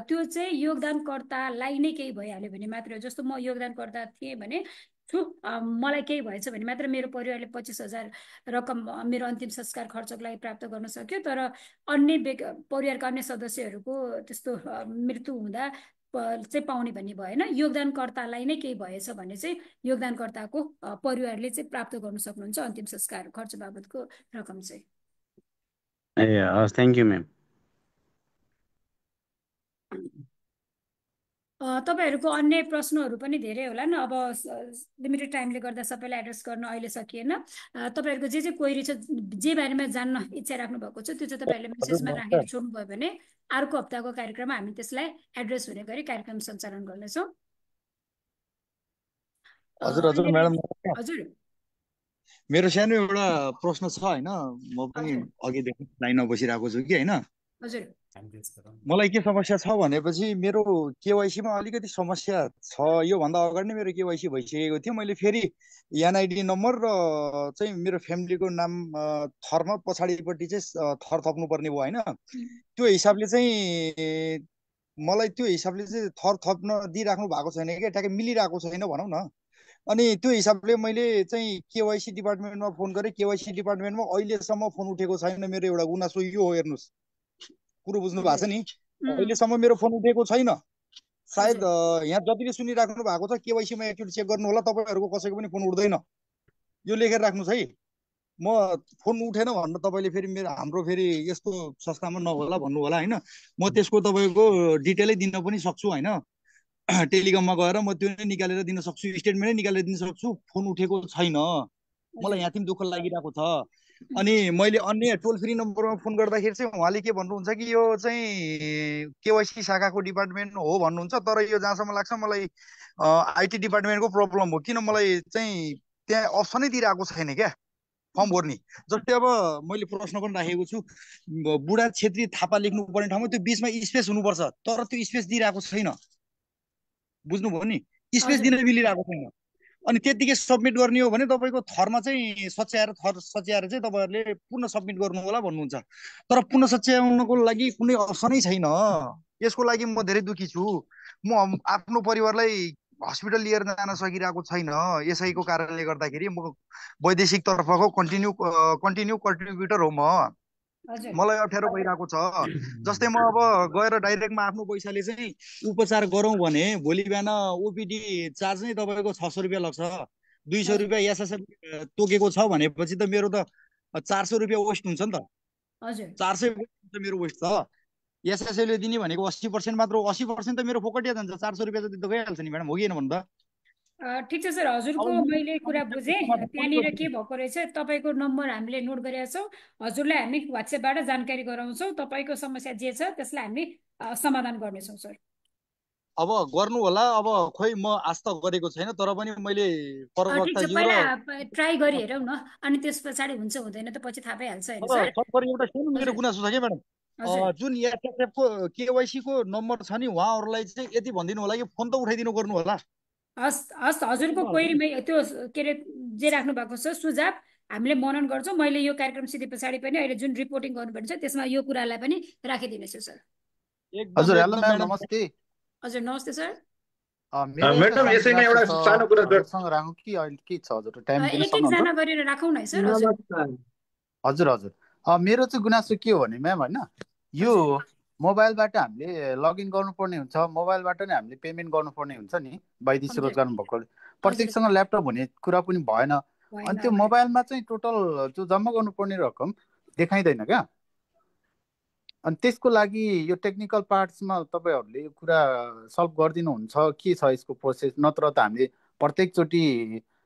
त्यो चाहिँ योगदानकर्तालाई नै केही भइहाल्यो भने मात्र हो। जस्तो म योगदानकर्ता थिएँ भने मलाई केही भएछ भने मात्र मेरो परिवारले 25,000 रकम मेरो अन्तिम संस्कार खर्चको लागि प्राप्त गर्न सक्यो, तर अन्य परिवारका अन्य सदस्यहरूको त्यस्तो मृत्यु हुँदा चाहिँ पाउने भन्ने भएन। योगदानकर्तालाई नै केही भएछ भने चाहिँ योगदानकर्ताको परिवारले चाहिँ प्राप्त गर्न सक्नुहुन्छ अन्तिम संस्कार खर्च बाबतको रकम चाहिँ। ए हस्, थ्याङ्क यू म्याम। तपाईँहरूको अन्य प्रश्नहरू पनि धेरै होला नि, अब लिमिटेड टाइमले गर्दा सबैलाई एड्रेस गर्न अहिले सकिएन। तपाईँहरूको जे क्वेरी छ, जे बारेमा जान्न इच्छा राख्नु भएको छ त्यो चाहिँ तपाईँहरूले मेसेजमा राखेर छोड्नुभयो भने अर्को हप्ताको कार्यक्रममा हामी त्यसलाई एड्रेस हुने गरी कार्यक्रम सञ्चालन गर्नेछौँ। हजुर हजुर म्याडम, हजुर मेरो सानो एउटा प्रश्न छ होइन, म पनि अघिदेखि लाइनमा बसिरहेको छु कि होइन। हजुर मलाई के समस्या छ भनेपछि मेरो केवाइसीमा अलिकति समस्या छ। योभन्दा अगाडि नै मेरो केवाइसी भइसकेको थियो। मैले फेरि एनआइडी नम्बर र चाहिँ मेरो फ्यामिलीको नाम थरमा पछाडिपट्टि चाहिँ थर थप्नुपर्ने भयो होइन। त्यो हिसाबले चाहिँ मलाई त्यो हिसाबले चाहिँ थर थप्न दिइराख्नु भएको छैन क्या, ट्याक्कै मिलिरहेको छैन भनौँ न। अनि त्यो हिसाबले मैले चाहिँ केवाइसी डिपार्टमेन्टमा फोन गरेँ। केवाइसी डिपार्टमेन्टमा अहिलेसम्म फोन उठेको छैन। मेरो एउटा गुनासो यो हो, हेर्नुहोस्, कुरो बुझ्नु भएको छ नि, अहिलेसम्म मेरो फोन उठेको छैन। सायद यहाँ जतिले सुनिराख्नु भएको छ केवाइसीमा एकचोटि चेक गर्नु होला, तपाईँहरूको कसैको पनि फोन उठ्दैन, यो लेखेर राख्नुहोस् है। म फोन उठेन भनेर तपाईँले फेरि मेरो हाम्रो फेरि यस्तो संस्थामा नहोला भन्नु होला होइन। म त्यसको तपाईँको डिटेलै दिन पनि सक्छु होइन, टेलिकममा गएर म त्यो नै निकालेर दिन सक्छु, स्टेटमेन्टै निकालेर दिन सक्छु। फोन उठेको छैन, मलाई यहाँ पनि दुःख लागिरहेको छ। अनि मैले अन्य टोल फ्री नम्बरमा फोन गर्दाखेरि चाहिँ उहाँले के भन्नुहुन्छ कि यो चाहिँ केवाइसी शाखाको डिपार्टमेन्ट हो भन्नुहुन्छ, तर यो जहाँसम्म लाग्छ मलाई आइटी डिपार्टमेन्टको प्रब्लम हो। किन मलाई चाहिँ त्यहाँ अप्सनै दिइरहेको छैन क्या फर्म भर्ने। जस्तै अब मैले प्रश्न पनि राखेको छु, बुढा छेत्री थापा लेख्नुपर्ने ठाउँमा त्यो बिचमा स्पेस हुनुपर्छ, तर त्यो स्पेस दिइरहेको छैन। बुझ्नुभयो नि, स्पेस दिन मिलिरहेको छैन। अनि त्यतिकै सब्मिट गर्ने हो भने तपाईँको थरमा चाहिँ सच्याएर थर सच्याएर चाहिँ तपाईँहरूले पुनः सब्मिट गर्नु होला भन्नुहुन्छ, तर पुनः सच्याउनको लागि कुनै अप्सनै छैन। यसको लागि म धेरै दुःखी छु। म आफ्नो परिवारलाई हस्पिटल लिएर जान सकिरहेको छैन। यसैको कारणले गर्दाखेरि म वैदेशिक तर्फको कन्टिन्यू कन्ट्रिब्युटर हो। मलाई अप्ठ्यारो भइरहेको छ। जस्तै म अब गएर डाइरेक्टमा आफ्नो पैसाले चाहिँ उपचार गरौँ भने भोलि बिहान ओपिडी चार्ज नै तपाईँको 600 रुपियाँ लाग्छ। 200 रुपियाँ एसएसएफ तोकेको छ भनेपछि त मेरो त 400 रुपियाँ वेस्ट हुन्छ नि त। 400 मेरो वेस्ट छ। एसएसएफले दिने भनेको 80% मात्र, 80% त मेरो फोकटिया जान्छ। 400 रुपियाँ जति त गइहाल्छ नि म्याडम, हो कि होइन भन्नु त? ठिक छ सर, हजुरको मैले कुरा बुझेँ। त्यहाँनिर के भएको रहेछ, तपाईँको नम्बर हामीले नोट गरेका छौँ, हजुरलाई हामी वाट्सएपबाट जानकारी गराउँछौँ। तपाईँको समस्या जे छ त्यसलाई हामी समाधान गर्नेछौँ सर। अब गर्नु होला। अब खोइ म आज त गरेको छैन, तर पनि मैले पहिला ट्राई गरी हेरौँ न, अनि त्यस पछाडि हुन्छ हुँदैन त पछि थाहा पाइहाल्छ होइन सर। एउटा सानो मेरो गुनासो छ क्या म्याडम, जुन एसएसएफको केवाइसी को नम्बर छ नि, उहाँहरूलाई चाहिँ यति भनिदिनु होला कि फोन त उठाइदिनु गर्नु होला। हस् हस्, हजुरको क्वेरीमै त्यो के अरे जे राख्नु भएको छ सुझाव हामीले मनन गर्छौँ। मैले यो कार्यक्रम सिधै पछाडि पनि अहिले जुन रिपोर्टिङ गर्नुपर्ने छ त्यसमा यो कुरालाई पनि राखिदिनेछु सर। हजुर हेलो म्याम नमस्ते। हजुर नमस्ते सर। मेरो म्याडम एउटा यसैमा एउटा गुनासो छ, सानो कुरा हजुरसँग राखौँ कि अहिले के छ हजुर टाइम दिन एक सक्नुहुन्छ? एकजना गरेर राखौँ न है सर। हजुर हजुर हजुर मेरो चाहिँ गुनासो के हो भने म्याम होइन, यो मोबाइलबाट हामीले लगइन गर्नुपर्ने हुन्छ, मोबाइलबाट नै हामीले पेमेन्ट गर्नुपर्ने हुन्छ नि वैदेशिक हजुर रोजगार भएको प्रत्येकसँग ल्यापटप हुने कुरा पनि भएन। अनि त्यो मोबाइलमा चाहिँ टोटल जो जम्मा गर्नुपर्ने रकम देखाइँदैन क्या। अनि त्यसको लागि यो टेक्निकल पार्ट्समा तपाईँहरूले यो कुरा सल्भ गरिदिनुहुन्छ के छ यसको प्रोसेस? नत्र त हामीले प्रत्येकचोटि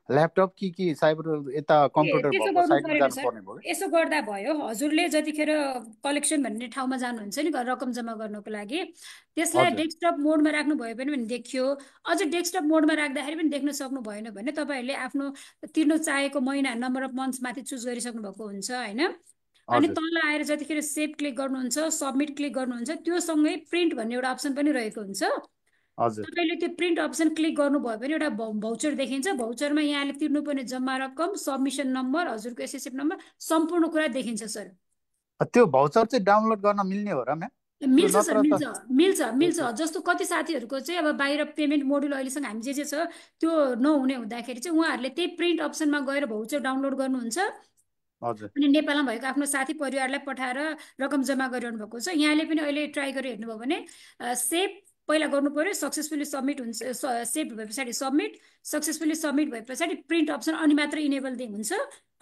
ल्यापटप कि साइबर यता कम्प्युटर त्यसो भएको गर्नु साइडमा परेन सर। जानुपर्ने भयो? यसो गर्दा भयो, हजुरले जतिखेर कलेक्सन भन्ने ठाउँमा जानुहुन्छ नि रकम जम्मा गर्नको लागि, त्यसलाई हजुर डेस्कटप मोडमा राख्नु भयो पनि देखियो। अझ डेस्कटप मोडमा राख्दाखेरि पनि देख्न सक्नु भएन भने तपाईँहरूले आफ्नो तिर्न चाहेको महिना नम्बर अफ मन्थ्स माथि चुज गरिसक्नु भएको हुन्छ होइन। अनि हजुर तल आएर जतिखेर सेभ क्लिक गर्नुहुन्छ, सबमिट क्लिक गर्नुहुन्छ, त्यो सँगै प्रिन्ट भन्ने एउटा अप्सन पनि रहेको हुन्छ। हजुर तपाईँले त्यो प्रिन्ट अप्सन क्लिक गर्नुभयो भने एउटा भौचर देखिन्छ। भौचरमा यहाँले तिर्नुपर्ने जम्मा रकम, सबमिसन नम्बर, हजुरको एसएसएफ नम्बर, सम्पूर्ण कुरा देखिन्छ सर। त्यो भाउचर चाहिँ डाउनलोड गर्न मिल्ने हो र म्याम? मिल्छ सर, नत्र मिल्छ मिल्छ मिल्छ। त जस्तो कति साथीहरूको चाहिँ अब बाहिर पेमेन्ट मोड्युल अहिलेसँग हामी जे छ त्यो नहुने हुँदाखेरि चाहिँ उहाँहरूले त्यही प्रिन्ट अप्सनमा गएर भौचर डाउनलोड गर्नुहुन्छ। हजुर अनि नेपालमा भएको आफ्नो साथी परिवारलाई पठाएर रकम जम्मा गरिरहनु भएको छ। यहाँले पनि अहिले ट्राई गरेर हेर्नुभयो भने सेभ पहिला गर्नु पर्यो, सक्सेसफुली सबमिट हुन्छ, सेभ भए पछाडि सबमिट, सक्सेसफुली सबमिट भए पछाडि प्रिन्ट अप्सन अनि मात्र इनेबल हुन्छ।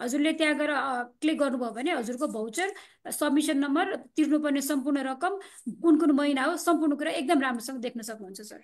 हजुरले त्यहाँ गएर क्लिक गर्नुभयो भने हजुरको भौचर, सबमिसन नम्बर, तिर्नुपर्ने सम्पूर्ण रकम, कुन कुन महिना हो, सम्पूर्ण कुरा एकदम राम्रोसँग देख्न सक्नुहुन्छ सर।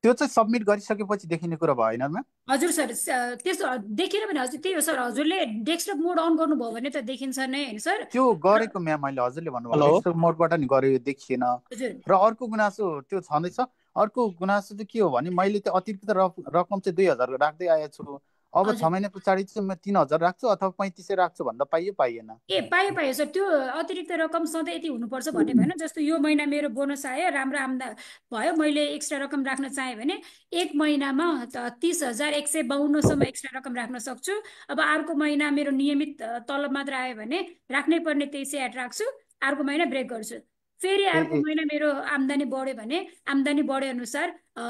त्यो चाहिँ सबमिट गरिसकेपछि देखिने कुरा भएन म्याम? हजुर सर, त्यसो देखिन भने हजुर त्यही हो सर। हजुरले डेस्कटप मोड अन गर्नुभयो भने त देखिन्छ नै होइन सर। त्यो गरेको म्याम मैले हजुरले भन्नुभयो डेस्कटप मोडबाट नि गरेँ, देखिएन। हजुर र अर्को गुनासो त्यो छँदैछ। अर्को गुनासो चाहिँ के हो भने मैले त्यो अतिरिक्त रकम चाहिँ 2000 राख्दै आएको छु। अब 6 महिना पछाडि चाहिँ म 3000 राख्छु अथवा 3500 राख्छु भन्दा पाइयो पाइएन? पायो सर। त्यो अतिरिक्त रकम सधैँ यति हुनुपर्छ भन्ने भएन। जस्तो यो महिना मेरो बोनस आयो, राम्रो आम्दा भयो, मैले एक्स्ट्रा रकम राख्न चाहेँ भने एक महिनामा 30,152सम्म एक्स्ट्रा रकम राख्न सक्छु। अब अर्को महिना मेरो नियमित तलब मात्र आयो भने राख्नै पर्ने 2308 राख्छु, अर्को महिना ब्रेक गर्छु। फेरि अर्को महिना मेरो आम्दानी बढ्यो भने आम्दानी बढे अनुसार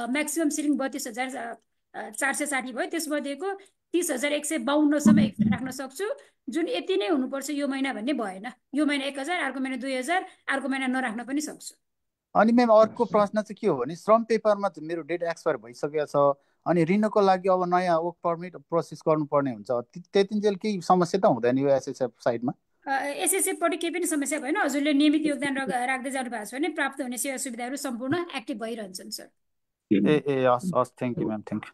म्याक्सिमम सिलिङ 32,460 भयो। त्यसमध्येको 30,152सम्म एक्स्ट्रा राख्न सक्छु, जुन यति नै हुनुपर्छ यो महिना भन्ने भएन। यो महिना 1000, अर्को महिना 2000, अर्को महिना नराख्न पनि सक्छु। अनि म्याम अर्को प्रश्न चाहिँ के हो भने श्रम पेपरमा चाहिँ मेरो डेट एक्सपायर भइसकेको छ, अनि रिन्युको लागि अब नयाँ वर्क पर्मिट प्रोसेस गर्नुपर्ने हुन्छ। त्यतिन्जेल केही समस्या त हुँदैन यो एसएसएफ साइडमा? एसएसएफपट्टि केही पनि समस्या भएन। हजुरले नियमित योगदान राख्दै जानु भएको छ भने प्राप्त हुने सेवा सुविधाहरू सम्पूर्ण एक्टिभ भइरहन्छन् सर। हस् हस्, thank you ma'am, thank you.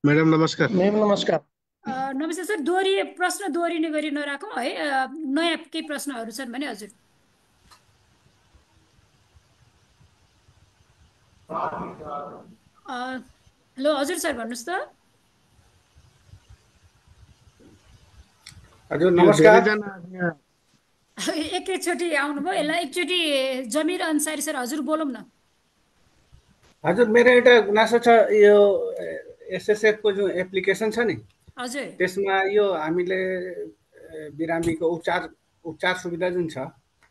Madam नमस्कार। म्याम नमस्कार। नमस्ते सर। प्रश्न दोहोरिने गरी नराखौँ है। नयाँ केही प्रश्नहरू छन् भने हजुर। हेलो हजुर सर भन्नुहोस् त। हजुर नमस्कार। एकैचोटि आउनुभयो। यसलाई एकचोटि जमिर अन्सारी सर हजुर बोलौँ न। हजुर मेरो एउटा गुनासो छ। यो एसएसएफ को जुन एप्लिकेसन छ नि, हजुर त्यसमा यो हामीले बिरामीको उपचार सुविधा जुन छ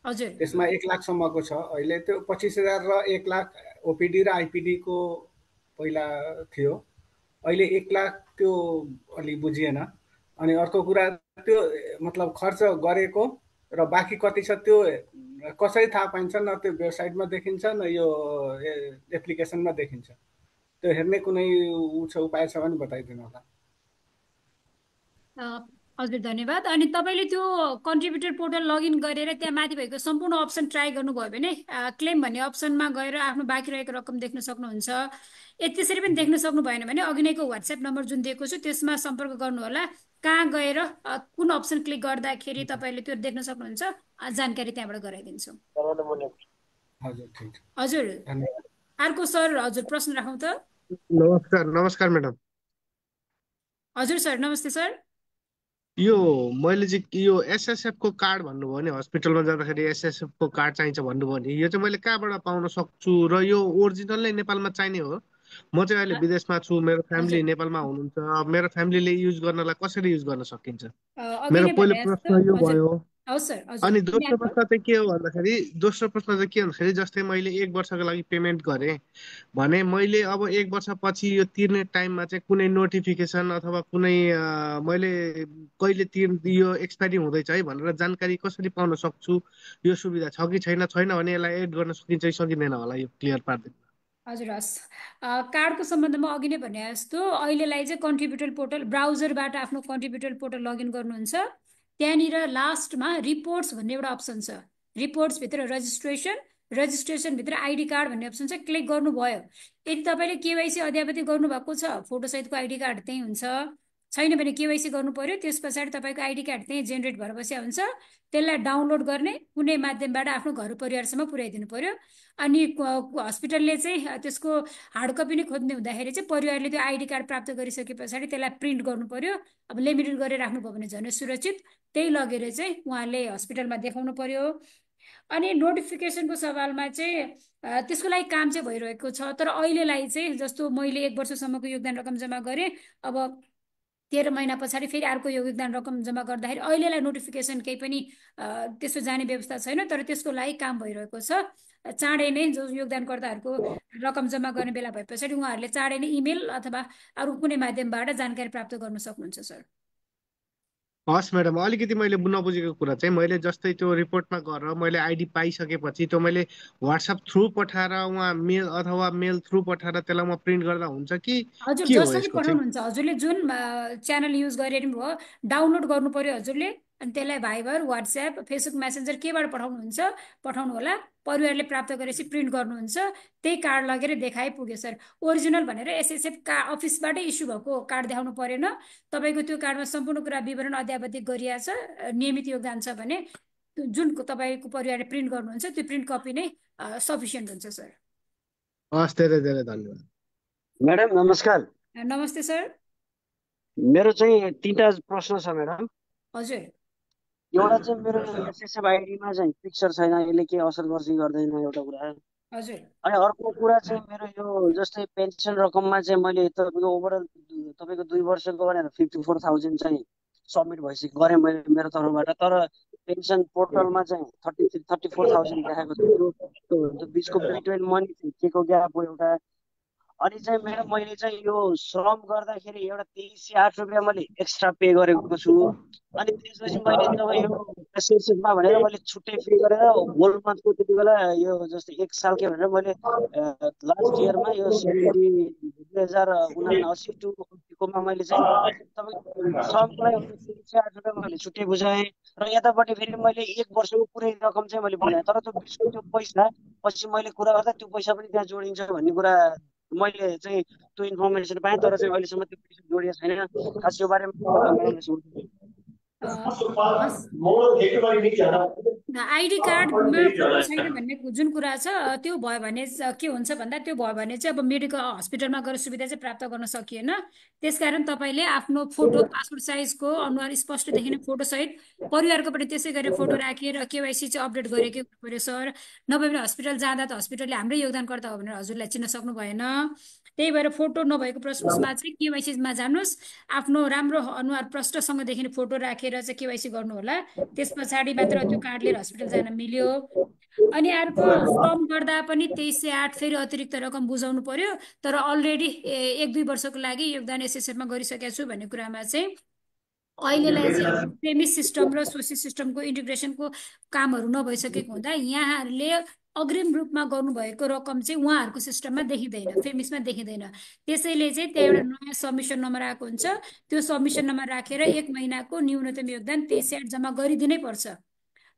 हजुर त्यसमा 1 लाखसम्मको छ। अहिले त्यो 25,000 र 1 लाख ओपिडी र आइपिडी को पहिला थियो। अहिले 1 लाख त्यो अलि बुझिएन। अनि अर्को कुरा त्यो मतलब खर्च गरेको र बाँकी कति छ त्यो कसरी थाहा पाइन्छ? न त्यो वेबसाइटमा देखिन्छ न यो एप्लिकेसनमा देखिन्छ। त्यो हेर्ने कुनै उपाय छ भने बताइदिनु होला। हजुर धन्यवाद। अनि तपाईँले त्यो कन्ट्रिब्युटर पोर्टल लगइन गरेर त्यहाँ माथि भएको सम्पूर्ण अप्सन ट्राई गर्नुभयो भने क्लेम भन्ने अप्सनमा गएर आफ्नो बाँकी रहेको रकम देख्न सक्नुहुन्छ। त्यसरी पनि देख्न सक्नु भएन भने अघि नैको वाट्सएप नम्बर जुन दिएको छु त्यसमा सम्पर्क गर्नुहोला। कहाँ गएर कुन अप्सन क्लिक गर्दाखेरि तपाईँले त्यो देख्न सक्नुहुन्छ, जानकारी त्यहाँबाट गराइदिन्छौँ। हजुर अर्को सर हजुर प्रश्न राखौँ त। नमस्कार म्याडम। हजुर सर नमस्ते सर। यो मैले चाहिँ यो एसएसएफ को कार्ड भन्नुभयो नि, हस्पिटलमा जाँदाखेरि एसएसएफ को कार्ड चाहिन्छ भन्नुभयो नि, यो चाहिँ मैले कहाँबाट पाउन सक्छु? र यो ओरिजिनल नै नेपालमा चाहिने हो म चाहिँ अहिले विदेशमा छु, मेरो फ्यामिली हजुर नेपालमा हुनुहुन्छ, मेरो फ्यामिलीले युज गर्नलाई कसरी युज गर्न सकिन्छ? अघि मेरो नै पहिलो भने जस्तो प्रश्न यो हजुर भयो। हवस् सर हजुर अनि बिहान दोस्रो प्रश्न चाहिँ के भन्दाखेरि जस्तै मैले 1 वर्षको लागि पेमेन्ट गरेँ भने मैले अब 1 वर्षपछि यो तिर्ने टाइममा चाहिँ कुनै नोटिफिकेसन अथवा कुनै मैले कहिले यो एक्सपायरी हुँदैछ है भनेर जानकारी कसरी पाउन सक्छु? यो सुविधा छ कि छैन? छैन भने यसलाई एड गर्न सकिन्छ कि सकिँदैन होला? यो क्लियर पारिदिनु। हजुर हस् कार्डको सम्बन्धमा अघि नै भने जस्तो अहिलेलाई चाहिँ कन्ट्रिब्युटर पोर्टल ब्राउजरबाट आफ्नो कन्ट्रिब्युटर पोर्टल लगइन गर्नुहुन्छ। त्यहाँनिर लास्टमा रिपोर्ट्स भन्ने एउटा अप्सन छ। रिपोर्ट्सभित्र रजिस्ट्रेसनभित्र आइडी कार्ड भन्ने अप्सन छ, क्लिक गर्नुभयो। यदि तपाईँले केवाइसी अद्यावधि गर्नुभएको छ फोटोसहितको आइडी कार्ड त्यहीँ हुन्छ, छैन भने केवाइसी गर्नु पर्यो। त्यस पछाडि तपाईँको आइडी कार्ड त्यहीँ जेनेरेट भएर बसेको हुन्छ। त्यसलाई डाउनलोड गर्ने कुनै माध्यमबाट आफ्नो घर परिवारसम्म पुर्याइदिनु पर्यो। अनि हस्पिटलले चाहिँ त्यसको हार्ड कपी नै खोज्ने हुँदाखेरि चाहिँ परिवारले त्यो आइडी कार्ड प्राप्त गरिसके पछाडि त्यसलाई प्रिन्ट गर्नु पर्यो। अब लेमिनेट गरेर राख्नुभयो भने झन् सुरक्षित, त्यही लगेर चाहिँ उहाँले हस्पिटलमा देखाउनु पर्यो। अनि नोटिफिकेसनको सवालमा चाहिँ त्यसको लागि काम चाहिँ भइरहेको छ। तर अहिलेलाई चाहिँ जस्तो मैले 1 वर्षसम्मको योगदान रकम जम्मा गरेँ, अब 13 महिना पछाडि फेरि अर्को योगदान रकम जम्मा गर्दाखेरि अहिलेलाई नोटिफिकेसन केही पनि त्यसो जाने व्यवस्था छैन। तर त्यसको लागि काम भइरहेको छ। चाँडै नै जो योगदानकर्ताहरूको रकम जम्मा गर्ने बेला भए पछाडि उहाँहरूले चाँडै नै इमेल अथवा अरू कुनै माध्यमबाट जानकारी प्राप्त गर्न सक्नुहुन्छ सर। हस् म्याडम, अलिकति मैले नबुझेको कुरा चाहिँ मैले जस्तै त्यो रिपोर्टमा गरेर मैले आइडी पाइसकेपछि त्यो मैले व्हाट्सएप थ्रु पठाएर उहाँ मेल अथवा मेल थ्रु पठाएर त्यसलाई म प्रिन्ट गर्दा हुन्छ कि हजुर के हो जसरी यसको चाहिँ? पठाउनुहुन्छ हजुरले जुन च्यानल युज गरेर भयो डाउनलोड गर्नु पर्यो हजुरले। अनि त्यसलाई भाइबर वाट्सएप फेसबुक मेसेन्जर केबाट पठाउनुहुन्छ पठाउनु होला। परिवारले प्राप्त गरेपछि प्रिन्ट गर्नुहुन्छ, त्यही कार्ड लगेर देखाइ पुग्यो सर। ओरिजिनल भनेर एसएसएफ अफिसबाटै इस्यु भएको कार्ड देखाउनु परेन। तपाईँको त्यो कार्डमा सम्पूर्ण कुरा विवरण अद्यावधि गरिएको छ, नियमित योगदान छ भने जुन तपाईँको परिवारले प्रिन्ट गर्नुहुन्छ त्यो प्रिन्ट कपी नै सफिसियन्ट हुन्छ सर। हस्, धेरै धेरै धन्यवाद। म्याडम नमस्कार। नमस्ते सर। मेरो चाहिँ 3टा प्रश्न छ म्याडम। हजुर एउटा चाहिँ मेरो एसएसएफ आइडीमा चाहिँ पिक्चर छैन, यसले के असर गर्छ कि गर्दैन एउटा कुरा। हजुर अनि अर्को कुरा चाहिँ मेरो यो जस्तै पेन्सन रकममा चाहिँ मैले तपाईँको ओभरअल तपाईँको 2 वर्षको भनेर 54,000 चाहिँ सबमिट भइसक्यो गरेँ मैले मेरो तर्फबाट। तर पेन्सन पोर्टलमा चाहिँ 34,000 देखाएको थियो। त्यो बिचको बिट्विन मनी के को ग्याप हो एउटा। अनि चाहिँ म्याडम मैले चाहिँ यो श्रम गर्दाखेरि एउटा 2308 रुपियाँ मैले एक्स्ट्रा पे गरेको छु। अनि त्यसपछि मैले जब यो एसएसएफमा भनेर मैले छुट्टै पे गरेर होल मन्थको त्यति बेला यो जस्तै 1 साल के भनेर मैले लास्ट इयरमा यो 2079 टु कोमा मैले चाहिँ तपाईँको श्रमको लागि 2308 रुपियाँ मैले छुट्टै बुझाएँ। र यतापट्टि फेरि मैले 1 वर्षको पुरै रकम चाहिँ मैले बुझाएँ। तर त्यो बिचको त्यो पैसा पछि मैले कुरा गर्दा त्यो पैसा पनि त्यहाँ जोडिन्छ भन्ने कुरा मैले चाहिँ त्यो इन्फर्मेसन पाएँ। तर चाहिँ अहिलेसम्म त्यो पैसा जोडिएको छैन। खास यो बारेमा आइडी कार्डमा फोटो छैन भन्ने जुन कुरा छ त्यो भयो भने के हुन्छ भन्दा त्यो भयो भने चाहिँ अब मेडिकल हस्पिटलमा गएर सुविधा चाहिँ प्राप्त गर्न सकिएन। त्यसकारण तपाईँले आफ्नो फोटो पासपोर्ट साइजको अनुहार स्पष्ट देखिने फोटो सहित परिवारको पनि त्यसै गरी फोटो राखेर केवाइसी चाहिँ अपडेट गरेकै हुनु पर्यो सर। नभए भने हस्पिटल जाँदा त हस्पिटलले हाम्रै योगदानकर्ता हो भनेर हजुरलाई चिन्न सक्नु भएन। त्यही भएर फोटो नभएको प्रश्नमा चाहिँ केवाइसीमा जानुहोस्, आफ्नो राम्रो अनुहार प्रष्टसँग देखिने फोटो राखेर चाहिँ केवाइसी गर्नु होला। त्यस पछाडि मात्र त्यो कार्ड लिएर हस्पिटल जान मिल्यो। अनि अर्को श्रम गर्दा पनि 2308 फेरि अतिरिक्त रकम बुझाउनु पर्यो। तर अलरेडी 1-2 वर्षको लागि योगदान एसएसएफमा गरिसकेको छु भन्ने कुरामा चाहिँ अहिलेलाई चाहिँ प्रेमिस सिस्टम र सोसियल सिस्टमको इन्टिग्रेसनको कामहरू नभइसकेको हुँदा यहाँहरूले अग्रिम रूपमा गर्नुभएको रकम चाहिँ उहाँहरूको सिस्टममा देखिँदैन, फेमिसमा देखिँदैन। त्यसैले चाहिँ त्यहाँ एउटा नयाँ सबमिसन नम्बर आएको हुन्छ। त्यो सबमिसन नम्बर राखेर 1 महिनाको न्यूनतम योगदान 2308 जम्मा गरिदिनै पर्छ।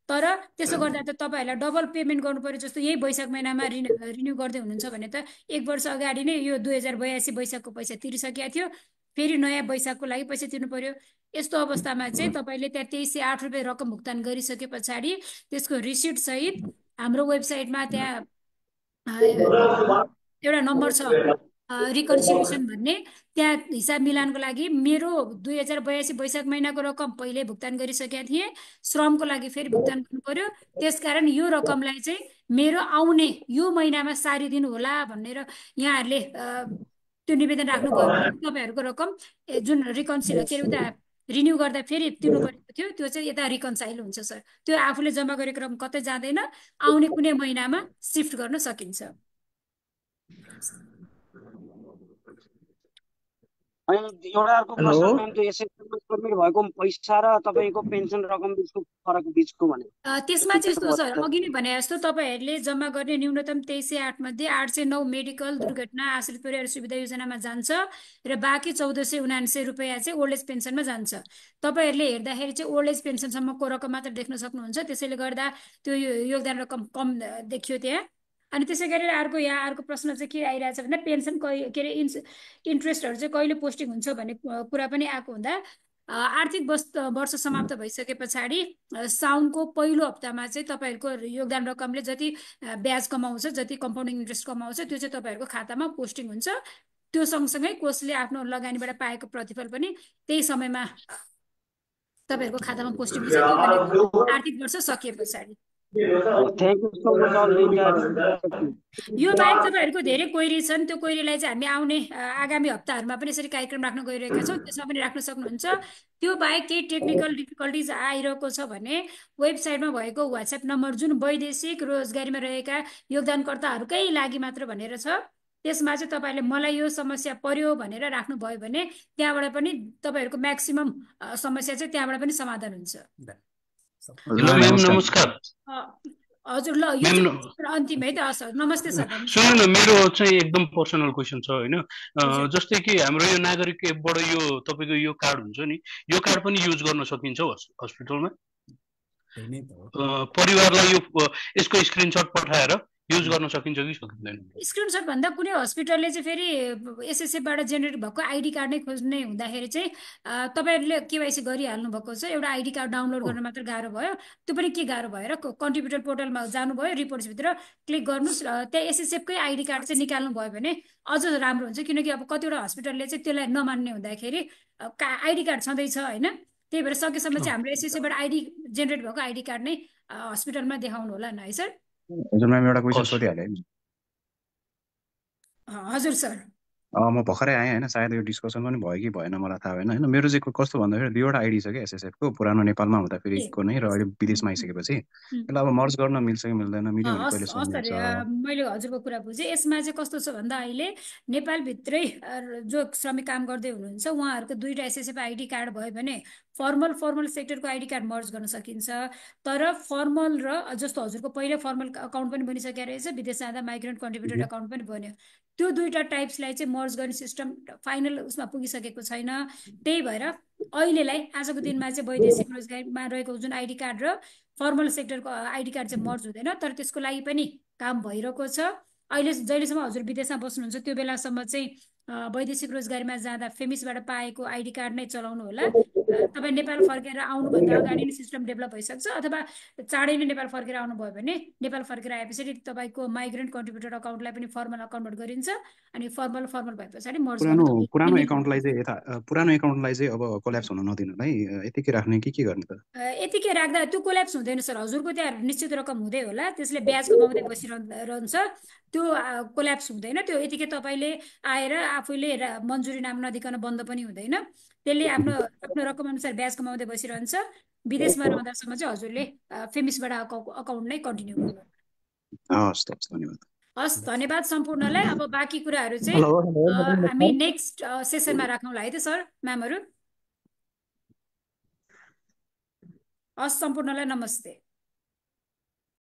तर त्यसो गर्दा त तपाईँहरूलाई डबल पेमेन्ट गर्नु पर्यो। जस्तो यही वैशाख महिनामा रिन्यू गर्दै हुनुहुन्छ भने त 1 वर्ष अगाडि नै यो 2082 वैशाखको पैसा तिरिसकेको थियो, फेरि नयाँ वैशाखको लागि पैसा तिर्नु पर्यो। यस्तो अवस्थामा चाहिँ तपाईँले त्यहाँ 2308 रुपियाँ रकम भुक्तान गरिसके पछाडि त्यसको रिसिट सहित हाम्रो वेबसाइटमा त्यहाँ एउटा नम्बर छ, रिकन्सिलिएसन भन्ने त्यहाँ हिसाब मिलानको लागि मेरो 2082 वैशाख महिनाको रकम पहिले भुक्तान गरिसकेका थिएँ, श्रमको लागि फेरि भुक्तान गर्नु पर्यो, त्यसकारण यो रकमलाई चाहिँ मेरो आउने यो महिनामा सारिदिनु होला भनेर यहाँहरूले त्यो निवेदन राख्नुभयो भने तपाईँहरूको रकम जुन रिकन्सिल के अरे उता रिन्यू गर्दा फेरि तिर्नु परेको थियो त्यो चाहिँ यता रिकन्साइल हुन्छ सर। त्यो आफूले जम्मा गरेको रकम कतै जाँदैन, आउने कुनै महिनामा सिफ्ट गर्न सकिन्छ। अनि एउटा अर्को प्रश्न म्याम, त्यो एसएसएफमा सबमिट भएको पैसा र तपाईँको पेन्सन रकम बिचको फरक बिचको भने त्यसमा चाहिँ यस्तो सर, अघि नै भने जस्तो तपाईँहरूले जम्मा गर्ने न्यूनतम 2308 मध्ये 809 मेडिकल दुर्घटना आश्रित परिवार सुविधा योजनामा जान्छ र बाँकी 1479 रुपियाँ चाहिँ ओल्ड एज पेन्सनमा जान्छ। तपाईँहरूले हेर्दाखेरि चाहिँ ओल्ड एज पेन्सनसम्मको रकम मात्र देख्न सक्नुहुन्छ, त्यसैले गर्दा त्यो योगदान रकम कम देखियो त्यहाँ। अनि त्यसै गरेर अर्को प्रश्न चाहिँ के आइरहेछ भन्दा पेन्सन के अरे इन्ट्रेस्टहरू चाहिँ कहिले पोस्टिङ हुन्छ भन्ने कुरा पनि आएको हुँदा आर्थिक वर्ष समाप्त भइसके पछाडि साउनको पहिलो हप्तामा चाहिँ तपाईँहरूको योगदान रकमले जति ब्याज कमाउँछ, जति कम्पाउन्डिङ इन्ट्रेस्ट कमाउँछ, त्यो चाहिँ तपाईँहरूको खातामा पोस्टिङ हुन्छ। त्यो सँगसँगै कोषले आफ्नो लगानीबाट पाएको प्रतिफल पनि त्यही समयमा तपाईँहरूको खातामा पोस्टिङ हुन्छ, त्यो भनेको आर्थिक वर्ष सकिए पछाडि। यो बाहेक तपाईँहरूको धेरै क्वेरी छन्, त्यो क्वेरीलाई चाहिँ हामी आउने आगामी हप्ताहरूमा पनि यसरी कार्यक्रम राख्न गइरहेका छौँ, त्यसमा पनि राख्न सक्नुहुन्छ। त्यो बाहेक केही टेक्निकल डिफिकल्टिज आइरहेको छ भने वेबसाइटमा भएको वाट्सएप नम्बर जुन वैदेशिक रोजगारीमा रहेका योगदानकर्ताहरूकै लागि मात्र भनेर छ, त्यसमा चाहिँ तपाईँले मलाई यो समस्या पर्यो भनेर राख्नुभयो भने त्यहाँबाट पनि तपाईँहरूको म्याक्सिमम समस्या चाहिँ त्यहाँबाट पनि समाधान हुन्छ। नमस्कार हजुर, ल यो अन्तिम है त सर। नमस्ते सर। सुन्नु न, मेरो चाहिँ एकदम पर्सनल क्वेसन छ होइन, जस्तै कि हाम्रो यो नागरिक एपबाट यो तपाईँको यो कार्ड हुन्छ नि, यो कार्ड पनि युज गर्न सकिन्छ हस्पिटलमा? परिवारलाई यो यसको स्क्रिनसट पठाएर युज गर्न सकिन्छ कि सकिँदैन? स्क्रिनसट भन्दा कुनै हस्पिटलले चाहिँ फेरि एसएसएफबाट जेनेरेट भएको आइडी कार्ड नै खोज्ने हुँदाखेरि चाहिँ तपाईँहरूले केवाइसी गरिहाल्नु भएको छ, एउटा आइडी कार्ड डाउनलोड गर्न मात्र गाह्रो भयो। त्यो पनि के गाह्रो भएर कन्ट्रिब्युटर पोर्टलमा जानुभयो, रिपोर्ट्सभित्र क्लिक गर्नुहोस्, त्यहाँ एसएसएफकै आइडी कार्ड चाहिँ निकाल्नु भयो भने अझ राम्रो हुन्छ, किनकि अब कतिवटा हस्पिटलले चाहिँ त्यसलाई नमान्ने हुँदाखेरि आइडी कार्ड छँदैछ होइन। त्यही भएर सकेसम्म चाहिँ हाम्रो एसएसएफबाट आइडी जेनेरेट भएको आइडी कार्ड नै हस्पिटलमा देखाउनु होला न है सर। हजुर म्याम, एउटा क्वेसन सोधिहालेँ। हजुर सर। म भर्खरै आएँ होइन, सायद यो डिस्कसन पनि भयो कि भएन मलाई थाहा भएन होइन। मेरो चाहिँ कस्तो भन्दाखेरि दुईवटा आइडी छ क्या एसएसएफको, पुरानो नेपालमा हुँदाखेरिको नै र अहिले विदेशमा आइसकेपछि यसलाई अब मर्ज गर्न मिल्छ कि मिल्दैन? मिल्यो भने कहिले सम्झिन्छ? मैले हजुरको कुरा बुझेँ। यसमा चाहिँ कस्तो छ भन्दा अहिले नेपालभित्रै जो श्रमिक काम गर्दै हुनुहुन्छ उहाँहरूको दुईवटा एसएसएफ आइडी कार्ड भयो भने फर्मल सेक्टरको आइडी कार्ड मर्ज गर्न सकिन्छ। तर फर्मल र जस्तो हजुरको पहिला फर्मल अकाउन्ट पनि बनिसकेको रहेछ, विदेश जाँदा माइग्रेन्ट कन्ट्रिब्युटर अकाउन्ट पनि बन्यो, त्यो दुईवटा टाइप्सलाई चाहिँ मर्ज गर्ने सिस्टम फाइनल उसमा पुगिसकेको छैन। त्यही भएर अहिलेलाई आजको दिनमा चाहिँ वैदेशिक रोजगारीमा रहेको जुन आइडी कार्ड र फर्मल सेक्टरको आइडी कार्ड चाहिँ मर्ज हुँदैन, तर त्यसको लागि पनि काम भइरहेको छ। अहिले जहिलेसम्म हजुर विदेशमा बस्नुहुन्छ त्यो बेलासम्म चाहिँ वैदेशिक रोजगारीमा जाँदा फेमिसबाट पाएको आइडी कार्ड नै चलाउनु होला। तपाईँ नेपाल फर्केर आउनुभन्दा अगाडि नै सिस्टम डेभलप भइसक्छ, अथवा चाँडै नै नेपाल फर्केर आउनुभयो भने नेपाल फर्केर आएपछि तपाईँको माइग्रेन्ट कन्ट्रिब्युटर अकाउन्टलाई पनि फर्मल अकाउन्टबाट गरिन्छ, अनि फर्मल भए पछाडि मर्ज पुरानो एकाउन्टलाई चाहिँ अब कोल्याप्स हुन नदिनलाई यतिकै राख्ने कि के गर्ने त? यतिकै राख्दा त्यो कोल्याप्स हुँदैन सर। हजुरको त्यहाँ निश्चित रकम हुँदै होला, त्यसले ब्याज कमाउँदै बसिरहन्छ, त्यो कोल्याप्स हुँदैन। त्यो यतिकै तपाईँले आएर आफूले मन्जुरी नाम नदिकन बन्द पनि हुँदैन, त्यसले आफ्नो रकम अनुसार ब्याज कमाउँदै बसिरहन्छ। विदेशमा रहँदासम्म चाहिँ हजुरले फेमिसबाट अकाउन्ट नै कन्टिन्यू गर्नु। हस्, धन्यवाद सम्पूर्णलाई। अब बाँकी कुराहरू चाहिँ हामी नेक्स्ट सेसनमा राखौँला है त सर, म्यामहरू। हस्, सम्पूर्णलाई नमस्ते।